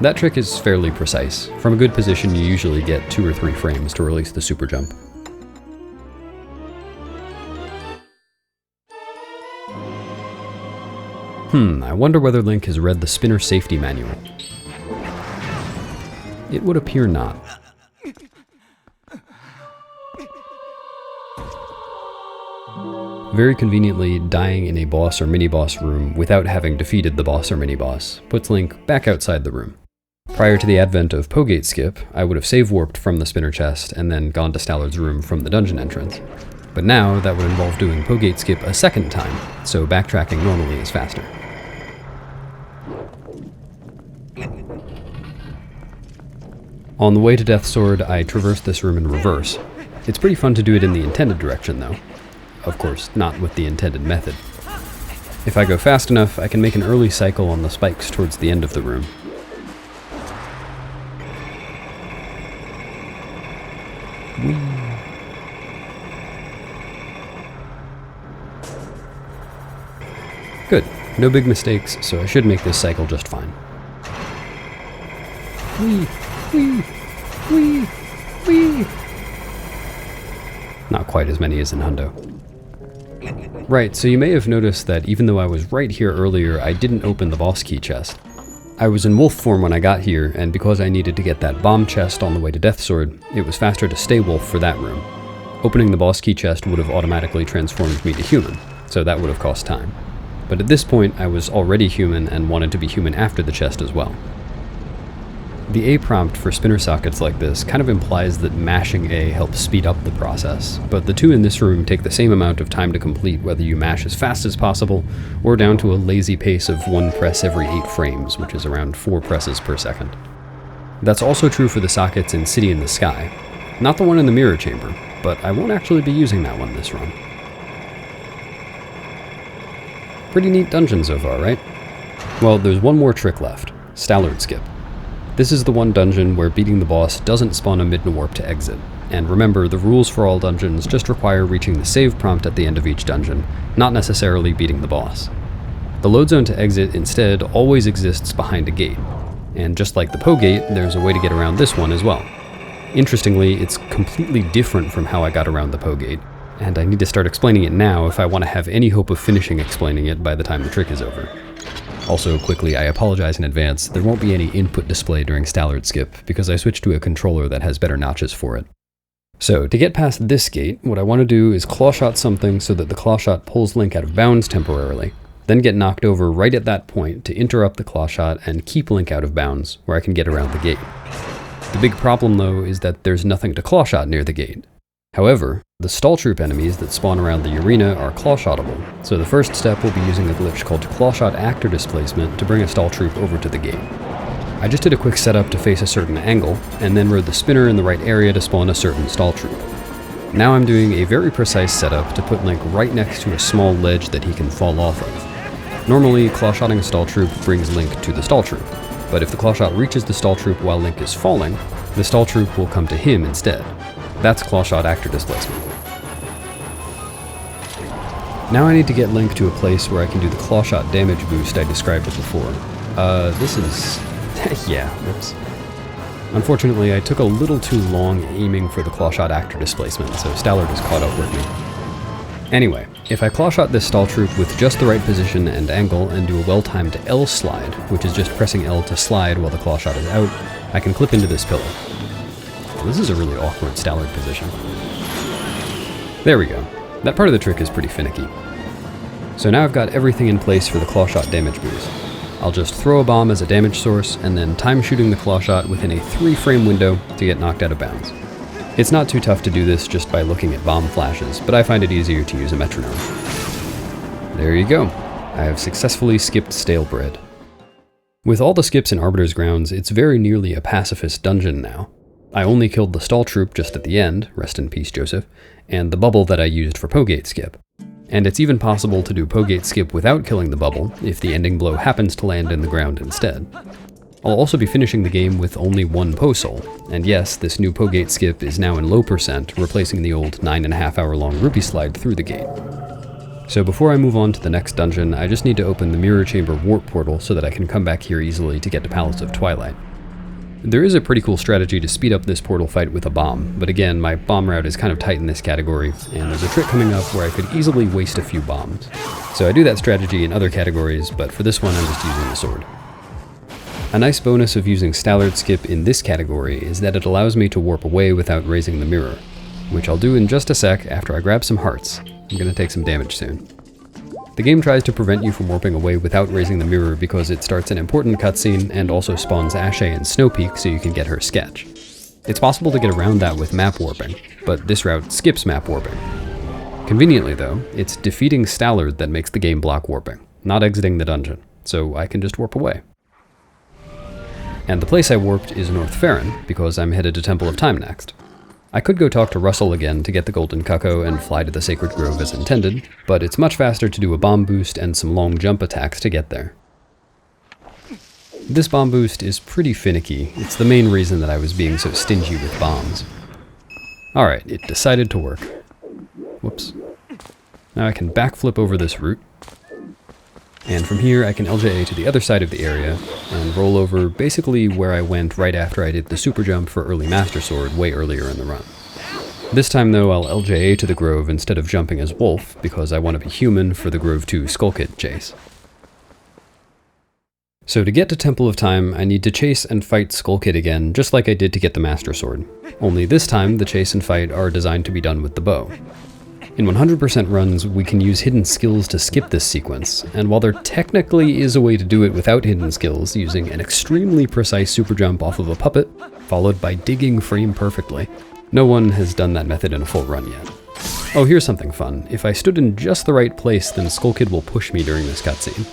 That trick is fairly precise. From a good position, you usually get 2 or 3 frames to release the super jump. I wonder whether Link has read the spinner safety manual. It would appear not. Very conveniently, dying in a boss or mini-boss room without having defeated the boss or mini-boss puts Link back outside the room. Prior to the advent of Pogate skip, I would have save warped from the spinner chest and then gone to Stallard's room from the dungeon entrance. But now that would involve doing Pogate skip a second time, so backtracking normally is faster. On the way to Death Sword, I traversed this room in reverse. It's pretty fun to do it in the intended direction though. Of course, not with the intended method. If I go fast enough, I can make an early cycle on the spikes towards the end of the room. Good. No big mistakes, so I should make this cycle just fine. Whee! Whee! Whee! Whee! Not quite as many as in Hundo. Right, so you may have noticed that even though I was right here earlier, I didn't open the boss key chest. I was in wolf form when I got here, and because I needed to get that bomb chest on the way to Death Sword, it was faster to stay wolf for that room. Opening the boss key chest would have automatically transformed me to human, so that would have cost time. But at this point, I was already human and wanted to be human after the chest as well. The A prompt for spinner sockets like this kind of implies that mashing A helps speed up the process, but the 2 in this room take the same amount of time to complete whether you mash as fast as possible or down to a lazy pace of 1 press every 8 frames, which is around 4 presses per second. That's also true for the sockets in City in the Sky. Not the one in the mirror chamber, but I won't actually be using that one this run. Pretty neat dungeon so far, right? Well, there's one more trick left, Stallard skip. This is the one dungeon where beating the boss doesn't spawn a Midna warp to exit. And remember, the rules for all dungeons just require reaching the save prompt at the end of each dungeon, not necessarily beating the boss. The load zone to exit instead always exists behind a gate. And just like the Pogate, there's a way to get around this one as well. Interestingly, it's completely different from how I got around the Pogate, and I need to start explaining it now if I want to have any hope of finishing explaining it by the time the trick is over. Also, quickly, I apologize in advance, there won't be any input display during Stallard skip, because I switched to a controller that has better notches for it. So, to get past this gate, what I want to do is clawshot something so that the clawshot pulls Link out of bounds temporarily, then get knocked over right at that point to interrupt the claw shot and keep Link out of bounds, where I can get around the gate. The big problem though is that there's nothing to claw shot near the gate. However, the stall troop enemies that spawn around the arena are claw shottable, so the first step will be using a glitch called claw shot actor displacement to bring a stall troop over to the gate. I just did a quick setup to face a certain angle, and then rode the spinner in the right area to spawn a certain stall troop. Now I'm doing a very precise setup to put Link right next to a small ledge that he can fall off of. Normally, claw shotting a stall troop brings Link to the stall troop, but if the claw shot reaches the stall troop while Link is falling, the stall troop will come to him instead. That's claw shot actor displacement. Now I need to get Link to a place where I can do the claw shot damage boost I described it before. This is... yeah, whoops. Unfortunately, I took a little too long aiming for the claw shot actor displacement, so Stallard has caught up with me. Anyway, if I claw shot this stall troop with just the right position and angle and do a well-timed L slide, which is just pressing L to slide while the claw shot is out, I can clip into this pillar. This is a really awkward Stallard position. There we go. That part of the trick is pretty finicky. So now I've got everything in place for the claw shot damage boost. I'll just throw a bomb as a damage source and then time shooting the claw shot within a 3-frame window to get knocked out of bounds. It's not too tough to do this just by looking at bomb flashes, but I find it easier to use a metronome. There you go. I have successfully skipped stale bread. With all the skips in Arbiter's grounds, it's very nearly a pacifist dungeon now. I only killed the stall troop just at the end, rest in peace Joseph, and the bubble that I used for Pogate skip. And it's even possible to do Pogate skip without killing the bubble, if the ending blow happens to land in the ground instead. I'll also be finishing the game with only one Po Soul, and yes, this new Pogate skip is now in low percent, replacing the old 9.5 hour long rupee slide through the gate. So before I move on to the next dungeon, I just need to open the Mirror Chamber warp portal so that I can come back here easily to get to Palace of Twilight. There is a pretty cool strategy to speed up this portal fight with a bomb, but again, my bomb route is kind of tight in this category, and there's a trick coming up where I could easily waste a few bombs. So I do that strategy in other categories, but for this one I'm just using the sword. A nice bonus of using Stallard skip in this category is that it allows me to warp away without raising the mirror, which I'll do in just a sec after I grab some hearts. I'm gonna take some damage soon. The game tries to prevent you from warping away without raising the mirror because it starts an important cutscene and also spawns Ashe and Snowpeak so you can get her sketch. It's possible to get around that with map warping, but this route skips map warping. Conveniently though, it's defeating Stallard that makes the game block warping, not exiting the dungeon, so I can just warp away. And the place I warped is North Faron, because I'm headed to Temple of Time next. I could go talk to Russell again to get the Golden Cucko and fly to the Sacred Grove as intended, but it's much faster to do a bomb boost and some long jump attacks to get there. This bomb boost is pretty finicky. It's the main reason that I was being so stingy with bombs. Alright, it decided to work. Whoops. Now I can backflip over this route, and from here I can LJA to the other side of the area and roll over basically where I went right after I did the super jump for early Master Sword way earlier in the run. This time though I'll LJA to the Grove instead of jumping as Wolf because I want to be human for the Grove 2 Skull Kid chase. So to get to Temple of Time I need to chase and fight Skull Kid again just like I did to get the Master Sword. Only this time the chase and fight are designed to be done with the bow. In 100% runs, we can use hidden skills to skip this sequence, and while there technically is a way to do it without hidden skills, using an extremely precise super jump off of a puppet, followed by digging frame perfectly, no one has done that method in a full run yet. Oh, here's something fun. If I stood in just the right place, then Skull Kid will push me during this cutscene.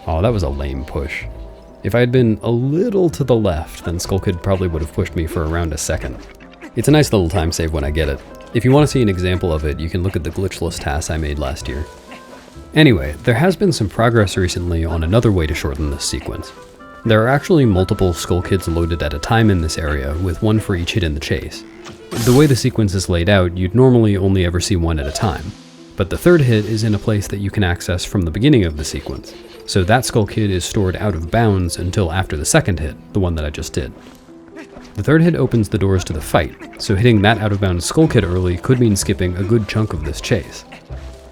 Oh, that was a lame push. If I had been a little to the left, then Skull Kid probably would have pushed me for around a second. It's a nice little time save when I get it. If you want to see an example of it, you can look at the glitchless TAS I made last year. Anyway, there has been some progress recently on another way to shorten this sequence. There are actually multiple Skull Kids loaded at a time in this area, with one for each hit in the chase. The way the sequence is laid out, you'd normally only ever see one at a time, but the third hit is in a place that you can access from the beginning of the sequence, so that Skull Kid is stored out of bounds until after the second hit, the one that I just did. The third hit opens the doors to the fight, so hitting that out-of-bounds Skull Kid early could mean skipping a good chunk of this chase.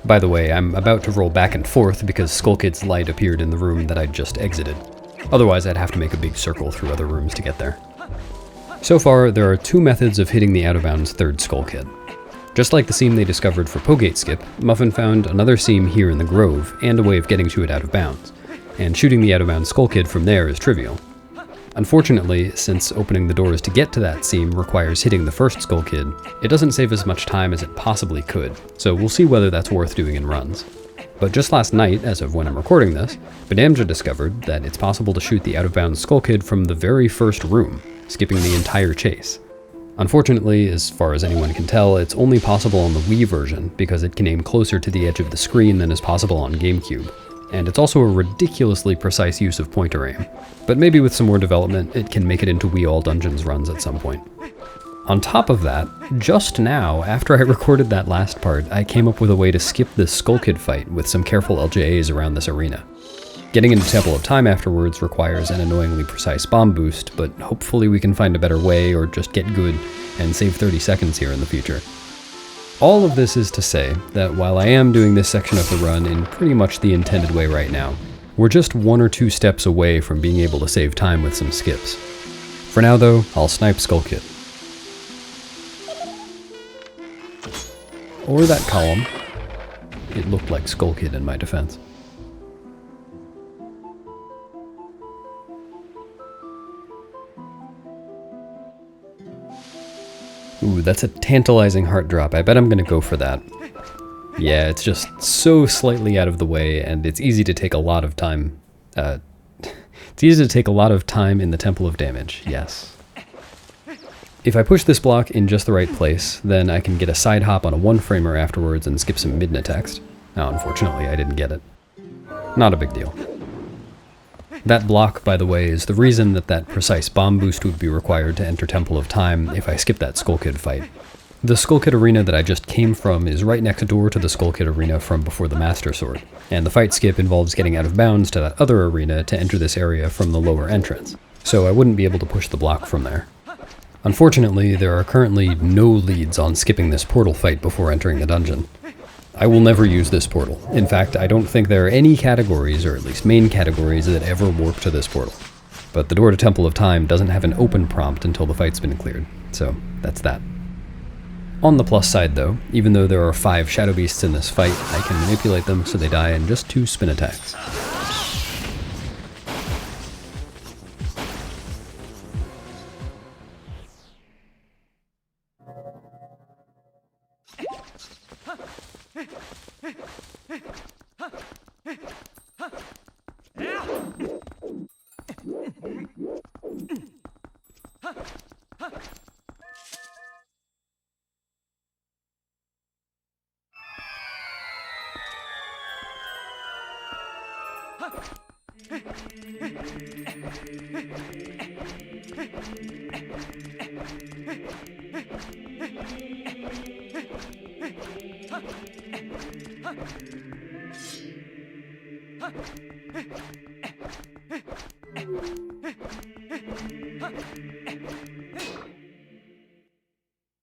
By the way, I'm about to roll back and forth because Skull Kid's light appeared in the room that I'd just exited. Otherwise, I'd have to make a big circle through other rooms to get there. So far, there are two methods of hitting the out-of-bounds third Skull Kid. Just like the seam they discovered for Pogate Skip, Muffin found another seam here in the Grove, and a way of getting to it out of bounds, and shooting the out-of-bounds Skull Kid from there is trivial. Unfortunately, since opening the doors to get to that seam requires hitting the first Skull Kid, it doesn't save as much time as it possibly could, so we'll see whether that's worth doing in runs. But just last night, as of when I'm recording this, Badamja discovered that it's possible to shoot the out-of-bounds Skull Kid from the very first room, skipping the entire chase. Unfortunately, as far as anyone can tell, it's only possible on the Wii version because it can aim closer to the edge of the screen than is possible on GameCube. And it's also a ridiculously precise use of pointer aim. But maybe with some more development, it can make it into Wii All Dungeons runs at some point. On top of that, just now, after I recorded that last part, I came up with a way to skip this Skull Kid fight with some careful LJAs around this arena. Getting into Temple of Time afterwards requires an annoyingly precise bomb boost, but hopefully we can find a better way or just get good and save 30 seconds here in the future. All of this is to say that while I am doing this section of the run in pretty much the intended way right now, we're just 1 or 2 steps away from being able to save time with some skips. For now though, I'll snipe Skull Kid. Or that column. It looked like Skull Kid in my defense. Ooh, that's a tantalizing heart drop. I bet I'm gonna go for that. Yeah, it's just so slightly out of the way, and it's easy to take a lot of time. It's easy to take a lot of time in the Temple of Damage, yes. If I push this block in just the right place, then I can get a side hop on a one-framer afterwards and skip some Midna text. Now, unfortunately, I didn't get it. Not a big deal. That block, by the way, is the reason that that precise bomb boost would be required to enter Temple of Time if I skip that Skull Kid fight. The Skull Kid arena that I just came from is right next door to the Skull Kid arena from before the Master Sword, and the fight skip involves getting out of bounds to that other arena to enter this area from the lower entrance, so I wouldn't be able to push the block from there. Unfortunately, there are currently no leads on skipping this portal fight before entering the dungeon. I will never use this portal. In fact, I don't think there are any categories, or at least main categories, that ever warp to this portal. But the door to Temple of Time doesn't have an open prompt until the fight's been cleared, so that's that. On the plus side though, even though there are 5 Shadow Beasts in this fight, I can manipulate them so they die in just 2 spin attacks.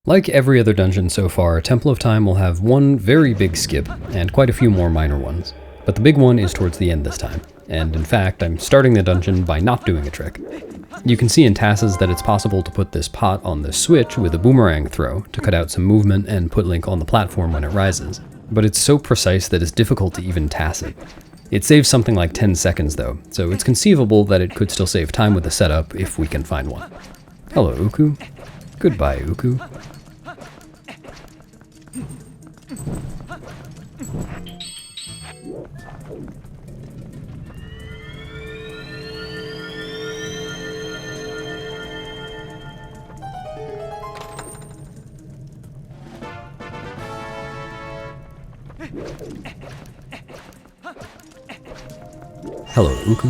Like every other dungeon so far, Temple of Time will have one very big skip, and quite a few more minor ones. But the big one is towards the end this time, and in fact, I'm starting the dungeon by not doing a trick. You can see in TASes that it's possible to put this pot on the switch with a boomerang throw to cut out some movement and put Link on the platform when it rises, but it's so precise that it's difficult to even TAS it. It saves something like 10 seconds though, so it's conceivable that it could still save time with the setup if we can find one. Hello, Uku. Goodbye, Uku. Hello, Uku.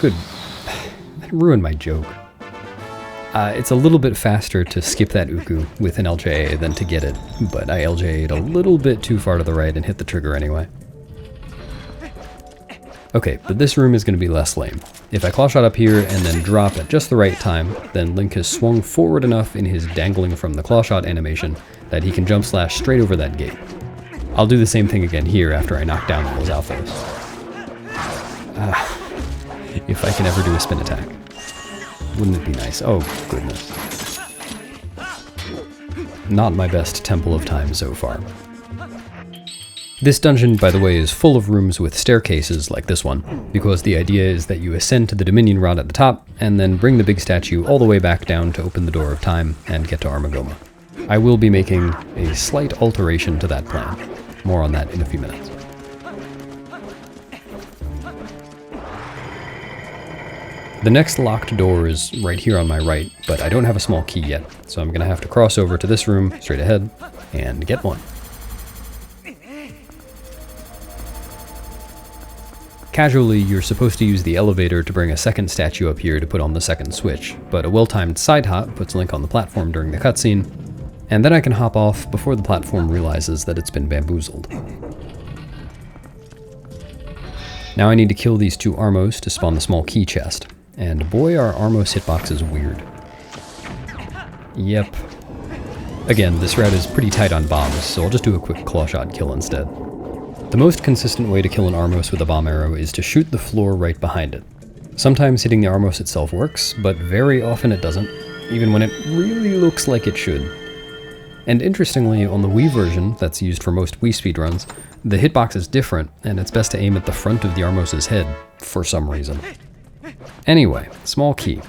Good. That ruined my joke. It's a little bit faster to skip that Uku with an LJA than to get it, but I LJA'd a little bit too far to the right and hit the trigger anyway. Okay, but this room is going to be less lame. If I claw shot up here and then drop at just the right time, then Link has swung forward enough in his dangling from the claw shot animation that he can jump slash straight over that gate. I'll do the same thing again here after I knock down those alphos. If I can ever do a spin attack. Wouldn't it be nice? Oh, goodness. not my best Temple of Time so far. This dungeon, by the way, is full of rooms with staircases like this one, because the idea is that you ascend to the Dominion Rod at the top, and then bring the big statue all the way back down to open the Door of Time and get to Armagoma. I will be making a slight alteration to that plan. More on that in a few minutes. The next locked door is right here on my right, but I don't have a small key yet, so I'm gonna have to cross over to this room straight ahead and get one. Casually, you're supposed to use the elevator to bring a second statue up here to put on the second switch, but a well-timed side hop puts Link on the platform during the cutscene, and then I can hop off before the platform realizes that it's been bamboozled. Now I need to kill these two Armos to spawn the small key chest, and boy are Armos hitboxes weird. Yep. Again, this route is pretty tight on bombs, so I'll just do a quick clawshot kill instead. The most consistent way to kill an Armos with a bomb arrow is to shoot the floor right behind it. Sometimes hitting the Armos itself works, but very often it doesn't, even when it really looks like it should. And interestingly, on the Wii version, that's used for most Wii speedruns, the hitbox is different, and it's best to aim at the front of the Armos' head, for some reason. Anyway, small key.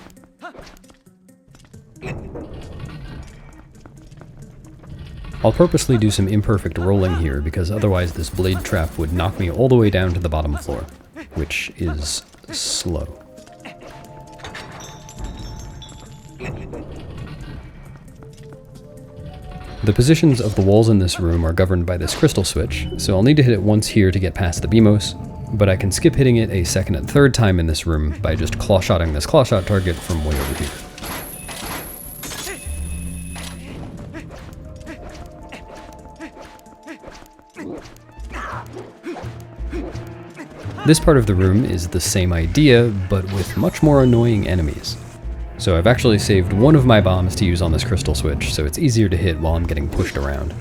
I'll purposely do some imperfect rolling here, because otherwise this blade trap would knock me all the way down to the bottom floor, which is slow. The positions of the walls in this room are governed by this crystal switch, so I'll need to hit it once here to get past the Beamos, but I can skip hitting it a second and third time in this room by just clawshotting this clawshot target from way over here. This part of the room is the same idea, but with much more annoying enemies. So I've actually saved one of my bombs to use on this crystal switch, so it's easier to hit while I'm getting pushed around.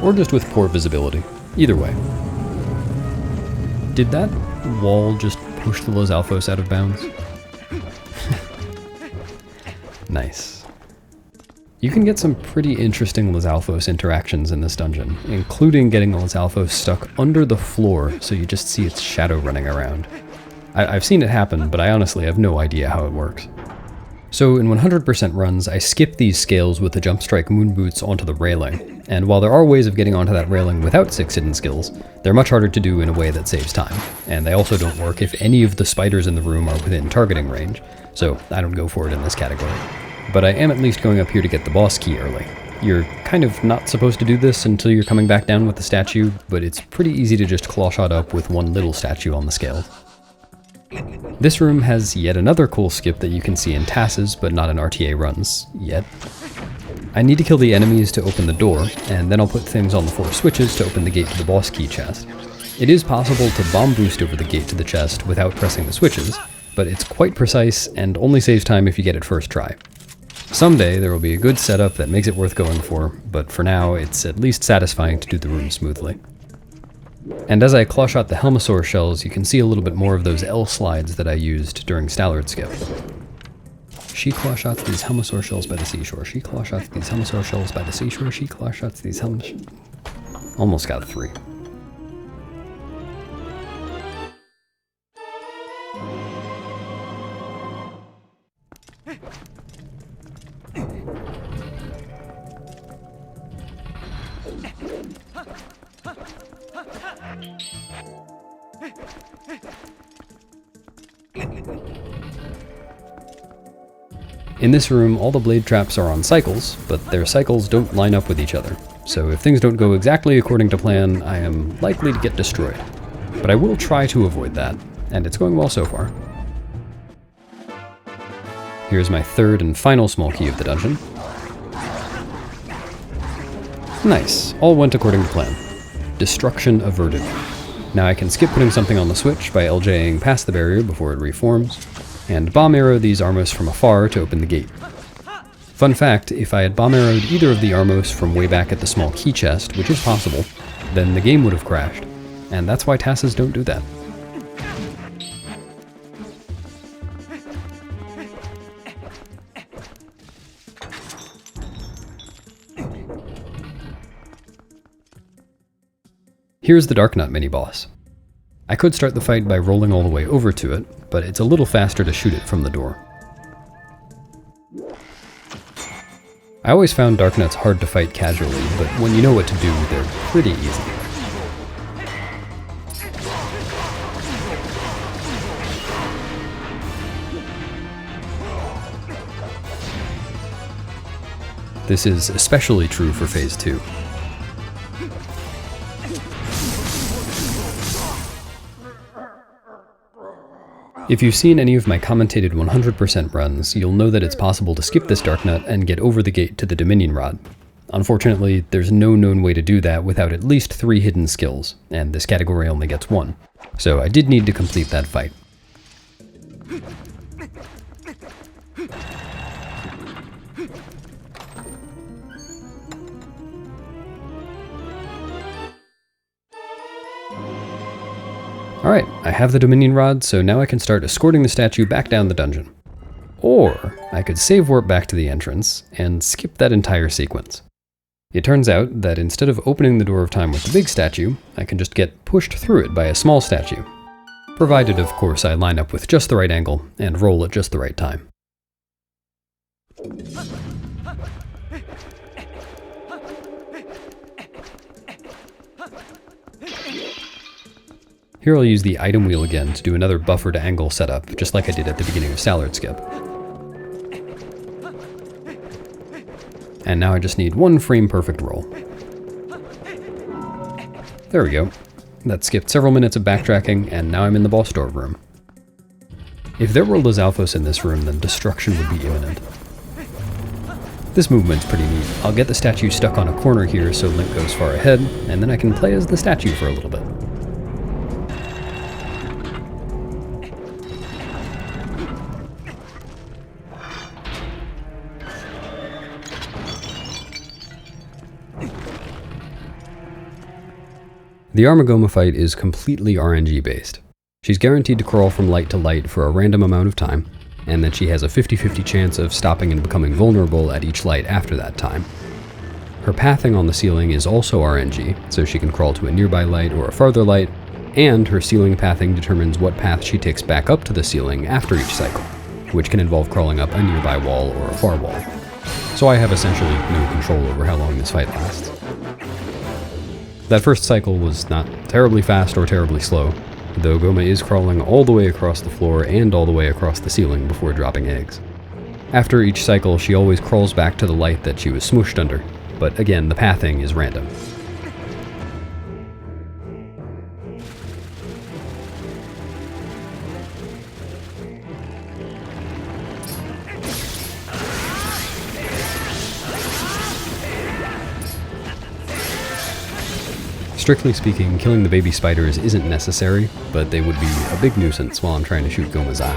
Or just with poor visibility. Either way. Did that wall just push the Lizalfos out of bounds? Nice. You can get some pretty interesting Lizalfos interactions in this dungeon, including getting the Lizalfos stuck under the floor so you just see its shadow running around. I've seen it happen, but I honestly have no idea how it works. So in 100% runs, I skip these scales with the Jump Strike Moon Boots onto the railing, and while there are ways of getting onto that railing without 6 hidden skills, they're much harder to do in a way that saves time, and they also don't work if any of the spiders in the room are within targeting range, so I don't go for it in this category. But I am at least going up here to get the boss key early. You're kind of not supposed to do this until you're coming back down with the statue, but it's pretty easy to just clawshot up with one little statue on the scale. This room has yet another cool skip that you can see in TASes, but not in RTA runs, yet. I need to kill the enemies to open the door, and then I'll put things on the 4 switches to open the gate to the boss key chest. It is possible to bomb boost over the gate to the chest without pressing the switches, but it's quite precise and only saves time if you get it first try. Someday there will be a good setup that makes it worth going for, but for now it's at least satisfying to do the room smoothly. And as I clawshot the Helmasaur shells, you can see a little bit more of those L slides that I used during Stallard Skip. She clawshots these Helmasaur shells by the seashore. She clawshots these Helmasaur shells by the seashore. She clawshots these Almost got 3. In this room, all the blade traps are on cycles, but their cycles don't line up with each other. So if things don't go exactly according to plan, I am likely to get destroyed. But I will try to avoid that, and it's going well so far. Here's my third and final small key of the dungeon. Nice, all went according to plan. Destruction averted. Now I can skip putting something on the switch by LJing past the barrier before it reforms, and bomb arrow these Armos from afar to open the gate. Fun fact, if I had bomb arrowed either of the Armos from way back at the small key chest, which is possible, then the game would have crashed. And that's why TASs don't do that. Here's the Dark Nut mini-boss. I could start the fight by rolling all the way over to it, but it's a little faster to shoot it from the door. I always found Dark Nuts hard to fight casually, but when you know what to do, they're pretty easy. This is especially true for Phase 2. If you've seen any of my commentated 100% runs, you'll know that it's possible to skip this Dark Nut and get over the gate to the Dominion Rod. Unfortunately, there's no known way to do that without at least 3 hidden skills, and this category only gets 1. So I did need to complete that fight. Alright, I have the Dominion Rod, so now I can start escorting the statue back down the dungeon. Or I could save warp back to the entrance and skip that entire sequence. It turns out that instead of opening the door of time with the big statue, I can just get pushed through it by a small statue. Provided, of course, I line up with just the right angle and roll at just the right time. Here I'll use the item wheel again to do another buffered angle setup, just like I did at the beginning of Stallard Skip. And now I just need 1 frame perfect roll. There we go. That skipped several minutes of backtracking, and now I'm in the boss door room. If there were Lizalfos in this room, then destruction would be imminent. This movement's pretty neat. I'll get the statue stuck on a corner here so Link goes far ahead, and then I can play as the statue for a little bit. The Armagoma fight is completely RNG based. She's guaranteed to crawl from light to light for a random amount of time, and then she has a 50-50 chance of stopping and becoming vulnerable at each light after that time. Her pathing on the ceiling is also RNG, so she can crawl to a nearby light or a farther light, and her ceiling pathing determines what path she takes back up to the ceiling after each cycle, which can involve crawling up a nearby wall or a far wall. So I have essentially no control over how long this fight lasts. That first cycle was not terribly fast or terribly slow, though Goma is crawling all the way across the floor and all the way across the ceiling before dropping eggs. After each cycle, she always crawls back to the light that she was smooshed under, but again, the pathing is random. Strictly speaking, killing the baby spiders isn't necessary, but they would be a big nuisance while I'm trying to shoot Goma's eye.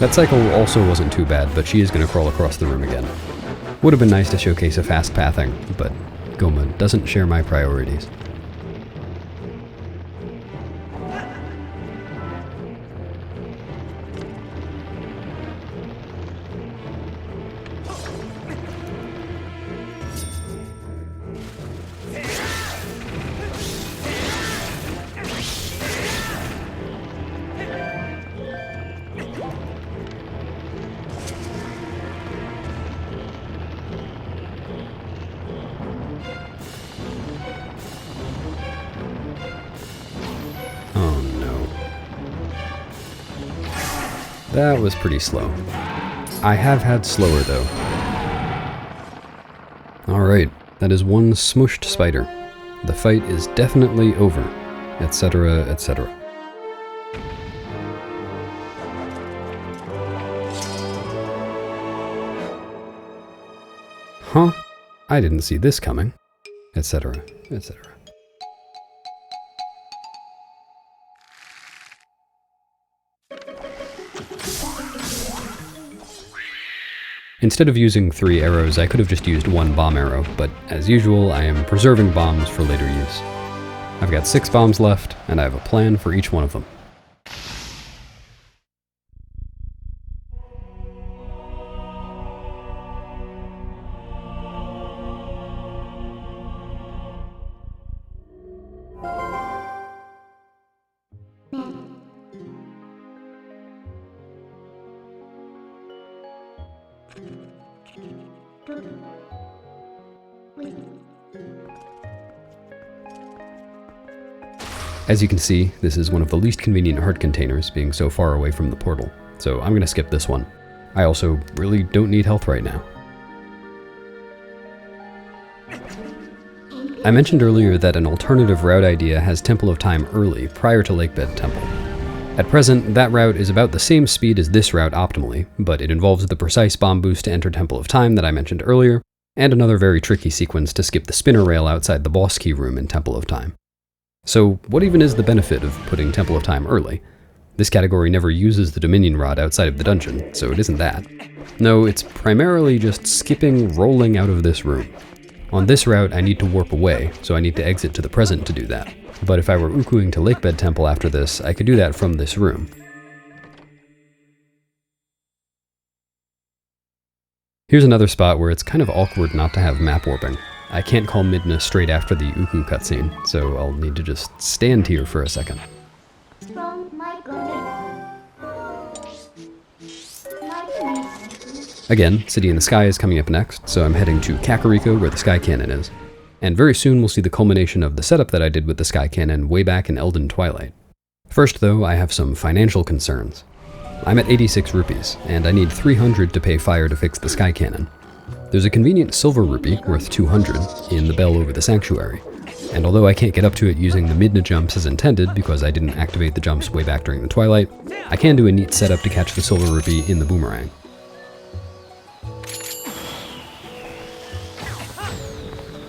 That cycle also wasn't too bad, but she is going to crawl across the room again. Would have been nice to showcase a fast pathing, but Goma doesn't share my priorities. That was pretty slow. I have had slower though. Alright, that is 1 smushed spider. The fight is definitely over, etc., etc. Huh? I didn't see this coming, etc., etc. Instead of using 3 arrows, I could have just used 1 bomb arrow, but as usual, I am preserving bombs for later use. I've got 6 bombs left, and I have a plan for each one of them. As you can see, this is one of the least convenient heart containers, being so far away from the portal, so I'm going to skip this one. I also really don't need health right now. I mentioned earlier that an alternative route idea has Temple of Time early, prior to Lakebed Temple. At present, that route is about the same speed as this route optimally, but it involves the precise bomb boost to enter Temple of Time that I mentioned earlier, and another very tricky sequence to skip the spinner rail outside the boss key room in Temple of Time. So what even is the benefit of putting Temple of Time early? This category never uses the Dominion Rod outside of the dungeon, so it isn't that. No, it's primarily just skipping rolling out of this room. On this route, I need to warp away, so I need to exit to the present to do that. But if I were ukuing to Lakebed Temple after this, I could do that from this room. Here's another spot where it's kind of awkward not to have map warping. I can't call Midna straight after the Uku cutscene, so I'll need to just stand here for a second. Again, City in the Sky is coming up next, so I'm heading to Kakariko where the Sky Cannon is. And very soon we'll see the culmination of the setup that I did with the Sky Cannon way back in Eldin Twilight. First though, I have some financial concerns. I'm at 86 rupees, and I need 300 to pay Fire to fix the Sky Cannon. There's a convenient silver rupee, worth 200, in the bell over the sanctuary, and although I can't get up to it using the Midna jumps as intended because I didn't activate the jumps way back during the Twilight, I can do a neat setup to catch the silver rupee in the boomerang.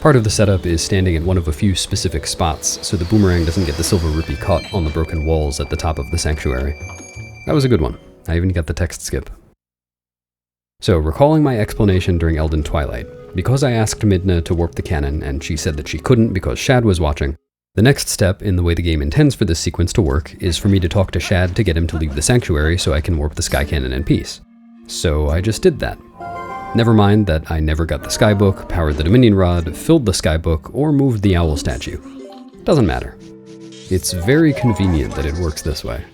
Part of the setup is standing at one of a few specific spots, so the boomerang doesn't get the silver rupee caught on the broken walls at the top of the sanctuary. That was a good one. I even got the text skip. So, recalling my explanation during Eldin Twilight, because I asked Midna to warp the cannon and she said that she couldn't because Shad was watching, the next step in the way the game intends for this sequence to work is for me to talk to Shad to get him to leave the sanctuary so I can warp the Sky Cannon in peace. So I just did that. Never mind that I never got the Skybook, powered the Dominion Rod, filled the Skybook, or moved the owl statue. Doesn't matter. It's very convenient that it works this way.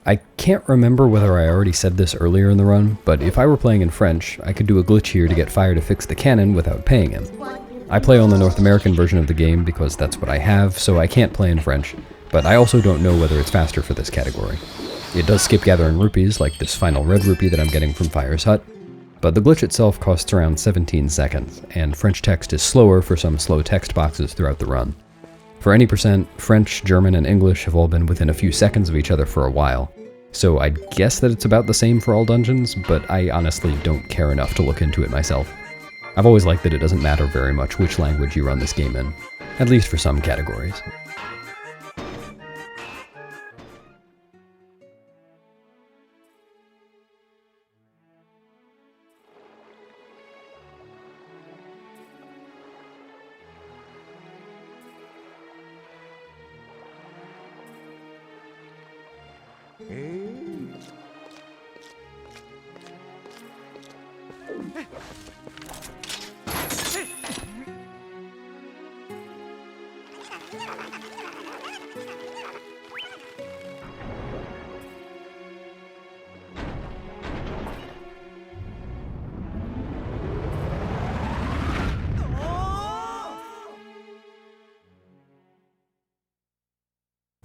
I can't remember whether I already said this earlier in the run, but if I were playing in French, I could do a glitch here to get Fire to fix the cannon without paying him. I play on the North American version of the game because that's what I have, so I can't play in French, but I also don't know whether it's faster for this category. It does skip gathering rupees, like this final red rupee that I'm getting from Fire's hut, but the glitch itself costs around 17 seconds, and French text is slower for some slow text boxes throughout the run. For any percent, French, German, and English have all been within a few seconds of each other for a while, so I'd guess that it's about the same for all dungeons, but I honestly don't care enough to look into it myself. I've always liked that it doesn't matter very much which language you run this game in, at least for some categories.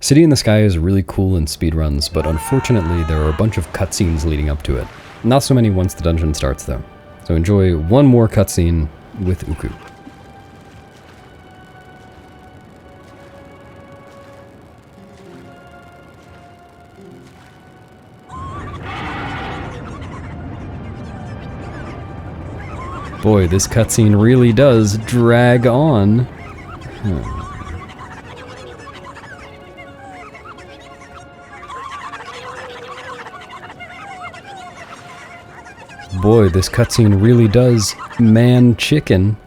City in the Sky is really cool in speedruns, but unfortunately there are a bunch of cutscenes leading up to it. Not so many once the dungeon starts though. So enjoy one more cutscene with Uku. Boy, this cutscene really does drag on. Boy, this cutscene really does man chicken.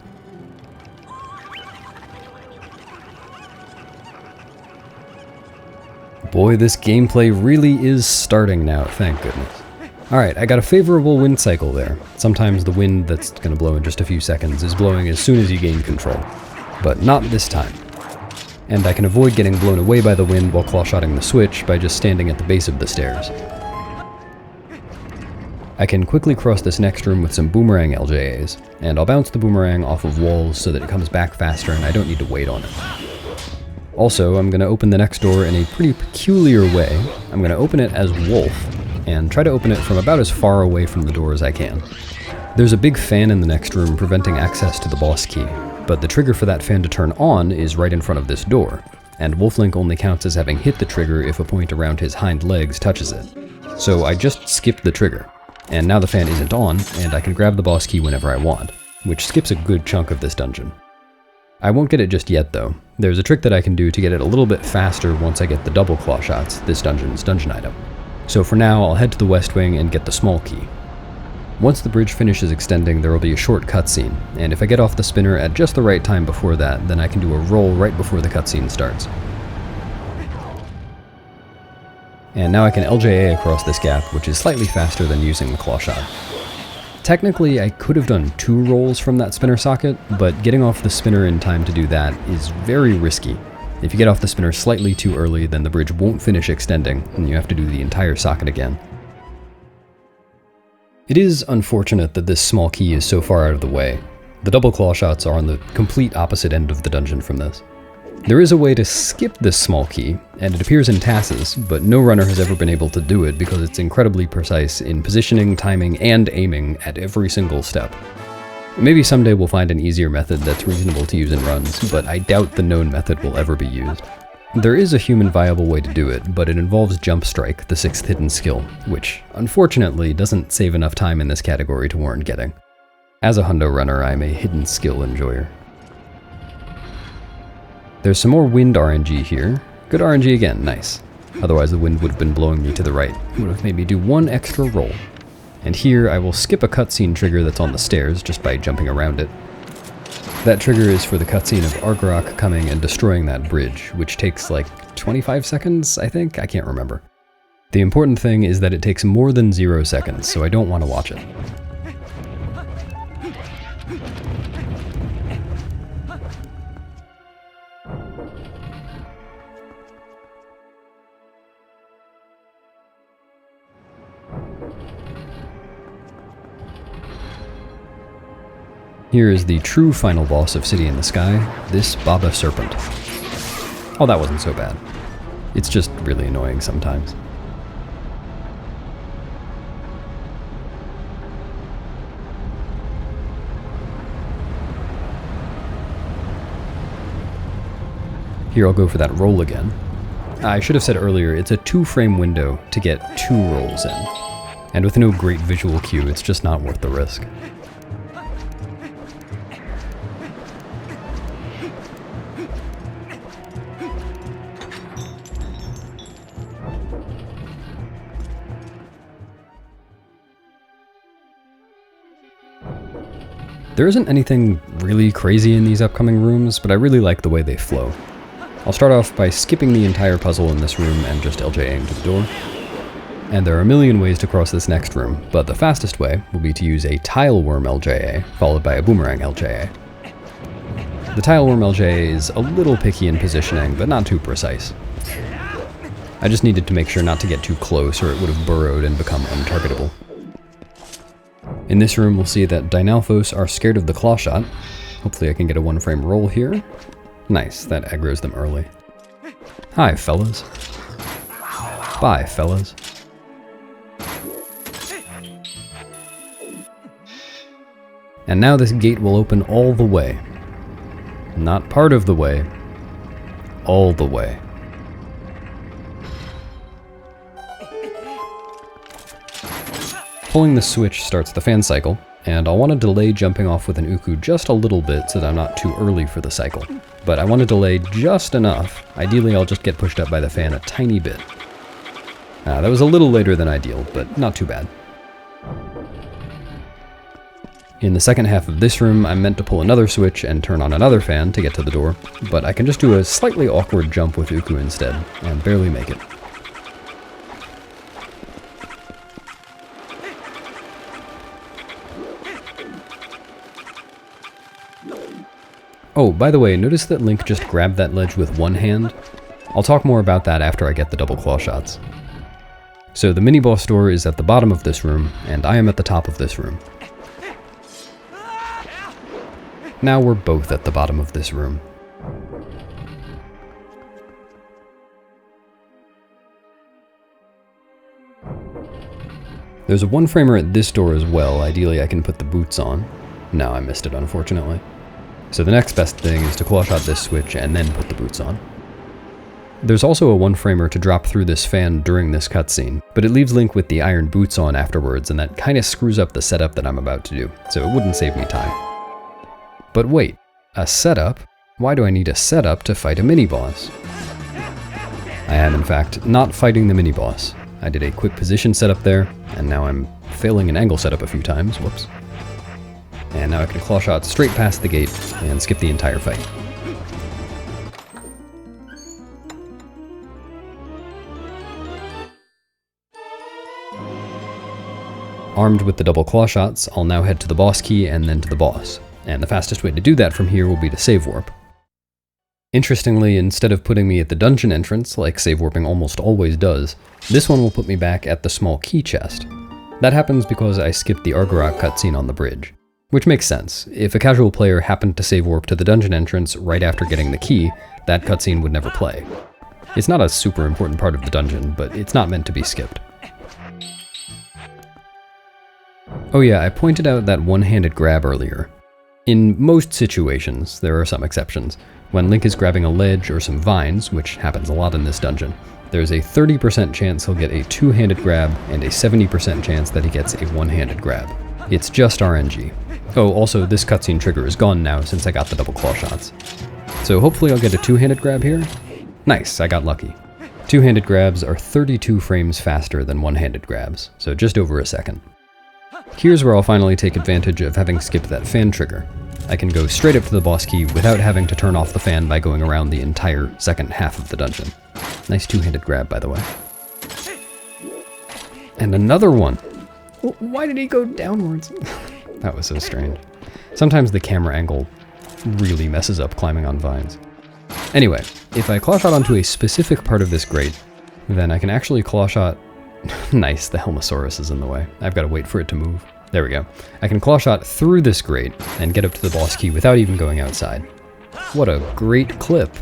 Boy, this gameplay really is starting now, thank goodness. Alright, I got a favorable wind cycle there. Sometimes the wind that's gonna blow in just a few seconds is blowing as soon as you gain control. But not this time. And I can avoid getting blown away by the wind while clawshotting the switch by just standing at the base of the stairs. I can quickly cross this next room with some boomerang LJAs, and I'll bounce the boomerang off of walls so that it comes back faster and I don't need to wait on it. Also, I'm going to open the next door in a pretty peculiar way. I'm going to open it as Wolf, and try to open it from about as far away from the door as I can. There's a big fan in the next room preventing access to the boss key, but the trigger for that fan to turn on is right in front of this door, and Wolflink only counts as having hit the trigger if a point around his hind legs touches it. So I just skipped the trigger, and now the fan isn't on, and I can grab the boss key whenever I want, which skips a good chunk of this dungeon. I won't get it just yet though. There's a trick that I can do to get it a little bit faster once I get the double claw shots, this dungeon's dungeon item. So for now, I'll head to the west wing and get the small key. Once the bridge finishes extending, there will be a short cutscene, and if I get off the spinner at just the right time before that, then I can do a roll right before the cutscene starts. And now I can LJA across this gap, which is slightly faster than using the claw shot. Technically, I could have done 2 rolls from that spinner socket, but getting off the spinner in time to do that is very risky. If you get off the spinner slightly too early, then the bridge won't finish extending, and you have to do the entire socket again. It is unfortunate that this small key is so far out of the way. The double claw shots are on the complete opposite end of the dungeon from this. There is a way to skip this small key, and it appears in TASes, but no runner has ever been able to do it because it's incredibly precise in positioning, timing, and aiming at every single step. Maybe someday we'll find an easier method that's reasonable to use in runs, but I doubt the known method will ever be used. There is a human viable way to do it, but it involves Jump Strike, the 6th hidden skill, which, unfortunately, doesn't save enough time in this category to warrant getting. As a hundo runner, I'm a hidden skill enjoyer. There's some more wind RNG here. Good RNG again, nice. Otherwise the wind would have been blowing me to the right. It would have made me do 1 extra roll. And here I will skip a cutscene trigger that's on the stairs just by jumping around it. That trigger is for the cutscene of Argarok coming and destroying that bridge, which takes like 25 seconds, I think? I can't remember. The important thing is that it takes more than 0 seconds, so I don't want to watch it. Here is the true final boss of City in the Sky, this Baba Serpent. Oh, that wasn't so bad. It's just really annoying sometimes. Here I'll go for that roll again. I should have said earlier, it's a 2-frame window to get 2 rolls in. And with no great visual cue, it's just not worth the risk. There isn't anything really crazy in these upcoming rooms, but I really like the way they flow. I'll start off by skipping the entire puzzle in this room and just LJAing to the door. And there are a million ways to cross this next room, but the fastest way will be to use a Tile Worm LJA, followed by a Boomerang LJA. The Tile Worm LJA is a little picky in positioning, but not too precise. I just needed to make sure not to get too close or it would have burrowed and become untargetable. In this room, we'll see that Dynalphos are scared of the claw shot. Hopefully I can get a 1-frame roll here. Nice, that aggroes them early. Hi, fellas. Bye, fellas. And now this gate will open all the way. Not part of the way, all the way. Pulling the switch starts the fan cycle, And I'll want to delay jumping off with an Uku just a little bit so that I'm not too early for the cycle. But I want to delay just enough. Ideally, I'll just get pushed up by the fan a tiny bit. That was a little later than ideal, but not too bad. In the second half of this room, I'm meant to pull another switch and turn on another fan to get to the door, but I can just do a slightly awkward jump with Uku instead, and barely make it. Oh, by the way, notice that Link just grabbed that ledge with one hand? I'll talk more about that after I get the double claw shots. So the mini-boss door is at the bottom of this room, and I am at the top of this room. Now we're both at the bottom of this room. There's a one-framer at this door as well. Ideally I can put the boots on. No, I missed it, unfortunately. So the next best thing is to claw shot this switch and then put the boots on. There's also a one-framer to drop through this fan during this cutscene, but it leaves Link with the iron boots on afterwards, and that kinda screws up the setup that I'm about to do, so it wouldn't save me time. But wait, a setup? Why do I need a setup to fight a mini-boss? I am, in fact, not fighting the mini-boss. I did a quick position setup there, and now I'm failing an angle setup a few times, whoops. And now I can claw shot straight past the gate and skip the entire fight. Armed with the double claw shots, I'll now head to the boss key and then to the boss. And the fastest way to do that from here will be to save warp. Interestingly, instead of putting me at the dungeon entrance, like save warping almost always does, this one will put me back at the small key chest. That happens because I skipped the Argorak cutscene on the bridge. Which makes sense. If a casual player happened to save warp to the dungeon entrance right after getting the key, that cutscene would never play. It's not a super important part of the dungeon, but it's not meant to be skipped. Oh yeah, I pointed out that one-handed grab earlier. In most situations, there are some exceptions, when Link is grabbing a ledge or some vines, which happens a lot in this dungeon, there's a 30% chance he'll get a two-handed grab and a 70% chance that he gets a one-handed grab. It's just RNG. Oh, also, this cutscene trigger is gone now since I got the double claw shots. So hopefully I'll get a two-handed grab here. Nice, I got lucky. Two-handed grabs are 32 frames faster than one-handed grabs, so just over a second. Here's where I'll finally take advantage of having skipped that fan trigger. I can go straight up to the boss key without having to turn off the fan by going around the entire second half of the dungeon. Nice two-handed grab, by the way. And another one! Why did he go downwards? That was so strange. Sometimes the camera angle really messes up climbing on vines. Anyway, if I claw shot onto a specific part of this grate, then I can actually claw shot... Nice, the Helmosaurus is in the way. I've got to wait for it to move. There we go. I can claw shot through this grate and get up to the boss key without even going outside. What a great clip.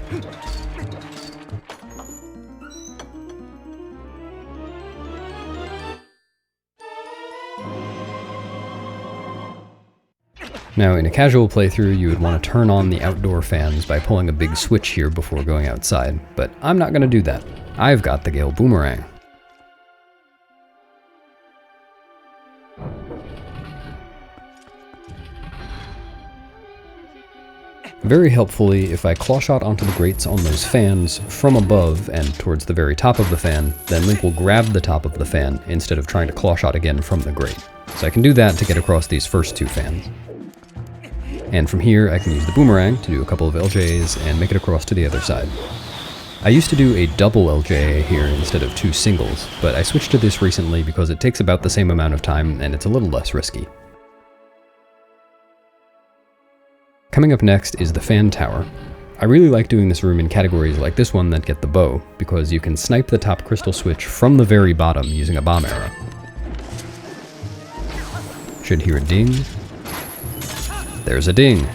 Now, in a casual playthrough, you would want to turn on the outdoor fans by pulling a big switch here before going outside, but I'm not going to do that. I've got the Gale Boomerang. Very helpfully, if I claw shot onto the grates on those fans from above and towards the very top of the fan, then Link will grab the top of the fan instead of trying to claw shot again from the grate. So I can do that to get across these first two fans. And from here, I can use the boomerang to do a couple of LJs and make it across to the other side. I used to do a double LJA here instead of two singles, but I switched to this recently because it takes about the same amount of time and it's a little less risky. Coming up next is the fan tower. I really like doing this room in categories like this one that get the bow, because you can snipe the top crystal switch from the very bottom using a bomb arrow. Should hear a ding. There's a ding.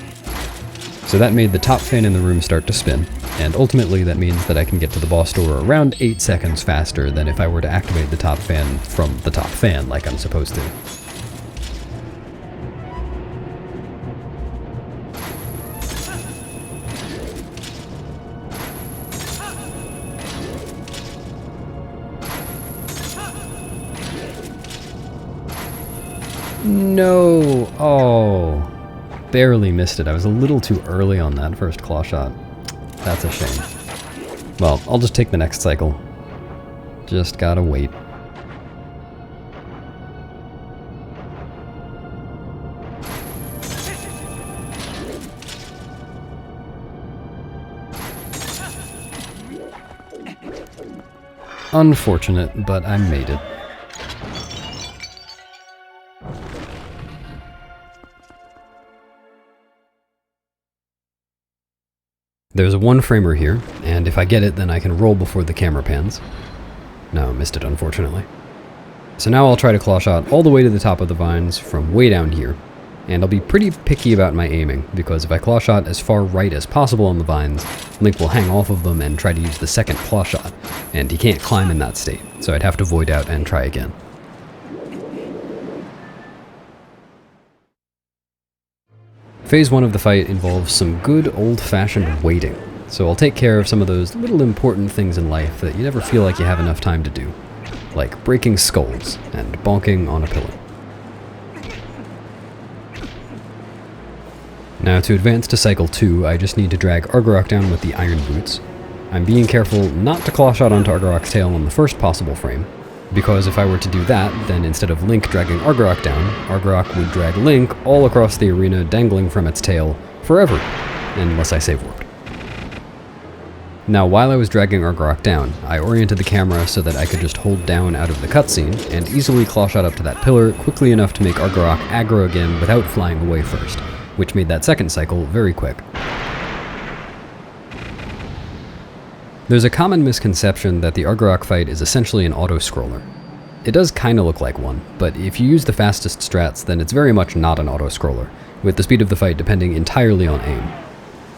So that made the top fan in the room start to spin, and ultimately that means that I can get to the boss door around 8 seconds faster than if I were to activate the top fan from the top fan like I'm supposed to. No! Oh, barely missed it. I was a little too early on that first claw shot. That's a shame. Well, I'll just take the next cycle. Just gotta wait. Unfortunate, but I made it. There's a one framer here, and if I get it, then I can roll before the camera pans. No, missed it, unfortunately. So now I'll try to claw shot all the way to the top of the vines from way down here, and I'll be pretty picky about my aiming, because if I claw shot as far right as possible on the vines, Link will hang off of them and try to use the second claw shot, and he can't climb in that state, so I'd have to void out and try again. Phase 1 of the fight involves some good old-fashioned waiting, so I'll take care of some of those little important things in life that you never feel like you have enough time to do, like breaking skulls and bonking on a pillar. Now to advance to cycle 2, I just need to drag Argorok down with the iron boots. I'm being careful not to claw shot onto Argorok's tail on the first possible frame, because if I were to do that, then instead of Link dragging Argorok down, Argorok would drag Link all across the arena dangling from its tail forever, unless I save warped. Now while I was dragging Argorok down, I oriented the camera so that I could just hold down out of the cutscene and easily claw shot up to that pillar quickly enough to make Argorok aggro again without flying away first, which made that second cycle very quick. There's a common misconception that the Argorok fight is essentially an auto-scroller. It does kinda look like one, but if you use the fastest strats, then it's very much not an auto-scroller, with the speed of the fight depending entirely on aim.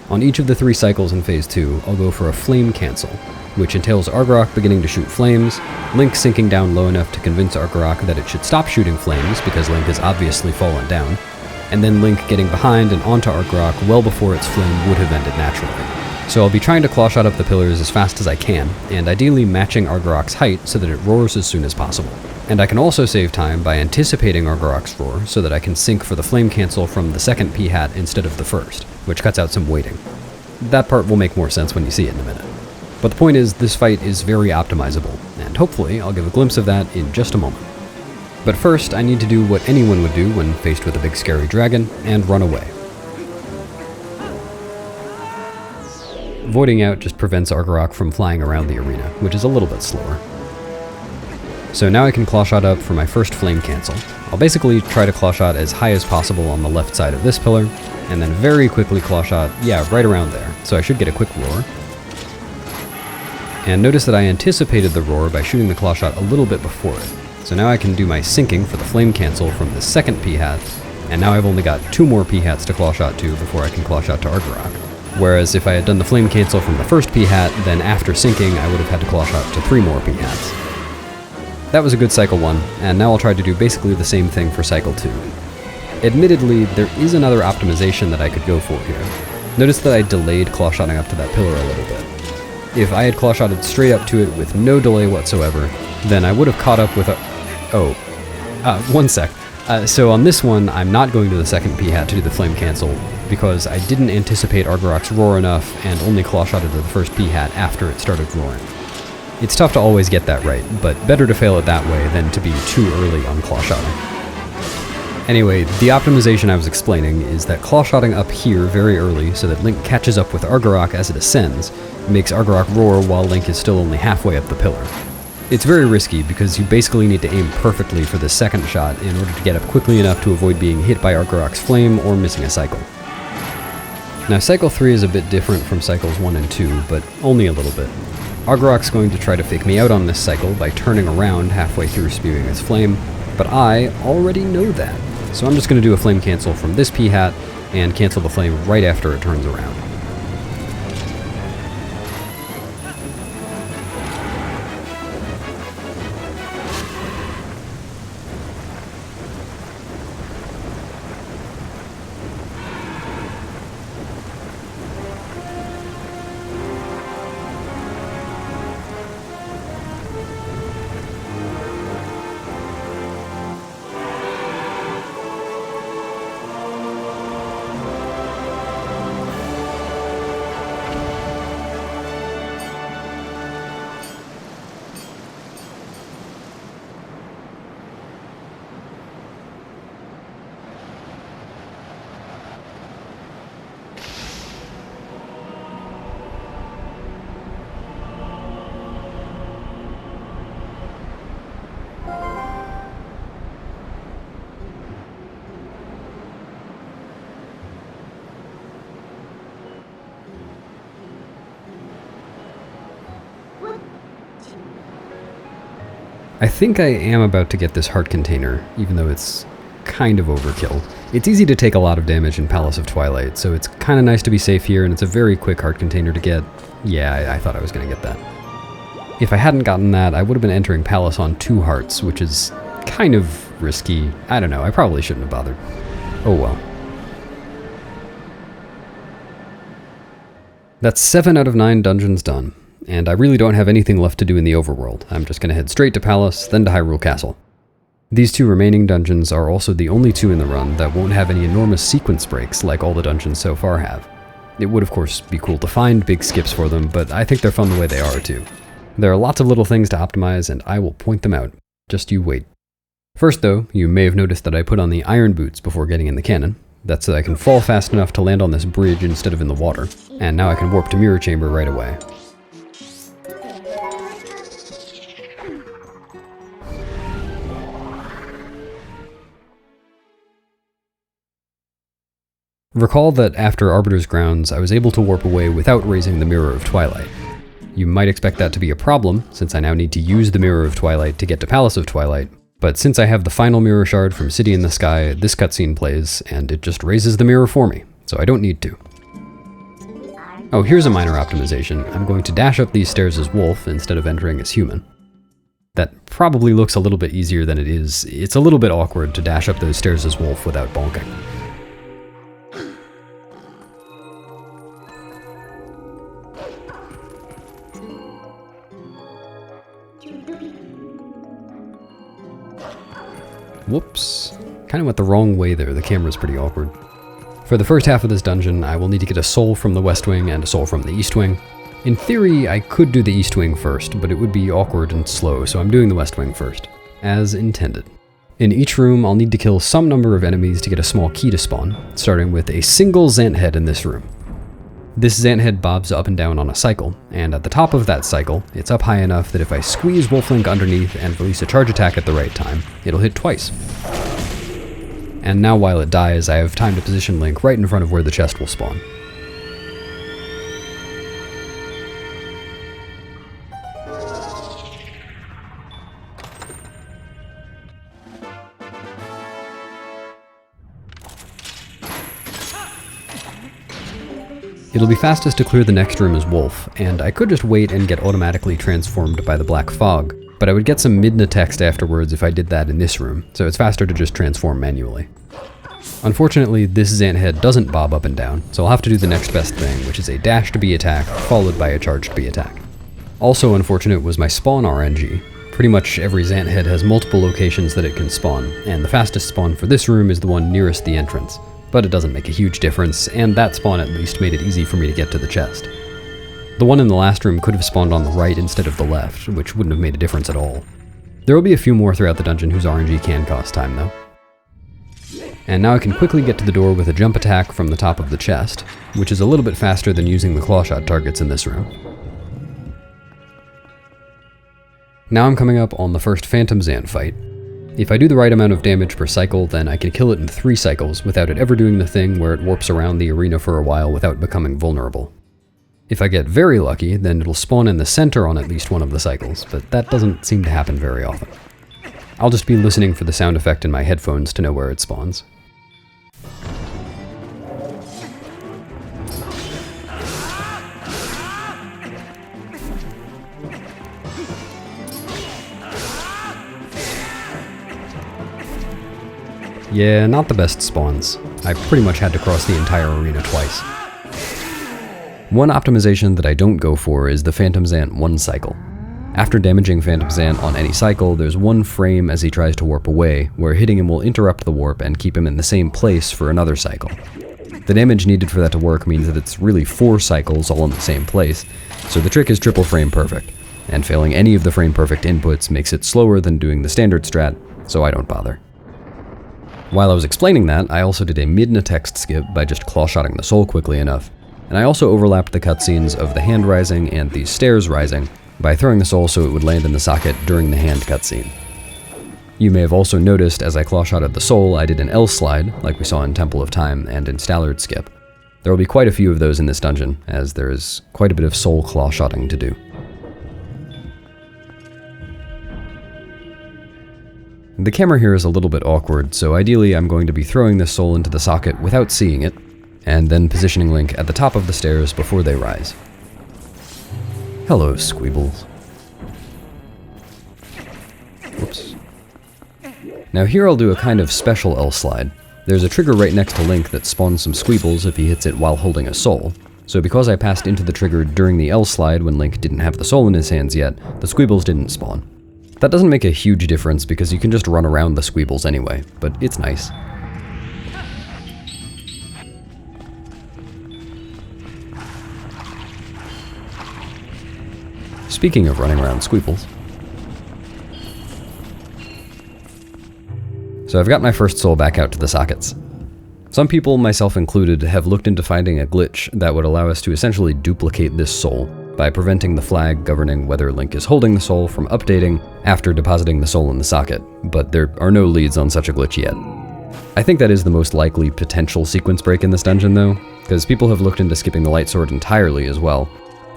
On each of the 3 cycles in Phase 2, I'll go for a flame cancel, which entails Argorok beginning to shoot flames, Link sinking down low enough to convince Argorok that it should stop shooting flames because Link has obviously fallen down, and then Link getting behind and onto Argorok well before its flame would have ended naturally. So I'll be trying to claw shot up the pillars as fast as I can, and ideally matching Argorok's height so that it roars as soon as possible. And I can also save time by anticipating Argorok's roar so that I can sync for the flame cancel from the second P-hat instead of the first, which cuts out some waiting. That part will make more sense when you see it in a minute. But the point is, this fight is very optimizable, and hopefully I'll give a glimpse of that in just a moment. But first, I need to do what anyone would do when faced with a big scary dragon, and run away. Voiding out just prevents Argorok from flying around the arena, which is a little bit slower. So now I can claw shot up for my first flame cancel. I'll basically try to claw shot as high as possible on the left side of this pillar, and then very quickly claw shot, yeah, right around there, so I should get a quick roar. And notice that I anticipated the roar by shooting the claw shot a little bit before it. So now I can do my syncing for the flame cancel from the second P-hat, and now I've only got 2 more P-hats to claw shot to before I can claw shot to Argorok. Whereas if I had done the flame cancel from the first P-hat, then after syncing I would have had to claw shot to 3 more P-hats. That was a good cycle 1, and now I'll try to do basically the same thing for cycle 2. Admittedly, there is another optimization that I could go for here. Notice that I delayed claw shotting up to that pillar a little bit. If I had claw shotted straight up to it with no delay whatsoever, then I would have caught up with a... one sec. So on this one, I'm not going to the second P-hat to do the flame cancel, because I didn't anticipate Argorok's roar enough and only claw shotted to the first P-hat after it started roaring. It's tough to always get that right, but better to fail it that way than to be too early on claw shotting. Anyway, the optimization I was explaining is that claw shotting up here very early so that Link catches up with Argorok as it ascends makes Argorok roar while Link is still only halfway up the pillar. It's very risky because you basically need to aim perfectly for the second shot in order to get up quickly enough to avoid being hit by Argorok's flame or missing a cycle. Now cycle 3 is a bit different from cycles 1 and 2, but only a little bit. Argorok's going to try to fake me out on this cycle by turning around halfway through spewing his flame, but I already know that. So I'm just going to do a flame cancel from this P-hat and cancel the flame right after it turns around. I think I am about to get this heart container, even though it's kind of overkill. It's easy to take a lot of damage in Palace of Twilight, so it's kind of nice to be safe here, and it's a very quick heart container to get. Yeah, I thought I was going to get that. If I hadn't gotten that, I would have been entering Palace on 2 hearts, which is kind of risky. I don't know, I probably shouldn't have bothered. Oh well. That's 7 out of 9 dungeons done, and I really don't have anything left to do in the overworld. I'm just going to head straight to Palace, then to Hyrule Castle. These 2 remaining dungeons are also the only 2 in the run that won't have any enormous sequence breaks like all the dungeons so far have. It would of course be cool to find big skips for them, but I think they're fun the way they are too. There are lots of little things to optimize, and I will point them out. Just you wait. First though, you may have noticed that I put on the iron boots before getting in the cannon. That's so that I can fall fast enough to land on this bridge instead of in the water, and now I can warp to Mirror Chamber right away. Recall that after Arbiter's Grounds, I was able to warp away without raising the Mirror of Twilight. You might expect that to be a problem, since I now need to use the Mirror of Twilight to get to Palace of Twilight, but since I have the final mirror shard from City in the Sky, this cutscene plays, and it just raises the mirror for me, so I don't need to. Oh, here's a minor optimization. I'm going to dash up these stairs as Wolf instead of entering as human. That probably looks a little bit easier than it is. It's a little bit awkward to dash up those stairs as Wolf without bonking. Whoops. Kind of went the wrong way there, the camera's pretty awkward. For the first half of this dungeon, I will need to get a soul from the West Wing and a soul from the East Wing. In theory, I could do the East Wing first, but it would be awkward and slow, so I'm doing the West Wing first, as intended. In each room, I'll need to kill some number of enemies to get a small key to spawn, starting with a single Zant head in this room. This Zant head bobs up and down on a cycle, and at the top of that cycle, it's up high enough that if I squeeze Wolflink underneath and release a charge attack at the right time, it'll hit twice. And now while it dies, I have time to position Link right in front of where the chest will spawn. It'll be fastest to clear the next room as Wolf, and I could just wait and get automatically transformed by the black fog, but I would get some Midna text afterwards if I did that in this room, so it's faster to just transform manually. Unfortunately, this Zant head doesn't bob up and down, so I'll have to do the next best thing, which is a dash to B attack, followed by a charge to B attack. Also unfortunate was my spawn RNG. Pretty much every Zant head has multiple locations that it can spawn, and the fastest spawn for this room is the one nearest the entrance. But it doesn't make a huge difference, and that spawn at least made it easy for me to get to the chest. The one in the last room could have spawned on the right instead of the left, which wouldn't have made a difference at all. There will be a few more throughout the dungeon whose RNG can cost time though. And now I can quickly get to the door with a jump attack from the top of the chest, which is a little bit faster than using the clawshot targets in this room. Now I'm coming up on the first Phantom Zant fight. If I do the right amount of damage per cycle, then I can kill it in 3 cycles without it ever doing the thing where it warps around the arena for a while without becoming vulnerable. If I get very lucky, then it'll spawn in the center on at least one of the cycles, but that doesn't seem to happen very often. I'll just be listening for the sound effect in my headphones to know where it spawns. Yeah, not the best spawns. I pretty much had to cross the entire arena twice. One optimization that I don't go for is the Phantom Zant 1 cycle. After damaging Phantom Zant on any cycle, there's 1 frame as he tries to warp away, where hitting him will interrupt the warp and keep him in the same place for another cycle. The damage needed for that to work means that it's really 4 cycles all in the same place, so the trick is triple frame perfect, and failing any of the frame perfect inputs makes it slower than doing the standard strat, so I don't bother. While I was explaining that, I also did a Midna text skip by just clawshotting the soul quickly enough, and I also overlapped the cutscenes of the hand rising and the stairs rising by throwing the soul so it would land in the socket during the hand cutscene. You may have also noticed as I clawshotted the soul, I did an L slide, like we saw in Temple of Time and in Stallard skip. There will be quite a few of those in this dungeon, as there is quite a bit of soul clawshotting to do. The camera here is a little bit awkward, so ideally I'm going to be throwing this soul into the socket without seeing it, and then positioning Link at the top of the stairs before they rise. Hello, Squeebles. Whoops. Now here I'll do a kind of special L-slide. There's a trigger right next to Link that spawns some Squeebles if he hits it while holding a soul. So because I passed into the trigger during the L-slide when Link didn't have the soul in his hands yet, the Squeebles didn't spawn. That doesn't make a huge difference because you can just run around the Squeebles anyway, but it's nice. Speaking of running around Squeebles. So I've got my first soul back out to the sockets. Some people, myself included, have looked into finding a glitch that would allow us to essentially duplicate this soul by preventing the flag governing whether Link is holding the soul from updating after depositing the soul in the socket, but there are no leads on such a glitch yet. I think that is the most likely potential sequence break in this dungeon though, because people have looked into skipping the light sword entirely as well,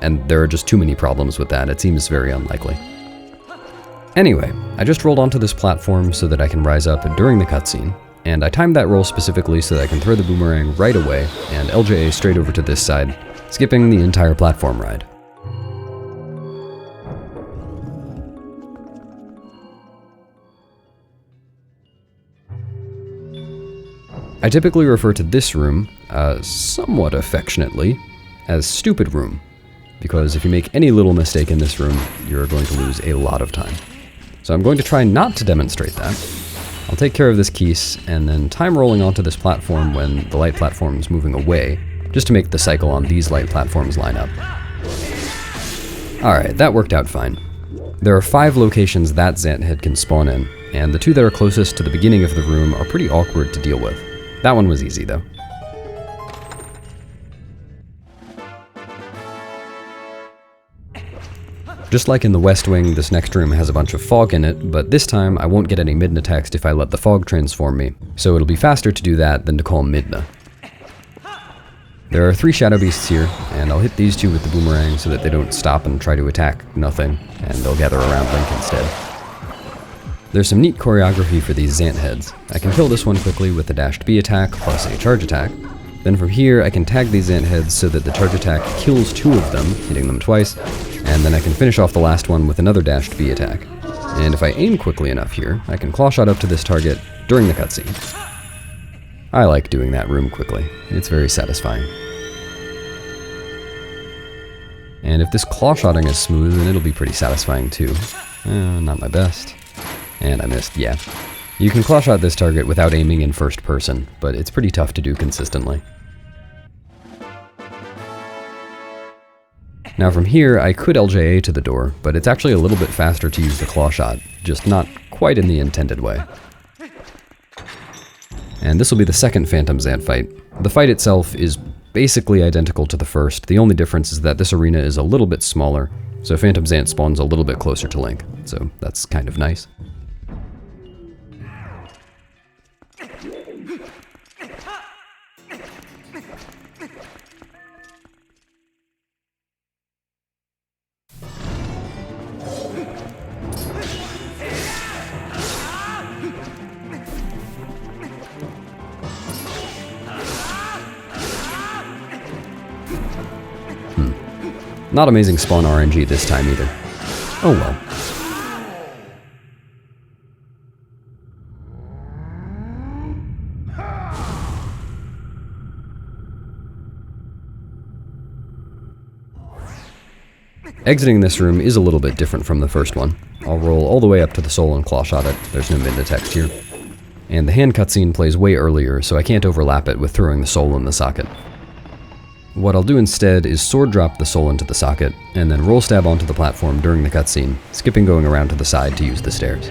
and there are just too many problems with that. It seems very unlikely. Anyway, I just rolled onto this platform so that I can rise up during the cutscene, and I timed that roll specifically so that I can throw the boomerang right away and LJA straight over to this side, skipping the entire platform ride. I typically refer to this room, somewhat affectionately, as Stupid Room, because if you make any little mistake in this room, you're going to lose a lot of time. So I'm going to try not to demonstrate that. I'll take care of this Keese, and then time rolling onto this platform when the light platform is moving away, just to make the cycle on these light platforms line up. Alright, that worked out fine. There are 5 locations that Zant head can spawn in, and the 2 that are closest to the beginning of the room are pretty awkward to deal with. That one was easy though. Just like in the West Wing, this next room has a bunch of fog in it, but this time I won't get any Midna text if I let the fog transform me, so it'll be faster to do that than to call Midna. There are 3 shadow beasts here, and I'll hit these 2 with the boomerang so that they don't stop and try to attack nothing, and they'll gather around Link instead. There's some neat choreography for these Zant heads. I can kill this one quickly with a dashed B attack plus a charge attack. Then from here I can tag these Zant heads so that the charge attack kills 2 of them, hitting them twice, and then I can finish off the last one with another dashed B attack. And if I aim quickly enough here, I can claw shot up to this target during the cutscene. I like doing that room quickly. It's very satisfying. And if this claw shotting is smooth, then it'll be pretty satisfying too. Not my best. And I missed, yeah. You can claw shot this target without aiming in first person, but it's pretty tough to do consistently. Now from here, I could LJA to the door, but it's actually a little bit faster to use the claw shot, just not quite in the intended way. And this will be the second Phantom Zant fight. The fight itself is basically identical to the first. The only difference is that this arena is a little bit smaller, so Phantom Zant spawns a little bit closer to Link, so that's kind of nice. Not amazing spawn RNG this time either. Oh well. Exiting this room is a little bit different from the first one. I'll roll all the way up to the soul and claw shot it. There's no Midna text here. And the hand cutscene plays way earlier, so I can't overlap it with throwing the soul in the socket. What I'll do instead is sword drop the soul into the socket, and then roll stab onto the platform during the cutscene, skipping going around to the side to use the stairs.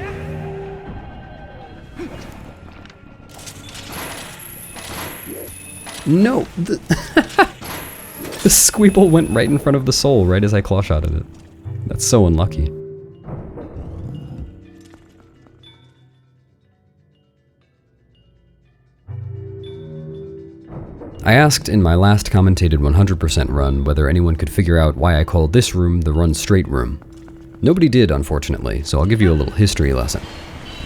No! The Squeeble went right in front of the soul right as I claw shotted it. That's so unlucky. I asked in my last commentated 100% run whether anyone could figure out why I called this room the Run Straight room. Nobody did, unfortunately, so I'll give you a little history lesson.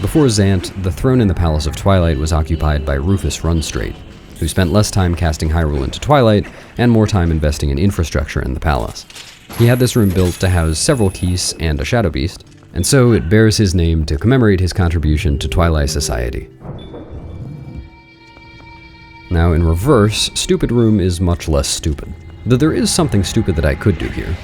Before Zant, the throne in the Palace of Twilight was occupied by Rufus Runstraight, who spent less time casting Hyrule into Twilight and more time investing in infrastructure in the palace. He had this room built to house several keys and a Shadow Beast, and so it bears his name to commemorate his contribution to Twilight society. Now in reverse, Stupid Room is much less stupid, though there is something stupid that I could do here.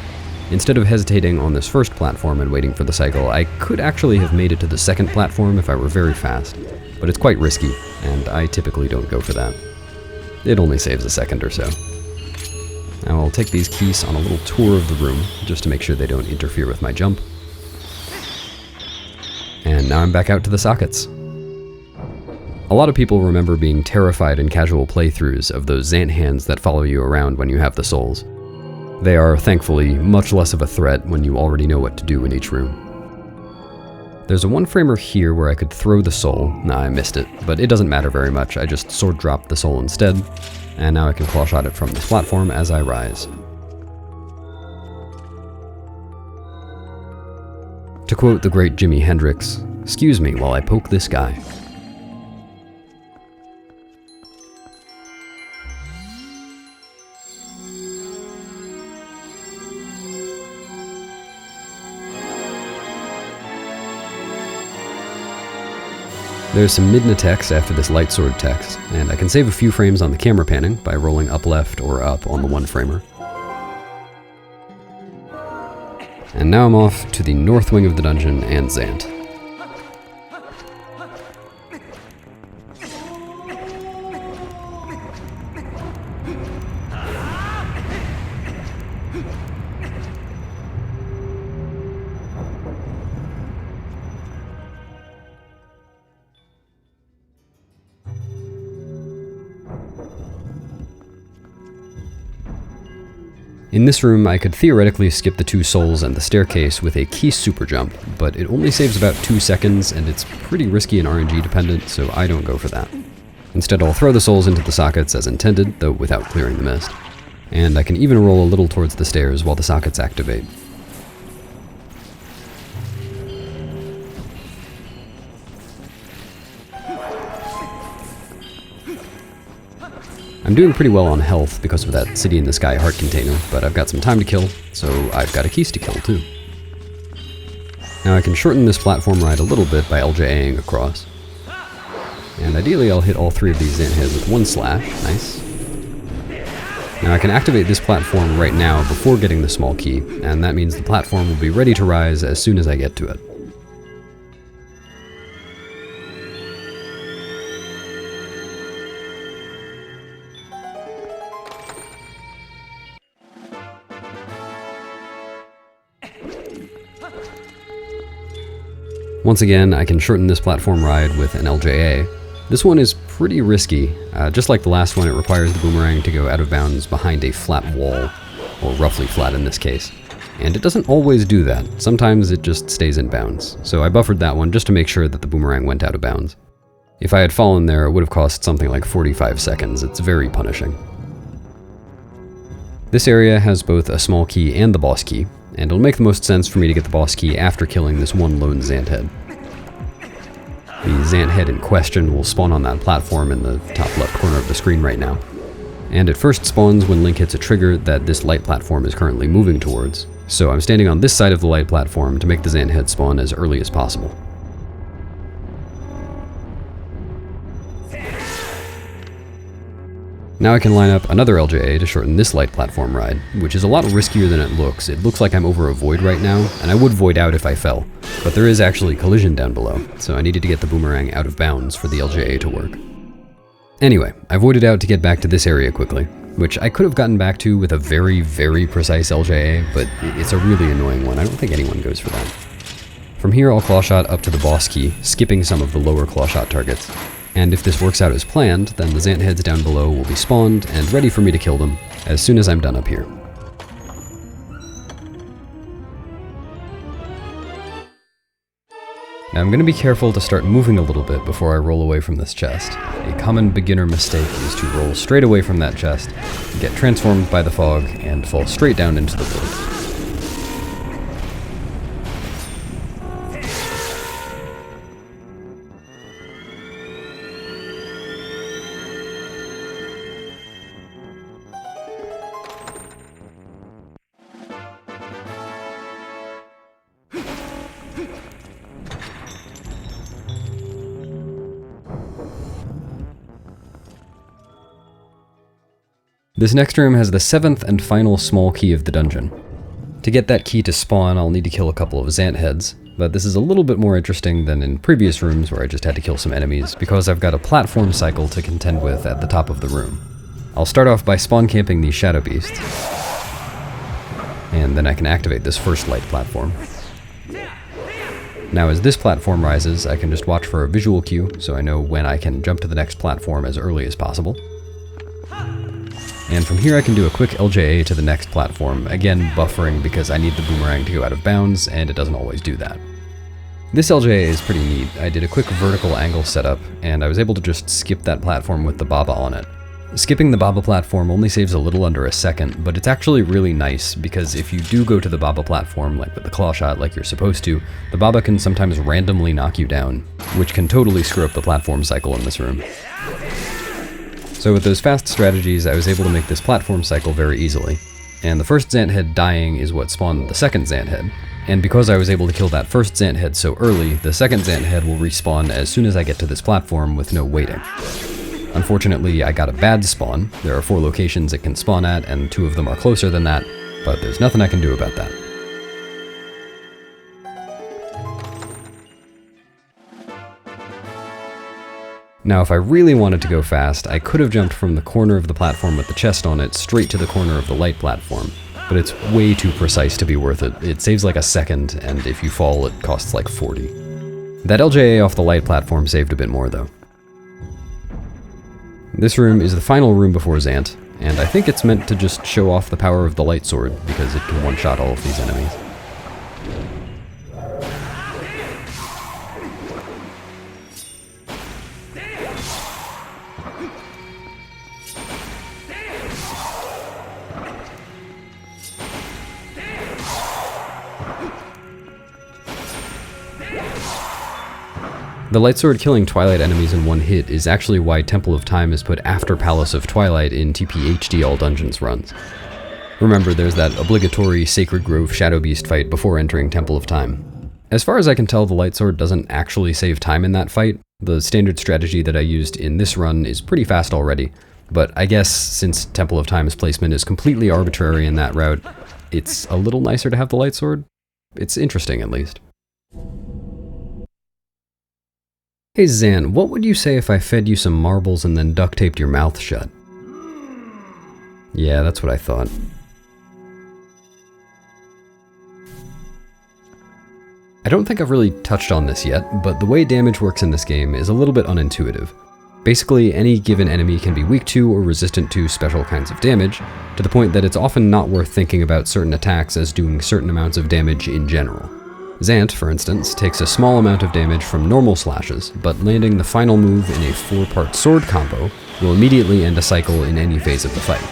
Instead of hesitating on this first platform and waiting for the cycle, I could actually have made it to the second platform if I were very fast, but it's quite risky, and I typically don't go for that. It only saves a second or so. Now I'll take these keys on a little tour of the room, just to make sure they don't interfere with my jump. And now I'm back out to the sockets. A lot of people remember being terrified in casual playthroughs of those Zant hands that follow you around when you have the souls. They are, thankfully, much less of a threat when you already know what to do in each room. There's a one-framer here where I could throw the soul. Nah, I missed it, but it doesn't matter very much. I just sword dropped the soul instead, and now I can claw shot it from this platform as I rise. To quote the great Jimi Hendrix, "Excuse me while I poke this guy." There's some Midna text after this light sword text, and I can save a few frames on the camera panning by rolling up left or up on the one framer. And now I'm off to the north wing of the dungeon and Zant. In this room, I could theoretically skip the 2 souls and the staircase with a key super jump, but it only saves about 2 seconds, and it's pretty risky and RNG dependent, so I don't go for that. Instead, I'll throw the souls into the sockets as intended, though without clearing the mist. And I can even roll a little towards the stairs while the sockets activate. I'm doing pretty well on health because of that City in the Sky heart container, but I've got some time to kill, so I've got a keys to kill too. Now I can shorten this platform ride a little bit by LJAing across. And ideally I'll hit all 3 of these Zant heads with 1 slash, nice. Now I can activate this platform right now before getting the small key, and that means the platform will be ready to rise as soon as I get to it. Once again, I can shorten this platform ride with an LJA. This one is pretty risky. Just like the last one, it requires the boomerang to go out of bounds behind a flat wall, or roughly flat in this case. And it doesn't always do that. Sometimes it just stays in bounds. So I buffered that one just to make sure that the boomerang went out of bounds. If I had fallen there, it would have cost something like 45 seconds. It's very punishing. This area has both a small key and the boss key, and it'll make the most sense for me to get the boss key after killing this one lone Zant head. The Zant head in question will spawn on that platform in the top left corner of the screen right now. And it first spawns when Link hits a trigger that this light platform is currently moving towards, so I'm standing on this side of the light platform to make the Zant head spawn as early as possible. Now I can line up another LJA to shorten this light platform ride, which is a lot riskier than it looks. It looks like I'm over a void right now, and I would void out if I fell, but there is actually collision down below, so I needed to get the boomerang out of bounds for the LJA to work. Anyway, I voided out to get back to this area quickly, which I could have gotten back to with a very, very precise LJA, but it's a really annoying one. I don't think anyone goes for that. From here, I'll claw shot up to the boss key, skipping some of the lower claw shot targets. And if this works out as planned, then the Zant heads down below will be spawned and ready for me to kill them as soon as I'm done up here. Now I'm going to be careful to start moving a little bit before I roll away from this chest. A common beginner mistake is to roll straight away from that chest, get transformed by the fog, and fall straight down into the void. This next room has the 7th and final small key of the dungeon. To get that key to spawn, I'll need to kill a couple of Zant heads, but this is a little bit more interesting than in previous rooms where I just had to kill some enemies, because I've got a platform cycle to contend with at the top of the room. I'll start off by spawn camping these shadow beasts, and then I can activate this first light platform. Now as this platform rises, I can just watch for a visual cue, so I know when I can jump to the next platform as early as possible. And from here I can do a quick LJA to the next platform, again buffering because I need the boomerang to go out of bounds, and it doesn't always do that. This LJA is pretty neat. I did a quick vertical angle setup, and I was able to just skip that platform with the Baba on it. Skipping the Baba platform only saves a little under a second, but it's actually really nice because if you do go to the Baba platform, like with the claw shot like you're supposed to, the Baba can sometimes randomly knock you down, which can totally screw up the platform cycle in this room. So with those fast strategies, I was able to make this platform cycle very easily. And the first Zant head dying is what spawned the second Zant head. And because I was able to kill that first Zant head so early, the second Zant head will respawn as soon as I get to this platform with no waiting. Unfortunately, I got a bad spawn. There are 4 locations it can spawn at, and 2 of them are closer than that, but there's nothing I can do about that. Now, if I really wanted to go fast, I could have jumped from the corner of the platform with the chest on it straight to the corner of the light platform, but it's way too precise to be worth it. It saves like a second, and if you fall, it costs like 40. That LJA off the light platform saved a bit more, though. This room is the final room before Zant, and I think it's meant to just show off the power of the light sword, because it can one-shot all of these enemies. The lightsword killing Twilight enemies in one hit is actually why Temple of Time is put after Palace of Twilight in TPHD All Dungeons runs. Remember, there's that obligatory Sacred Grove Shadow Beast fight before entering Temple of Time. As far as I can tell, the lightsword doesn't actually save time in that fight. The standard strategy that I used in this run is pretty fast already, but I guess since Temple of Time's placement is completely arbitrary in that route, it's a little nicer to have the lightsword. It's interesting, at least. Hey Zan, what would you say if I fed you some marbles and then duct taped your mouth shut? Yeah, that's what I thought. I don't think I've really touched on this yet, but the way damage works in this game is a little bit unintuitive. Basically, any given enemy can be weak to or resistant to special kinds of damage, to the point that it's often not worth thinking about certain attacks as doing certain amounts of damage in general. Zant, for instance, takes a small amount of damage from normal slashes, but landing the final move in a 4-part sword combo will immediately end a cycle in any phase of the fight.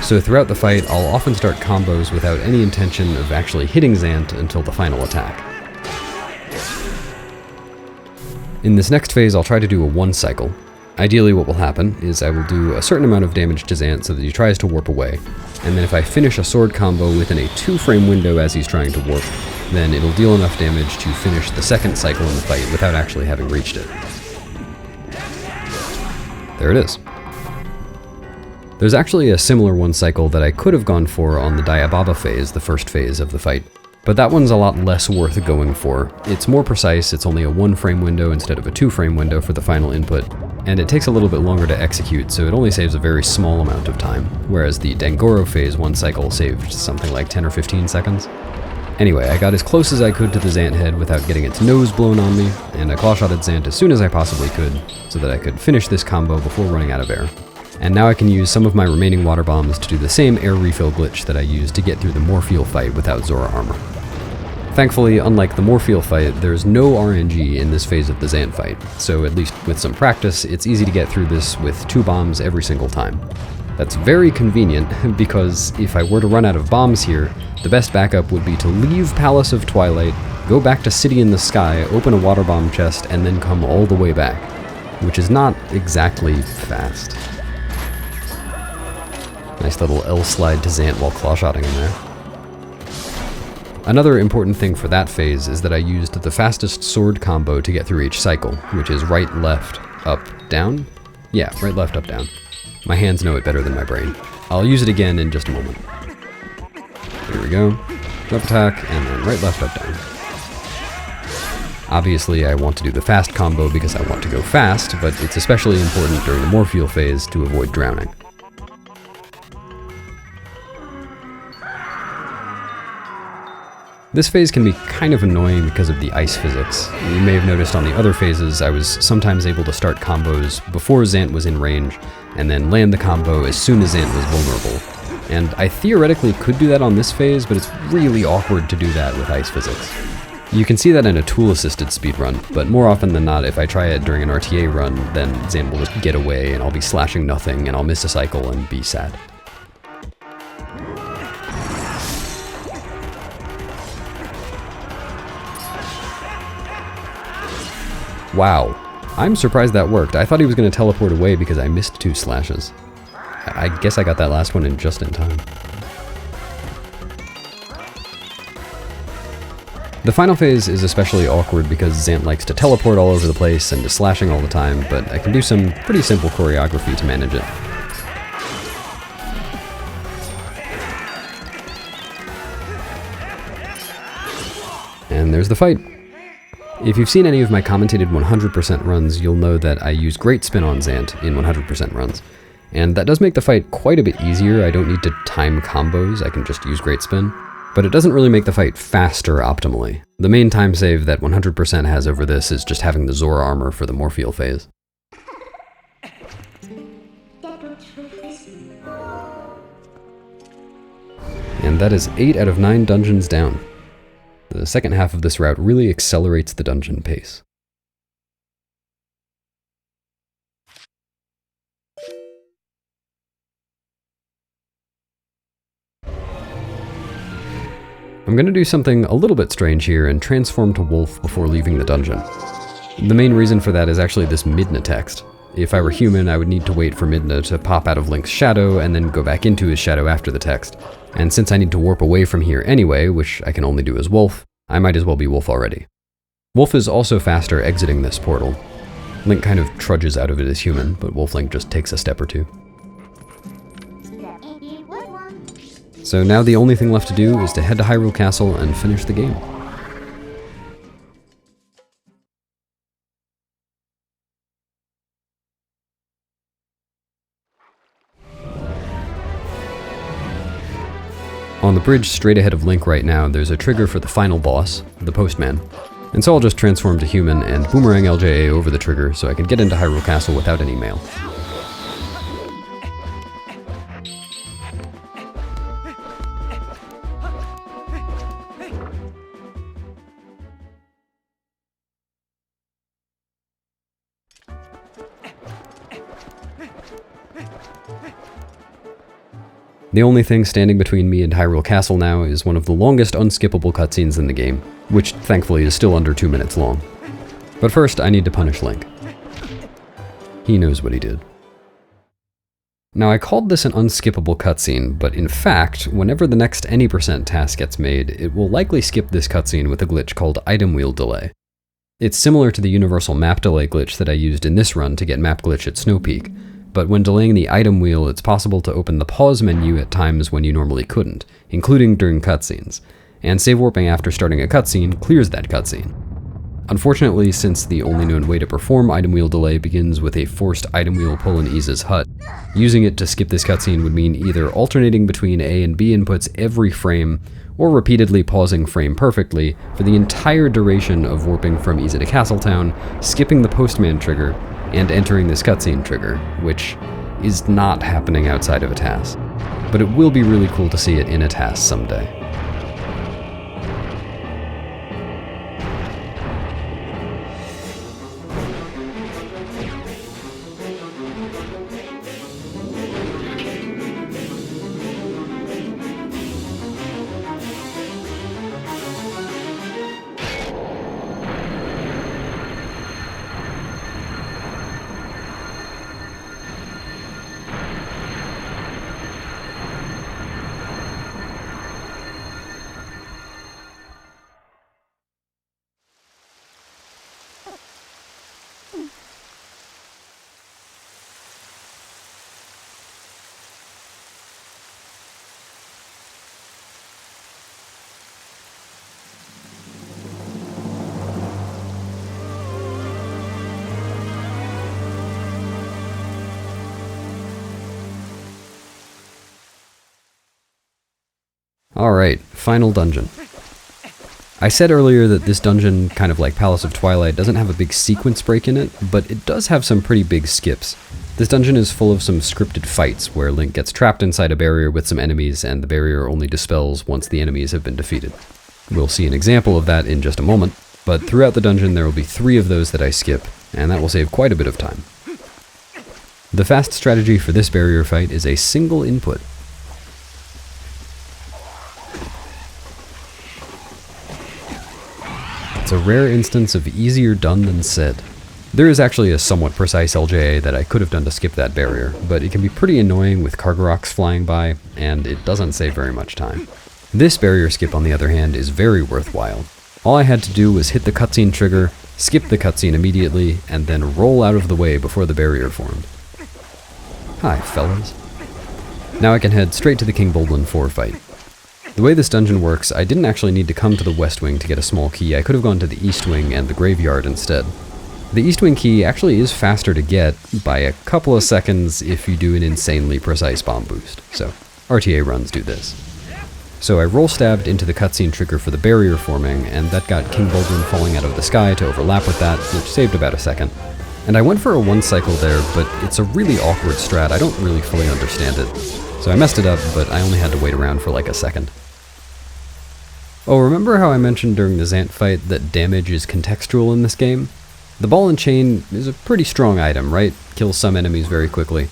So throughout the fight, I'll often start combos without any intention of actually hitting Zant until the final attack. In this next phase, I'll try to do a 1 cycle. Ideally what will happen is I will do a certain amount of damage to Zant so that he tries to warp away, and then if I finish a sword combo within a 2-frame window as he's trying to warp, then it'll deal enough damage to finish the second cycle in the fight without actually having reached it. There it is. There's actually a similar 1 cycle that I could have gone for on the Diababa phase, the first phase of the fight, but that one's a lot less worth going for. It's more precise, it's only a 1-frame window instead of a 2-frame window for the final input, and it takes a little bit longer to execute, so it only saves a very small amount of time, whereas the Dangoro phase 1 cycle saved something like 10 or 15 seconds. Anyway, I got as close as I could to the Zant head without getting its nose blown on me, and I claw-shotted Zant as soon as I possibly could, so that I could finish this combo before running out of air. And now I can use some of my remaining water bombs to do the same air refill glitch that I used to get through the Morpheal fight without Zora armor. Thankfully, unlike the Morpheal fight, there's no RNG in this phase of the Zant fight, so at least with some practice, it's easy to get through this with 2 bombs every single time. That's very convenient, because if I were to run out of bombs here, the best backup would be to leave Palace of Twilight, go back to City in the Sky, open a water bomb chest, and then come all the way back, which is not exactly fast. Nice little L-slide to Zant while claw-shotting him there. Another important thing for that phase is that I used the fastest sword combo to get through each cycle, which is right, left, up, down? Yeah, right, left, up, down. My hands know it better than my brain. I'll use it again in just a moment. Here we go. Jump attack, and then right, left, up, down. Obviously, I want to do the fast combo because I want to go fast, but it's especially important during the Morpheal phase to avoid drowning. This phase can be kind of annoying because of the ice physics. You may have noticed on the other phases I was sometimes able to start combos before Zant was in range, and then land the combo as soon as Zant was vulnerable. And I theoretically could do that on this phase, but it's really awkward to do that with ice physics. You can see that in a tool-assisted speedrun, but more often than not, if I try it during an RTA run, then Zant will just get away and I'll be slashing nothing and I'll miss a cycle and be sad. Wow, I'm surprised that worked. I thought he was going to teleport away because I missed 2 slashes. I guess I got that last one in just in time. The final phase is especially awkward because Zant likes to teleport all over the place and is slashing all the time, but I can do some pretty simple choreography to manage it. And there's the fight. If you've seen any of my commentated 100% runs, you'll know that I use Great Spin on Zant in 100% runs. And that does make the fight quite a bit easier. I don't need to time combos, I can just use Great Spin. But it doesn't really make the fight faster optimally. The main time save that 100% has over this is just having the Zora armor for the Morpheal phase. And that is 8 out of 9 dungeons down. The second half of this route really accelerates the dungeon pace. I'm going to do something a little bit strange here and transform to wolf before leaving the dungeon. The main reason for that is actually this Midna text. If I were human, I would need to wait for Midna to pop out of Link's shadow and then go back into his shadow after the text. And since I need to warp away from here anyway, which I can only do as wolf, I might as well be wolf already. Wolf is also faster exiting this portal. Link kind of trudges out of it as human, but Wolf Link just takes a step or two. So now the only thing left to do is to head to Hyrule Castle and finish the game. On the bridge straight ahead of Link right now, there's a trigger for the final boss, the Postman. And so I'll just transform to human and boomerang LJA over the trigger so I can get into Hyrule Castle without any mail. The only thing standing between me and Hyrule Castle now is one of the longest unskippable cutscenes in the game, which thankfully is still under 2 minutes long. But first, I need to punish Link. He knows what he did. Now, I called this an unskippable cutscene, but in fact, whenever the next any % task gets made, it will likely skip this cutscene with a glitch called Item Wheel Delay. It's similar to the universal map delay glitch that I used in this run to get map glitch at Snowpeak. But when delaying the item wheel, it's possible to open the pause menu at times when you normally couldn't, including during cutscenes, and save warping after starting a cutscene clears that cutscene. Unfortunately, since the only known way to perform item wheel delay begins with a forced item wheel pull in Isa's hut, using it to skip this cutscene would mean either alternating between A and B inputs every frame, or repeatedly pausing frame perfectly for the entire duration of warping from Isa to Castletown, skipping the Postman trigger, and entering this cutscene trigger, which is not happening outside of a task. But it will be really cool to see it in a task someday. Alright, final dungeon. I said earlier that this dungeon, kind of like Palace of Twilight, doesn't have a big sequence break in it, but it does have some pretty big skips. This dungeon is full of some scripted fights, where Link gets trapped inside a barrier with some enemies, and the barrier only dispels once the enemies have been defeated. We'll see an example of that in just a moment, but throughout the dungeon there will be 3 of those that I skip, and that will save quite a bit of time. The fast strategy for this barrier fight is a single input. It's a rare instance of easier done than said. There is actually a somewhat precise LJA that I could have done to skip that barrier, but it can be pretty annoying with Kargaroks flying by, and it doesn't save very much time. This barrier skip, on the other hand, is very worthwhile. All I had to do was hit the cutscene trigger, skip the cutscene immediately, and then roll out of the way before the barrier formed. Hi, fellas. Now I can head straight to the King Bulblin 4 fight. The way this dungeon works, I didn't actually need to come to the West Wing to get a small key. I could have gone to the East Wing and the Graveyard instead. The East Wing key actually is faster to get by a couple of seconds if you do an insanely precise bomb boost, so RTA runs do this. So I roll stabbed into the cutscene trigger for the barrier forming, and that got King Bulblin falling out of the sky to overlap with that, which saved about a second. And I went for a 1 cycle there, but it's a really awkward strat. I don't really fully understand it. So I messed it up, but I only had to wait around for like a second. Oh, remember how I mentioned during the Zant fight that damage is contextual in this game? The ball and chain is a pretty strong item, right? Kills some enemies very quickly.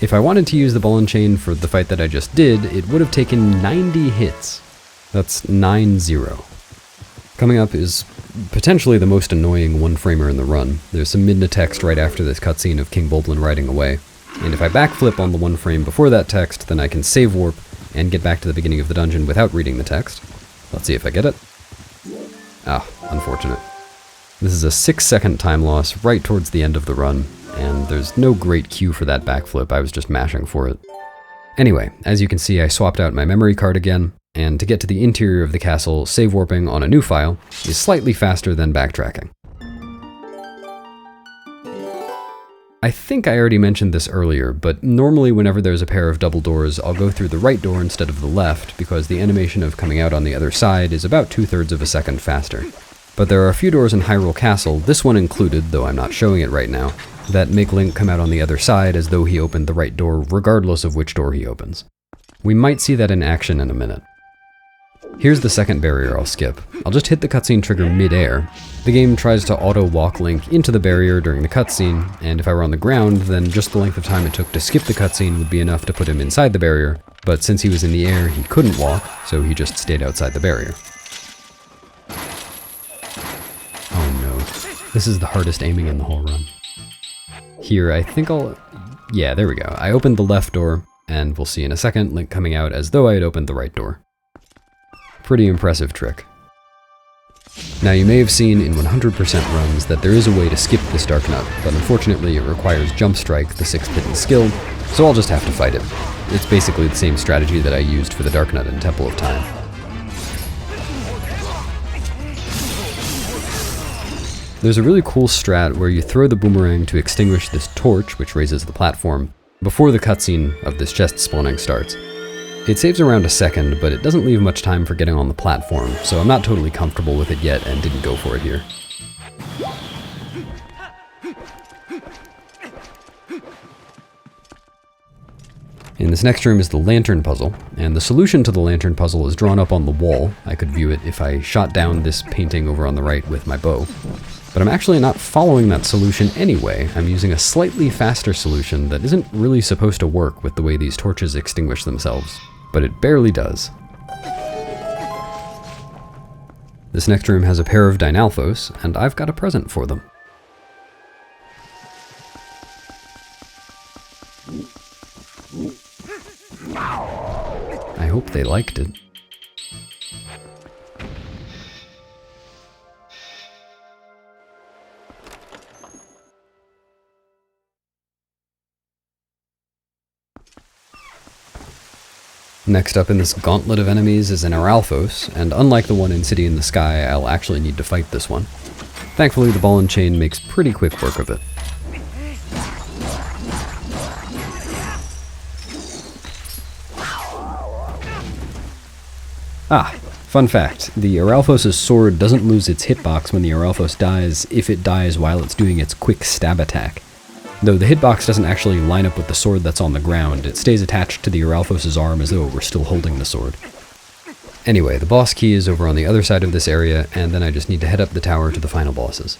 If I wanted to use the ball and chain for the fight that I just did, it would have taken 90 hits. That's 9-0. Coming up is potentially the most annoying one-framer in the run. There's some Midna text right after this cutscene of King Bulblin riding away. And if I backflip on the one frame before that text, then I can save warp and get back to the beginning of the dungeon without reading the text. Let's see if I get it. Ah, unfortunate. This is a 6-second time loss right towards the end of the run, and there's no great cue for that backflip. I was just mashing for it. Anyway, as you can see, I swapped out my memory card again, and to get to the interior of the castle, save warping on a new file is slightly faster than backtracking. I think I already mentioned this earlier, but normally whenever there's a pair of double doors, I'll go through the right door instead of the left, because the animation of coming out on the other side is about 2/3 of a second faster. But there are a few doors in Hyrule Castle, this one included, though I'm not showing it right now, that make Link come out on the other side as though he opened the right door regardless of which door he opens. We might see that in action in a minute. Here's the second barrier I'll skip. I'll just hit the cutscene trigger mid-air. The game tries to auto-walk Link into the barrier during the cutscene, and if I were on the ground, then just the length of time it took to skip the cutscene would be enough to put him inside the barrier, but since he was in the air, he couldn't walk, so he just stayed outside the barrier. Oh no. This is the hardest aiming in the whole run. Here, I think yeah, there we go. I opened the left door, and we'll see in a second Link coming out as though I had opened the right door. Pretty impressive trick. Now you may have seen in 100% runs that there is a way to skip this Dark Nut, but unfortunately it requires Jump Strike, the 6th hidden skill, so I'll just have to fight it. It's basically the same strategy that I used for the Dark Nut in Temple of Time. There's a really cool strat where you throw the boomerang to extinguish this torch, which raises the platform, before the cutscene of this chest spawning starts. It saves around a second, but it doesn't leave much time for getting on the platform, so I'm not totally comfortable with it yet and didn't go for it here. In this next room is the lantern puzzle, and the solution to the lantern puzzle is drawn up on the wall. I could view it if I shot down this painting over on the right with my bow. But I'm actually not following that solution anyway. I'm using a slightly faster solution that isn't really supposed to work with the way these torches extinguish themselves, but it barely does. This next room has a pair of Dynalphos, and I've got a present for them. I hope they liked it. Next up in this gauntlet of enemies is an Aralphos, and unlike the one in City in the Sky, I'll actually need to fight this one. Thankfully, the ball and chain makes pretty quick work of it. Ah, fun fact. The Aralphos' sword doesn't lose its hitbox when the Aralphos dies if it dies while it's doing its quick stab attack. Though the hitbox doesn't actually line up with the sword that's on the ground, it stays attached to the Aralphos' arm as though it were still holding the sword. Anyway, the boss key is over on the other side of this area, and then I just need to head up the tower to the final bosses.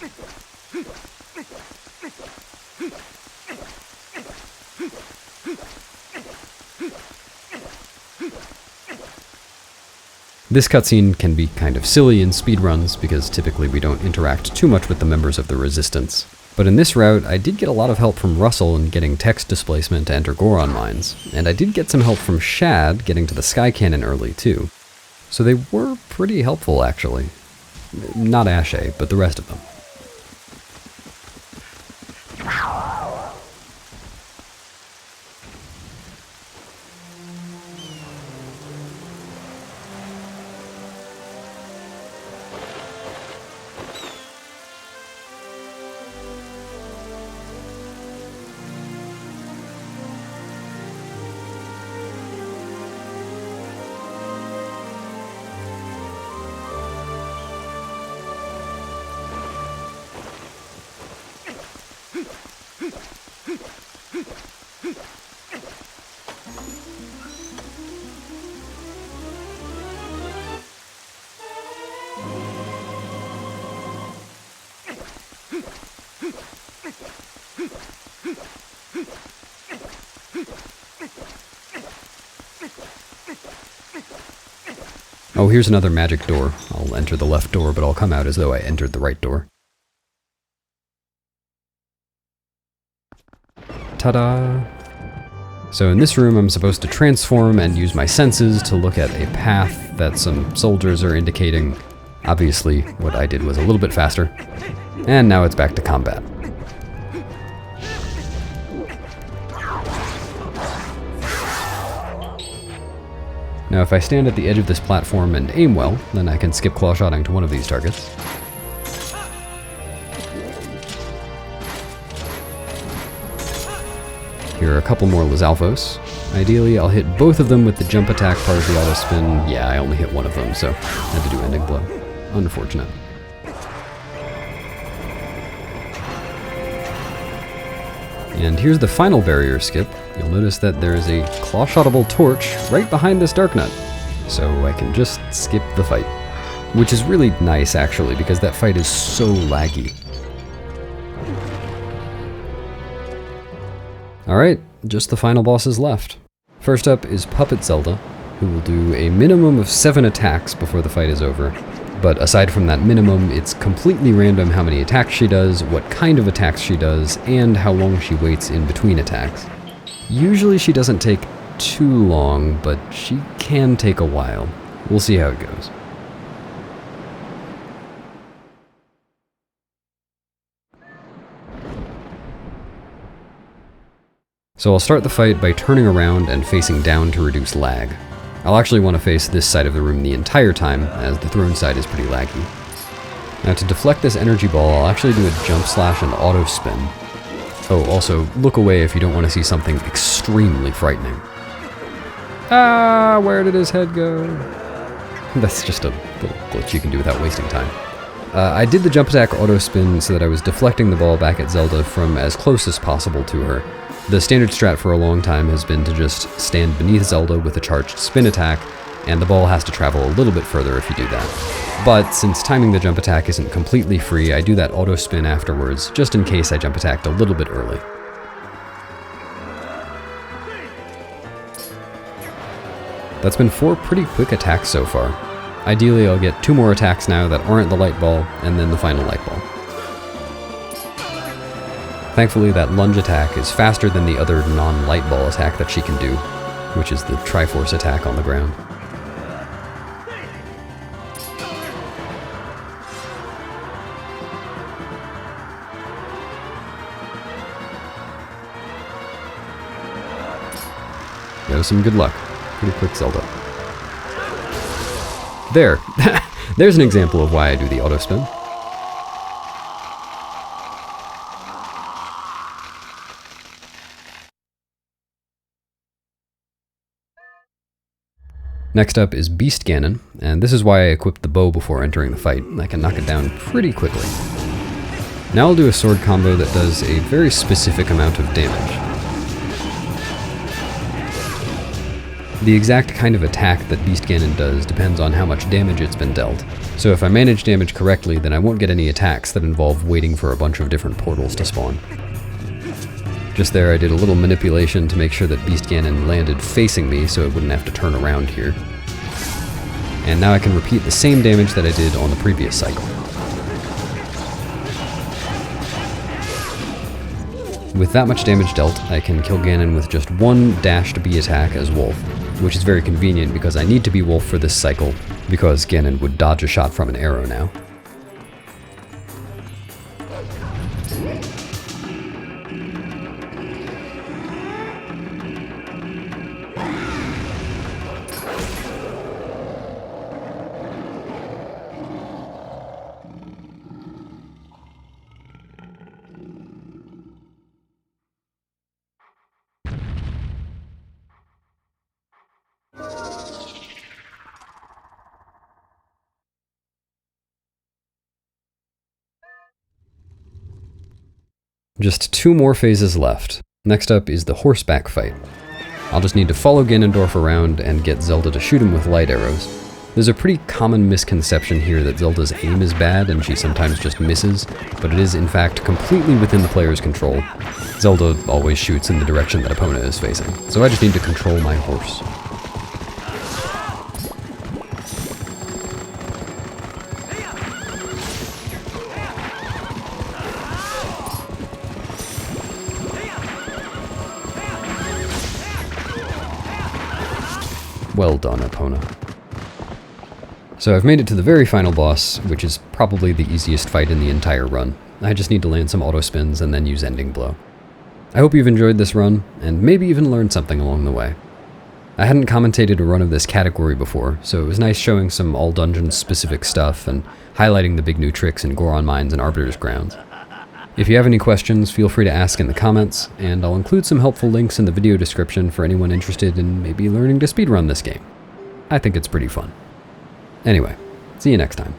This cutscene can be kind of silly in speedruns, because typically we don't interact too much with the members of the Resistance. But in this route, I did get a lot of help from Russell in getting text displacement to enter Goron Mines, and I did get some help from Shad getting to the Sky Cannon early too. So they were pretty helpful, actually. Not Ashe, but the rest of them. Oh, here's another magic door. I'll enter the left door, but I'll come out as though I entered the right door. Ta-da! So in this room, I'm supposed to transform and use my senses to look at a path that some soldiers are indicating. Obviously, what I did was a little bit faster. And now it's back to combat. Now if I stand at the edge of this platform and aim well, then I can skip clawshotting to one of these targets. Here are a couple more Lizalfos. Ideally, I'll hit both of them with the jump attack part of the auto spin. Yeah, I only hit one of them, so I had to do ending blow. Unfortunate. And here's the final barrier skip. You'll notice that there is a clawshottable torch right behind this Dark Nut. So I can just skip the fight. Which is really nice, actually, because that fight is so laggy. Alright, just the final bosses left. First up is Puppet Zelda, who will do a minimum of 7 attacks before the fight is over. But aside from that minimum, it's completely random how many attacks she does, what kind of attacks she does, and how long she waits in between attacks. Usually she doesn't take too long, but she can take a while. We'll see how it goes. So I'll start the fight by turning around and facing down to reduce lag. I'll actually want to face this side of the room the entire time, as the throne side is pretty laggy. Now to deflect this energy ball, I'll actually do a jump slash and auto spin. Oh, also, look away if you don't want to see something extremely frightening. Ah, where did his head go? That's just a little glitch you can do without wasting time. I did the jump attack auto spin so that I was deflecting the ball back at Zelda from as close as possible to her. The standard strat for a long time has been to just stand beneath Zelda with a charged spin attack, and the ball has to travel a little bit further if you do that. But since timing the jump attack isn't completely free, I do that auto spin afterwards, just in case I jump attacked a little bit early. That's been 4 pretty quick attacks so far. Ideally, I'll get 2 more attacks now that aren't the light ball, and then the final light ball. Thankfully, that lunge attack is faster than the other non-light ball attack that she can do, which is the Triforce attack on the ground. That was some good luck. Pretty quick Zelda. There! There's an example of why I do the auto spin. Next up is Beast Ganon, and this is why I equipped the bow before entering the fight. I can knock it down pretty quickly. Now I'll do a sword combo that does a very specific amount of damage. The exact kind of attack that Beast Ganon does depends on how much damage it's been dealt. So if I manage damage correctly, then I won't get any attacks that involve waiting for a bunch of different portals to spawn. Just there I did a little manipulation to make sure that Beast Ganon landed facing me so it wouldn't have to turn around here. And now I can repeat the same damage that I did on the previous cycle. With that much damage dealt, I can kill Ganon with just one dashed B attack as Wolf, which is very convenient because I need to be Wolf for this cycle, because Ganon would dodge a shot from an arrow now. Just 2 more phases left. Next up is the horseback fight. I'll just need to follow Ganondorf around and get Zelda to shoot him with light arrows. There's a pretty common misconception here that Zelda's aim is bad and she sometimes just misses, but it is in fact completely within the player's control. Zelda always shoots in the direction that opponent is facing, so I just need to control my horse. Well done, Epona. So I've made it to the very final boss, which is probably the easiest fight in the entire run. I just need to land some auto spins and then use Ending Blow. I hope you've enjoyed this run, and maybe even learned something along the way. I hadn't commentated a run of this category before, so it was nice showing some all dungeons specific stuff and highlighting the big new tricks in Goron Mines and Arbiter's grounds. If you have any questions, feel free to ask in the comments, and I'll include some helpful links in the video description for anyone interested in maybe learning to speedrun this game. I think it's pretty fun. Anyway, see you next time.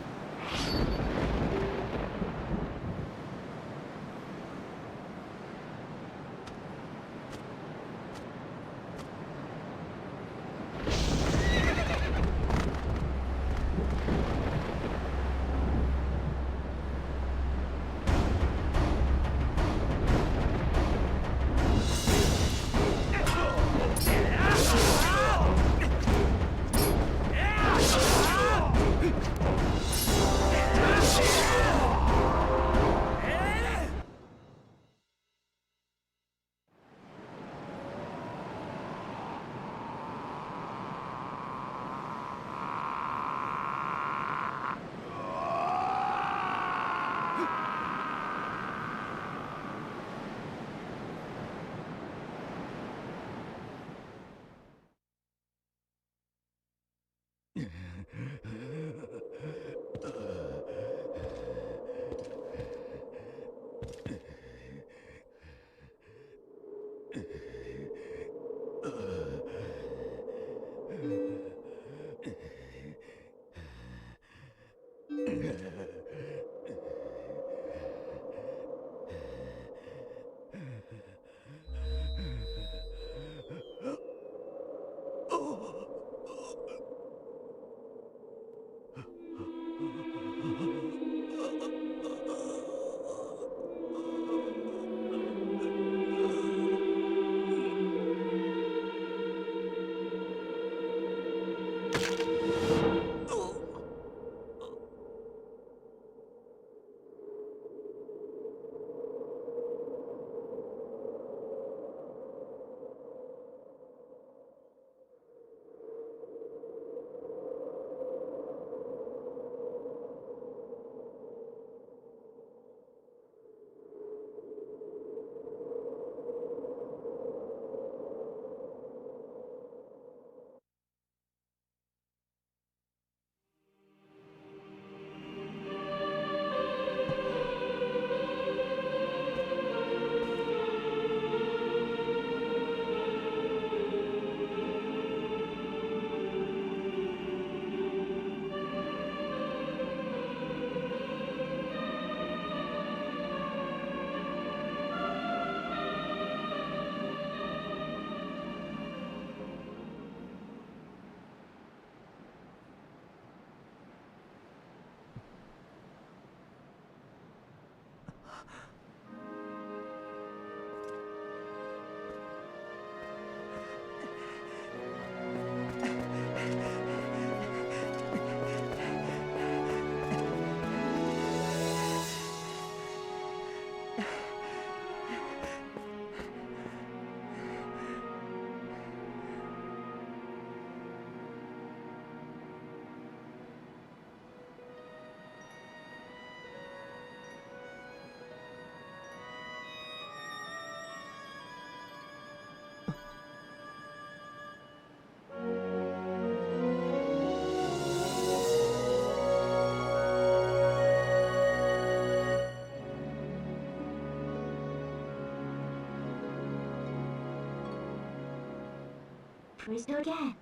crystal again.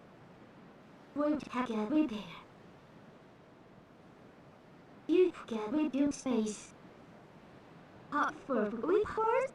Won't get repair. You forget we do space. Hot for report?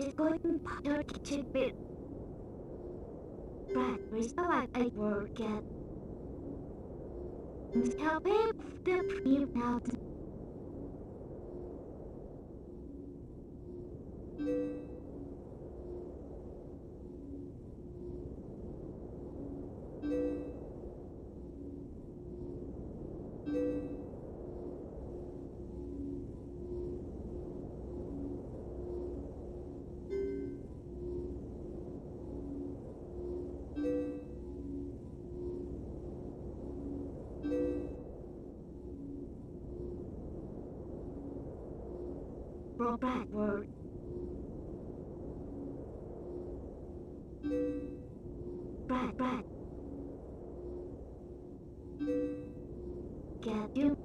is going to Potter Kitchen bit. Brad, where's the light I forget? Help me the premium now. Bradford. Brad. Get you.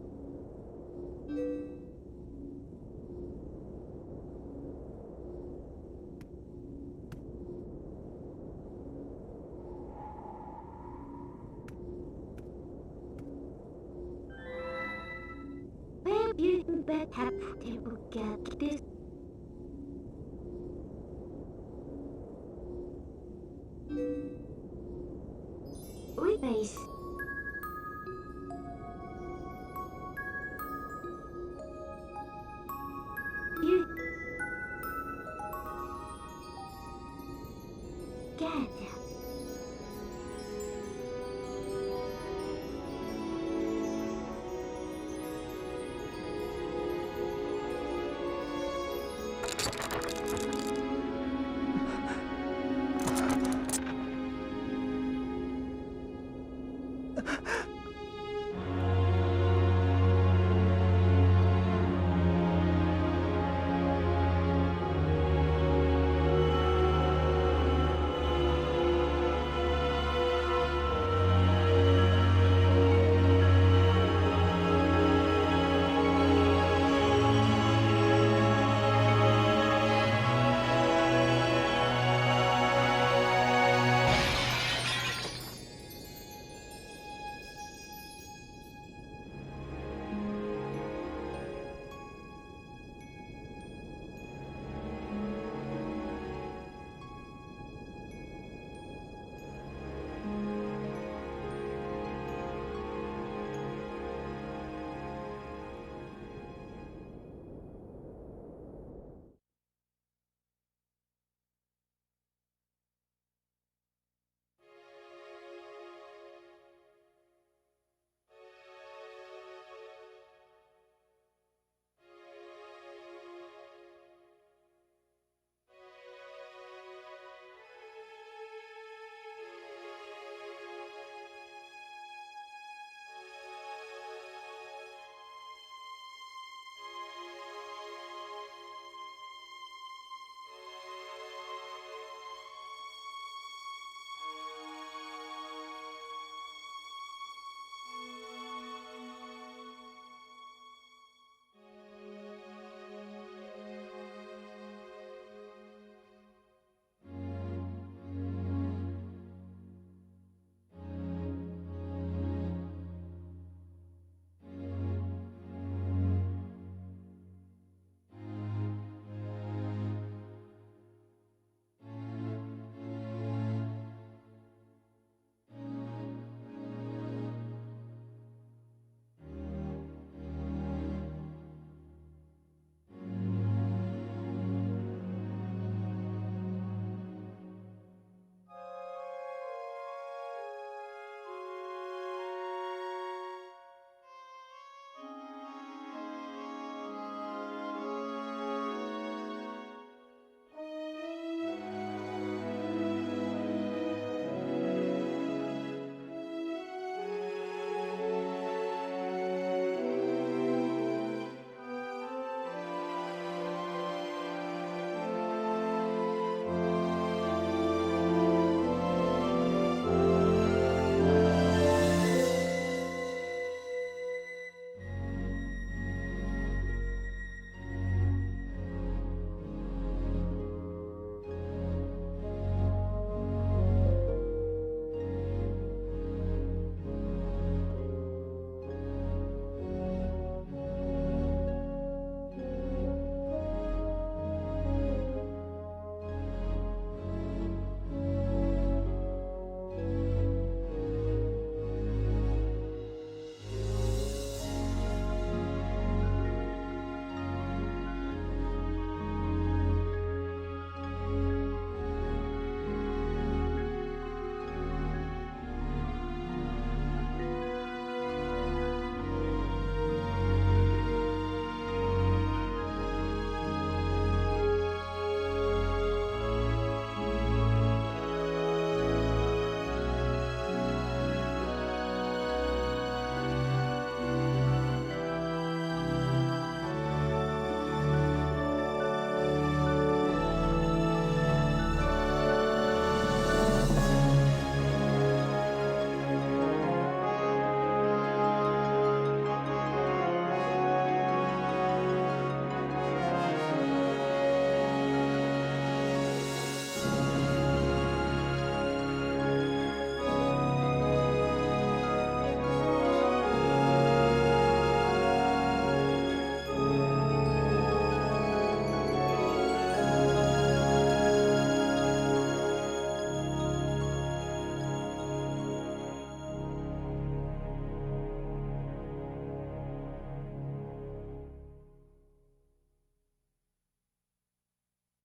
Maybe you bet have they will get this. We base. You get.